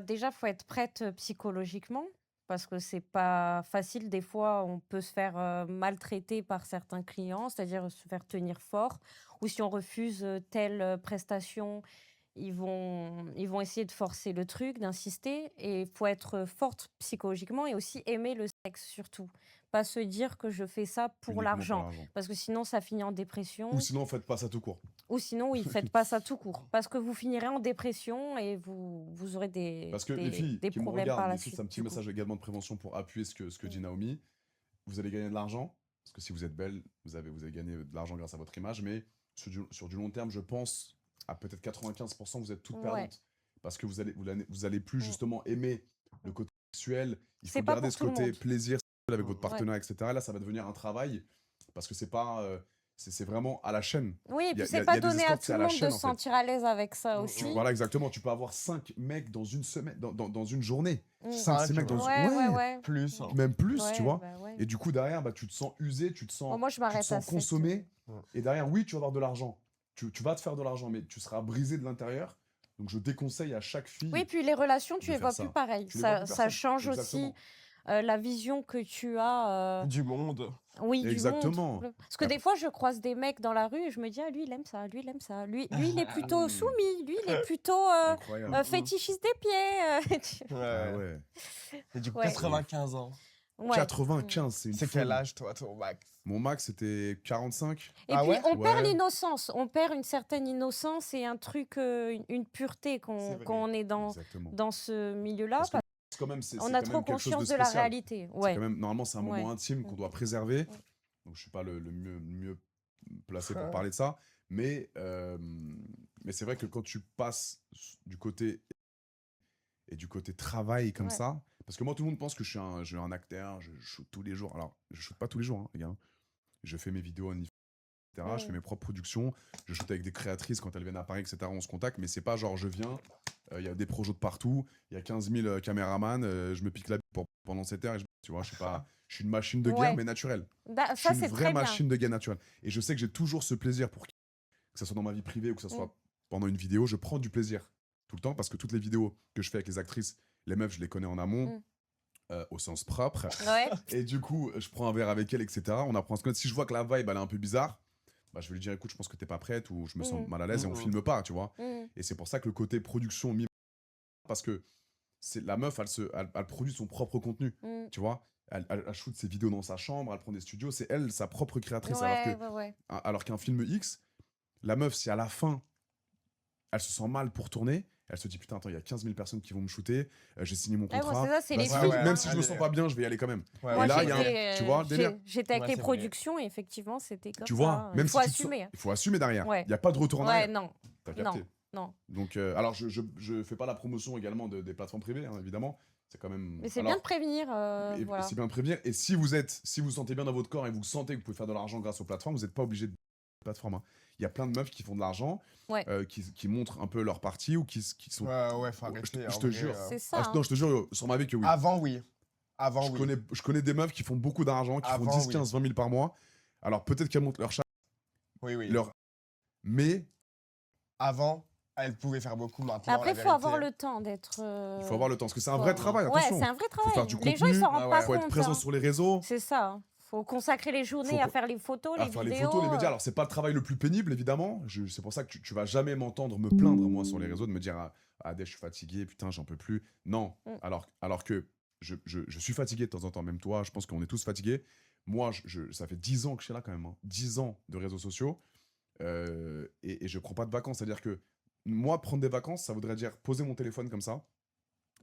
déjà, faut être prête psychologiquement parce que c'est pas facile. Des fois, on peut se faire maltraiter par certains clients, c'est-à-dire se faire tenir fort. Ou si on refuse telle prestation, ils vont essayer de forcer le truc, d'insister. Et il faut être forte psychologiquement et aussi aimer le sexe surtout. Pas se dire que je fais ça pour Uniquement l'argent. Parce que sinon, ça finit en dépression. Ou sinon, faites pas ça tout court. Ou sinon, oui, faites pas ça tout court. Parce que vous finirez en dépression et vous aurez des, Parce que des, les filles des qui me problèmes par regardent, la les filles, suite. c'est un petit du coup. message également de prévention pour appuyer ce que dit Naomi. Vous allez gagner de l'argent, parce que si vous êtes belle, vous avez gagné de l'argent grâce à votre image, mais sur du long terme, je pense, à peut-être 95%, vous êtes toutes Ouais. perdantes. Parce que vous allez plus justement aimer le côté sexuel, il C'est faut pas garder pour ce tout le côté monde. plaisir sexuel avec votre Ouais. partenaire, etc. Là, ça va devenir un travail parce que c'est pas, c'est vraiment à la chaîne. Oui, et Il y puis a, il y c'est a- il pas y a des donné à escortes, tout c'est à le la monde de chaîne se en fait. sentir à l'aise avec ça Mm, aussi. Voilà, exactement. Tu peux avoir 5 mecs dans une semaine, dans une journée. Mm. 5, 6 mecs dans Ouais, une... ouais, ouais. Plus. Hein. Même plus, tu Ouais, vois. bah ouais. Et du coup, derrière, bah, tu te sens usé, tu te Bon, sens, moi, je tu te m'arrête à sens 7. consommé. Ouais. Et derrière, oui, tu vas avoir de l'argent. Tu vas te faire de l'argent, mais tu seras brisé de l'intérieur. Donc, je déconseille à chaque fille Oui, puis les relations, tu de les faire vois plus ça. pareil. Tu les vois Ça, plus ça personne. change aussi Exactement. la vision que tu as, Du monde. oui, du monde. Exactement. Parce que Y a des fois, je croise des mecs dans la rue et je me dis, ah, lui, il aime ça, lui, il aime ça. Lui, il est plutôt Mm. soumis, lui, il est plutôt Incroyable. fétichiste des pieds. Ah Ouais. ouais. Et du coup, Ouais. 95 ans. Ouais. 95, c'est une C'est quel folie. âge, toi, ton max? Mon max, c'était 45. Et Ah puis, ouais on perd Ouais. l'innocence. On perd une certaine innocence et un truc, une pureté C'est quand vrai. on est Exactement. dans ce milieu-là. Parce que quand même, c'est On quand a même trop quelque chose de conscience de la spécial. réalité. C'est Ouais. quand même, normalement, c'est un moment Ouais. intime qu'on doit préserver. Donc, je suis pas le mieux placé pour parler de ça. Mais c'est vrai que quand tu passes du côté et du côté travail comme Ouais. ça, parce que moi, tout le monde pense que je suis un acteur, je shoot tous les jours. Alors, je shoot pas tous les jours, hein, les gars. Je fais mes vidéos en etc. Je fais mes propres productions. Je shoot avec des créatrices quand elles viennent à Paris, etc. On se contacte, mais c'est pas genre je viens, il y a des projets de partout, il y a 15 000 caméramans, je me pique la bite pendant 7 heures. Tu vois, je suis une machine de guerre, Ouais. mais naturelle. Je Ça, suis une c'est vraie très bien. machine de guerre naturelle. Et je sais que j'ai toujours ce plaisir, que ce soit dans ma vie privée ou que ce soit pendant une vidéo, je prends du plaisir tout le temps parce que toutes les vidéos que je fais avec les actrices, les meufs, je les connais en amont. Au sens propre. Ouais. Et du coup, je prends un verre avec elle, etc. On apprend à se connaître. Si je vois que la vibe, elle est un peu bizarre, bah, je vais lui dire, écoute, je pense que t'es pas prête ou je me sens mal à l'aise et on filme pas, tu vois. Et c'est pour ça que le côté production, parce que la meuf, elle produit son propre contenu, tu vois. Elle shoot ses vidéos dans sa chambre, elle prend des studios, c'est elle, sa propre créatrice. Alors qu'un film X, la meuf, si à la fin, elle se sent mal pour tourner, elle se dit putain, attends, il y a 15 000 personnes qui vont me shooter, j'ai signé mon contrat. C'est ça, c'est les Vas-y, films. même si je me sens pas bien, je vais y aller quand même. Ouais, Et Moi, là, il y a tu vois, le délire. j'étais avec Ouais, les c'est vrai. productions et effectivement, c'était comme Tu ça. vois, Il même faut si tu te sens- assumer. il faut assumer derrière. Ouais. Il n'y a pas de retour en Ouais, arrière. non. T'as capté. Non. Donc, alors, je fais pas la promotion également des plateformes privées, hein, évidemment. C'est quand même. Mais c'est Alors, bien de prévenir. Voilà. c'est bien de prévenir. Et si vous vous sentez bien dans votre corps et vous sentez que vous pouvez faire de l'argent grâce aux plateformes, vous n'êtes pas obligé de plateforme. Hein. Il y a plein de meufs qui font de l'argent, qui montrent un peu leur partie ou qui sont. Ouais, faut arrêter. Je te jure. C'est ça. Ah, non, je te jure, sur ma vie que oui. Avant, oui. Avant, oui. Je connais des meufs qui font beaucoup d'argent, qui font 10, 15, 20 000 par mois. Alors peut-être qu'elles montent leur chat, Oui. mais Avant, elle pouvait faire beaucoup maintenant. Après, la il faut avoir vérité. le temps d'être. il faut avoir le temps. Parce que c'est un vrai travail, attention. Ouais, c'est un vrai travail. faire du Les gens, ils contenu, s'en rendent pas faut compte. être présent sur les réseaux. C'est ça. Faut consacrer les journées Faut à faire les photos, à les faire vidéos. les photos, les médias. Alors, c'est pas le travail le plus pénible, évidemment. C'est pour ça que tu vas jamais m'entendre me plaindre, moi, sur les réseaux, de me dire ah, je suis fatigué, putain, j'en peux plus. Non. Alors que je suis fatigué de temps en temps, même toi, je pense qu'on est tous fatigués. Moi, ça fait 10 ans que je suis là, quand même. Hein. 10 ans de réseaux sociaux. Et je prends pas de vacances. C'est-à-dire que moi, prendre des vacances, ça voudrait dire poser mon téléphone comme ça,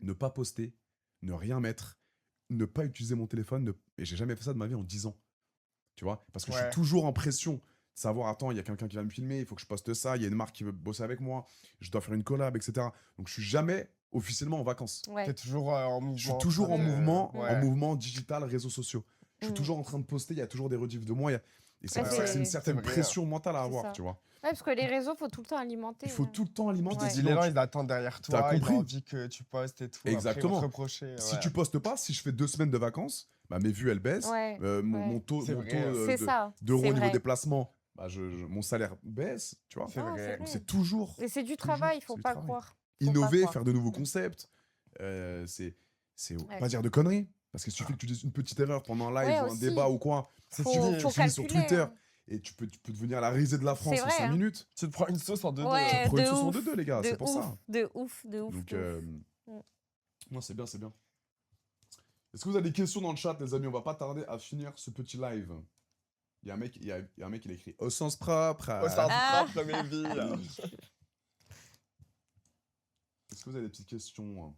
ne pas poster, ne rien mettre, ne pas utiliser mon téléphone. Et j'ai jamais fait ça de ma vie en 10 ans. Tu vois, parce que je suis toujours en pression de savoir, attends, il y a quelqu'un qui va me filmer, il faut que je poste ça, il y a une marque qui veut bosser avec moi, je dois faire une collab, etc. Donc je suis jamais officiellement en vacances. T'es toujours en mouvement. Je suis toujours en mouvement, Ouais. en mouvement digital, réseaux sociaux. Je suis toujours en train de poster, il y a toujours des rediffs de moi. Et c'est pour ça que c'est une certaine vrai, pression mentale à avoir, ça. tu vois. Ouais, parce que les réseaux, faut tout le temps alimenter. Il faut tout le temps alimenter. Puis les gens, ils attendent derrière toi, T'as ils compris ont envie que tu postes et tout. Exactement. Après, ils vont te reprocher. Si ouais. tu postes pas, si je fais 2 semaines de vacances, bah, mes vues, elles baissent. Mon taux, C'est vrai. d'euros au niveau vrai. déplacement, bah, mon salaire baisse, tu vois. C'est vrai. Donc c'est toujours Et c'est du travail, il faut pas croire. innover, faire de nouveaux concepts. C'est pas dire de conneries. Parce qu'il suffit que tu dises une petite erreur pendant un live ou un aussi. débat ou quoi. C'est Faut- fini. faut Tu finis sur calculer, Twitter hein. et tu peux devenir la risée de la France en vrai, 5 hein. minutes. Tu te prends une sauce en 2-2. Ouais, Tu prends une de sauce en ouf, 2-2, les gars, c'est pour ça. De ouf. Donc, Mm. non, c'est bien, c'est bien. Est-ce que vous avez des questions dans le chat, les amis? On va pas tarder à finir ce petit live. Il y a un mec, il a écrit au sens propre. Au sens Ah. propre, mes vies. Est-ce que vous avez des petites questions?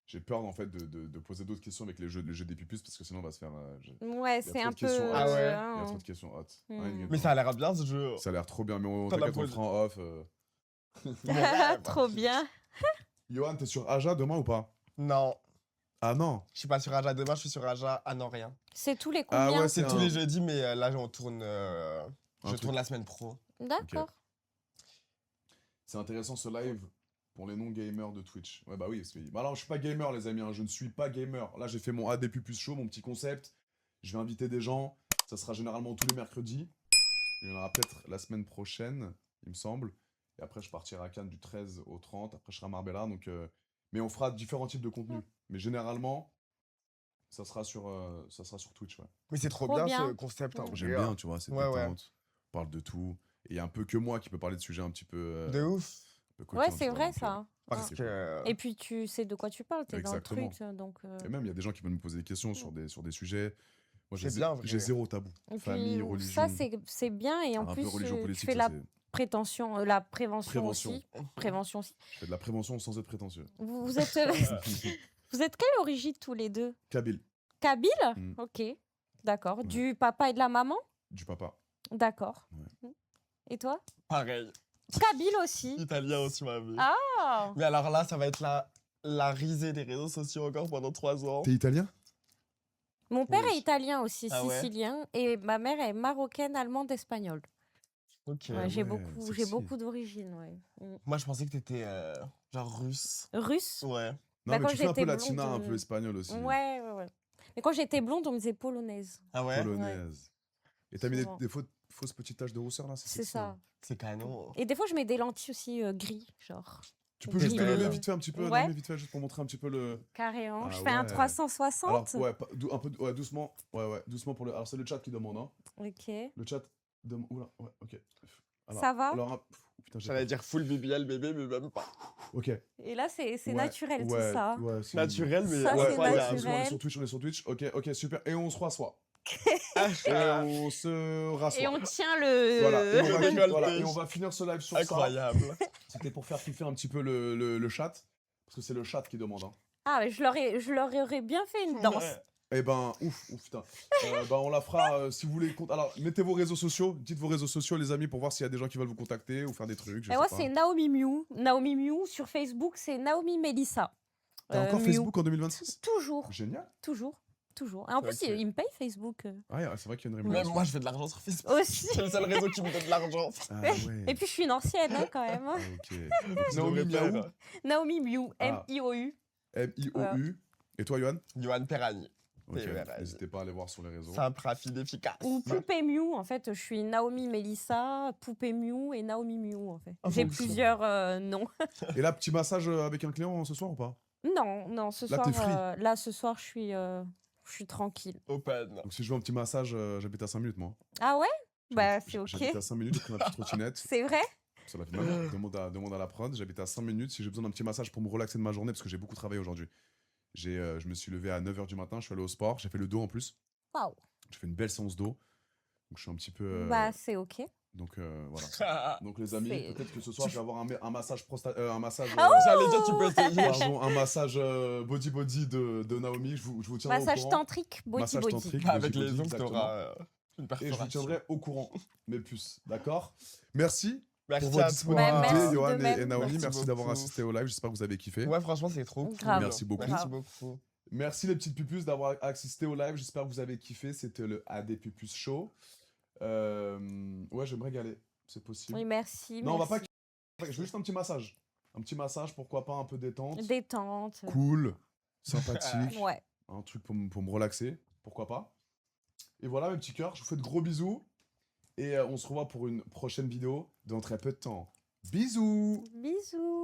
J'ai peur en fait de poser d'autres questions avec le jeu des pupus parce que sinon on va se faire. Ouais, il y a c'est trop un de questions peu. hot. Ah ouais. Il y a trop de questions hot. Mais ça a l'air bien ce jeu. Ça a l'air trop bien, mais on T'en as t'inquiète, on le posé. fera en off. Trop bien. Johan, t'es sur Aja demain ou pas? Non, Ah non. je suis pas sur Aja demain, je suis sur Aja à non rien. C'est tous les Ah combien? ouais, C'est c'est tous un- les jeudis, mais là, on tourne, Un je truc. tourne la semaine pro. D'accord. C'est intéressant ce live pour les non-gamers de Twitch. Ouais, bah oui. Bah alors, je suis pas gamer, les amis. Hein. Je ne suis pas gamer. Là, j'ai fait mon AD Pupus Show, mon petit concept. Je vais inviter des gens. Ça sera généralement tous les mercredis. Il y en aura peut-être la semaine prochaine, il me semble. Et après, je partirai à Cannes du 13 au 30. Après, je serai à Marbella. Donc, mais on fera différents types de contenus. Mais généralement, ça sera sur Twitch. Ouais. Mais c'est trop Trop bien, bien. ce concept. En J'aime vrai. bien, tu vois. C'est Ouais, ouais. détente. On parle de tout. Et il y a un peu que moi qui peut parler de sujets un petit peu. De ouf. un peu coquins, Ouais, tu c'est vois, vrai donc, ça. Parce c'est que. Et puis tu sais de quoi tu parles, t'es dans le Exactement. truc, donc. Et même, il y a des gens qui veulent me poser des questions sur des sujets. Moi, C'est bien, en vrai. j'ai zéro tabou. Et Famille, puis, religion. ça c'est bien et en un plus peu religion tu politique. fais ça, la c'est- la prévention Prévention. aussi. Prévention aussi. Je fais de la prévention sans être prétentieux. Vous êtes vous êtes quelle origine tous les deux? Kabyle, Kabyle? Mm. Ok, d'accord. Ouais. Du papa et de la maman? du papa. D'accord. Ouais. Et toi? Pareil. Kabyle aussi. Italien aussi, ma vie. Ah! Mais alors là, ça va être la risée des réseaux sociaux encore pendant 3 ans. T'es italien? Mon père Oui. est italien aussi, Ah ouais? sicilien, et ma mère est marocaine, allemande, espagnole. Ok. Ouais, j'ai ouais, beaucoup, sexy. d'origines, ouais. Moi, je pensais que t'étais genre russe. Russe? Ouais. Non, Bah, mais quand tu fais un peu j'étais latina, un blonde, peu espagnol aussi. Ouais. Mais quand j'étais blonde, on me disait polonaise. Ah ouais? Polonaise. Et t'as mis Souvent. des fausses petites taches de rousseur là? C'est sexy, hein. ça. C'est canon. Et des fois, je mets des lentilles aussi gris, genre. Tu peux Gris juste te lever bleu. vite fait un petit peu? Ouais. Non, mais vite fait, juste pour montrer un petit peu le. Carrément. Ah Je fais un ouais. 360. Alors, ouais, un peu, ouais, doucement. Ouais, doucement pour le. Alors, c'est le chat qui demande, hein. Ok. Le chat demande. Oula, ouais, ok. Alors, Ça va? alors, putain, j'ai J'allais peur. dire full BBL bébé, mais même pas. Ok. Et là, c'est Ouais, naturel tout ouais, ça. Ouais, c'est Naturel, mais Ça, Ouais, c'est incroyable. on est naturel. sur Twitch, on est sur Twitch. Ok, super. Et on se rassoit. Ah, Et on se rassoit. Et on tient le. Voilà, et on, va, Récolte. voilà, et on va finir ce live sur incroyable. ça. C'était pour faire kiffer un petit peu le chat. Parce que c'est le chat qui demande. Hein. Ah, mais je leur aurais bien fait une danse. Ouais. Eh ben, ouf, putain. On la fera si vous voulez. Alors, mettez vos réseaux sociaux. Dites vos réseaux sociaux, les amis, pour voir s'il y a des gens qui veulent vous contacter ou faire des trucs. Je Et sais moi, pas. c'est Naomi Mew. Naomi Mew. Sur Facebook, c'est Naomi Melissa. T'as encore Mew. Facebook en 2026? Toujours. Génial. Toujours. Et en plus, Ok. il me paye Facebook. Ah, ouais, c'est vrai qu'il y a une Même rémunération. moi, je fais de l'argent sur Facebook. Aussi. C'est le seul réseau qui me donne de l'argent. Ah, ouais. Et puis, je suis une ancienne, hein, quand même. Ah, ok. Naomi Naomi Miaou. Naomi Mew. Ah. M-I-O-U. M-I-O-U. Et toi, Yohan? Johan Perrani. Ok, Perrani. n'hésitez pas à aller voir sur les réseaux. Simple, rapide, efficace. Ou Poupée Mew. En fait, je suis Naomi Melissa, Poupée Mew et Naomi Mew, en fait. En J'ai fonction. plusieurs noms. Et là, petit massage avec un client ce soir ou pas? Non, ce Là, soir, t'es free. là, ce soir, je suis tranquille. Open. Donc, si je veux un petit massage, j'habite à 5 minutes, moi. Ah ouais? Bah, c'est J'habite ok. à 5 minutes, j'ai pris ma petite trottinette. C'est vrai? Ça l'a fait mal. Demande à la prod. J'habite à 5 minutes. Si j'ai besoin d'un petit massage pour me relaxer de ma journée, parce que j'ai beaucoup travaillé aujourd'hui. Je me suis levé à 9h du matin, je suis allé au sport, j'ai fait le dos en plus. Waouh. J'ai fait une belle séance dos. Donc je suis un petit peu. Bah, c'est ok. Donc voilà. Donc les amis, C'est- peut-être que ce soir je vais avoir un massage un massage. J'allais dire, tu peux essayer. pardon, un massage body de Naomi. Je vous tiendrai au Massage courant. tantrique, body Massage body. tantrique. Avec body, les ongles, exactement. t'auras une Et je vous perforation. tiendrai au courant, mes puces. D'accord? Merci Merci pour votre à disponibilité, toi. Bah, merci de Johan même. et Naomi. Merci Merci d'avoir beaucoup. assisté au live. J'espère que vous avez kiffé. Ouais, franchement, c'est trop cool. Grave. Merci beaucoup. Merci Grave. beaucoup. Merci les petites pupus d'avoir assisté au live. J'espère que vous avez kiffé. C'était le AD Pupus Show. Ouais, je vais me régaler. C'est possible. Oui, merci. Non, on va pas. merci. Je veux juste un petit massage. Un petit massage, pourquoi pas un peu détente. Détente. Cool, sympathique. Ouais. Un truc pour me relaxer. Pourquoi pas. Et voilà, mes petits cœurs. Je vous fais de gros bisous. Et on se revoit pour une prochaine vidéo dans très peu de temps. Bisous! Bisous.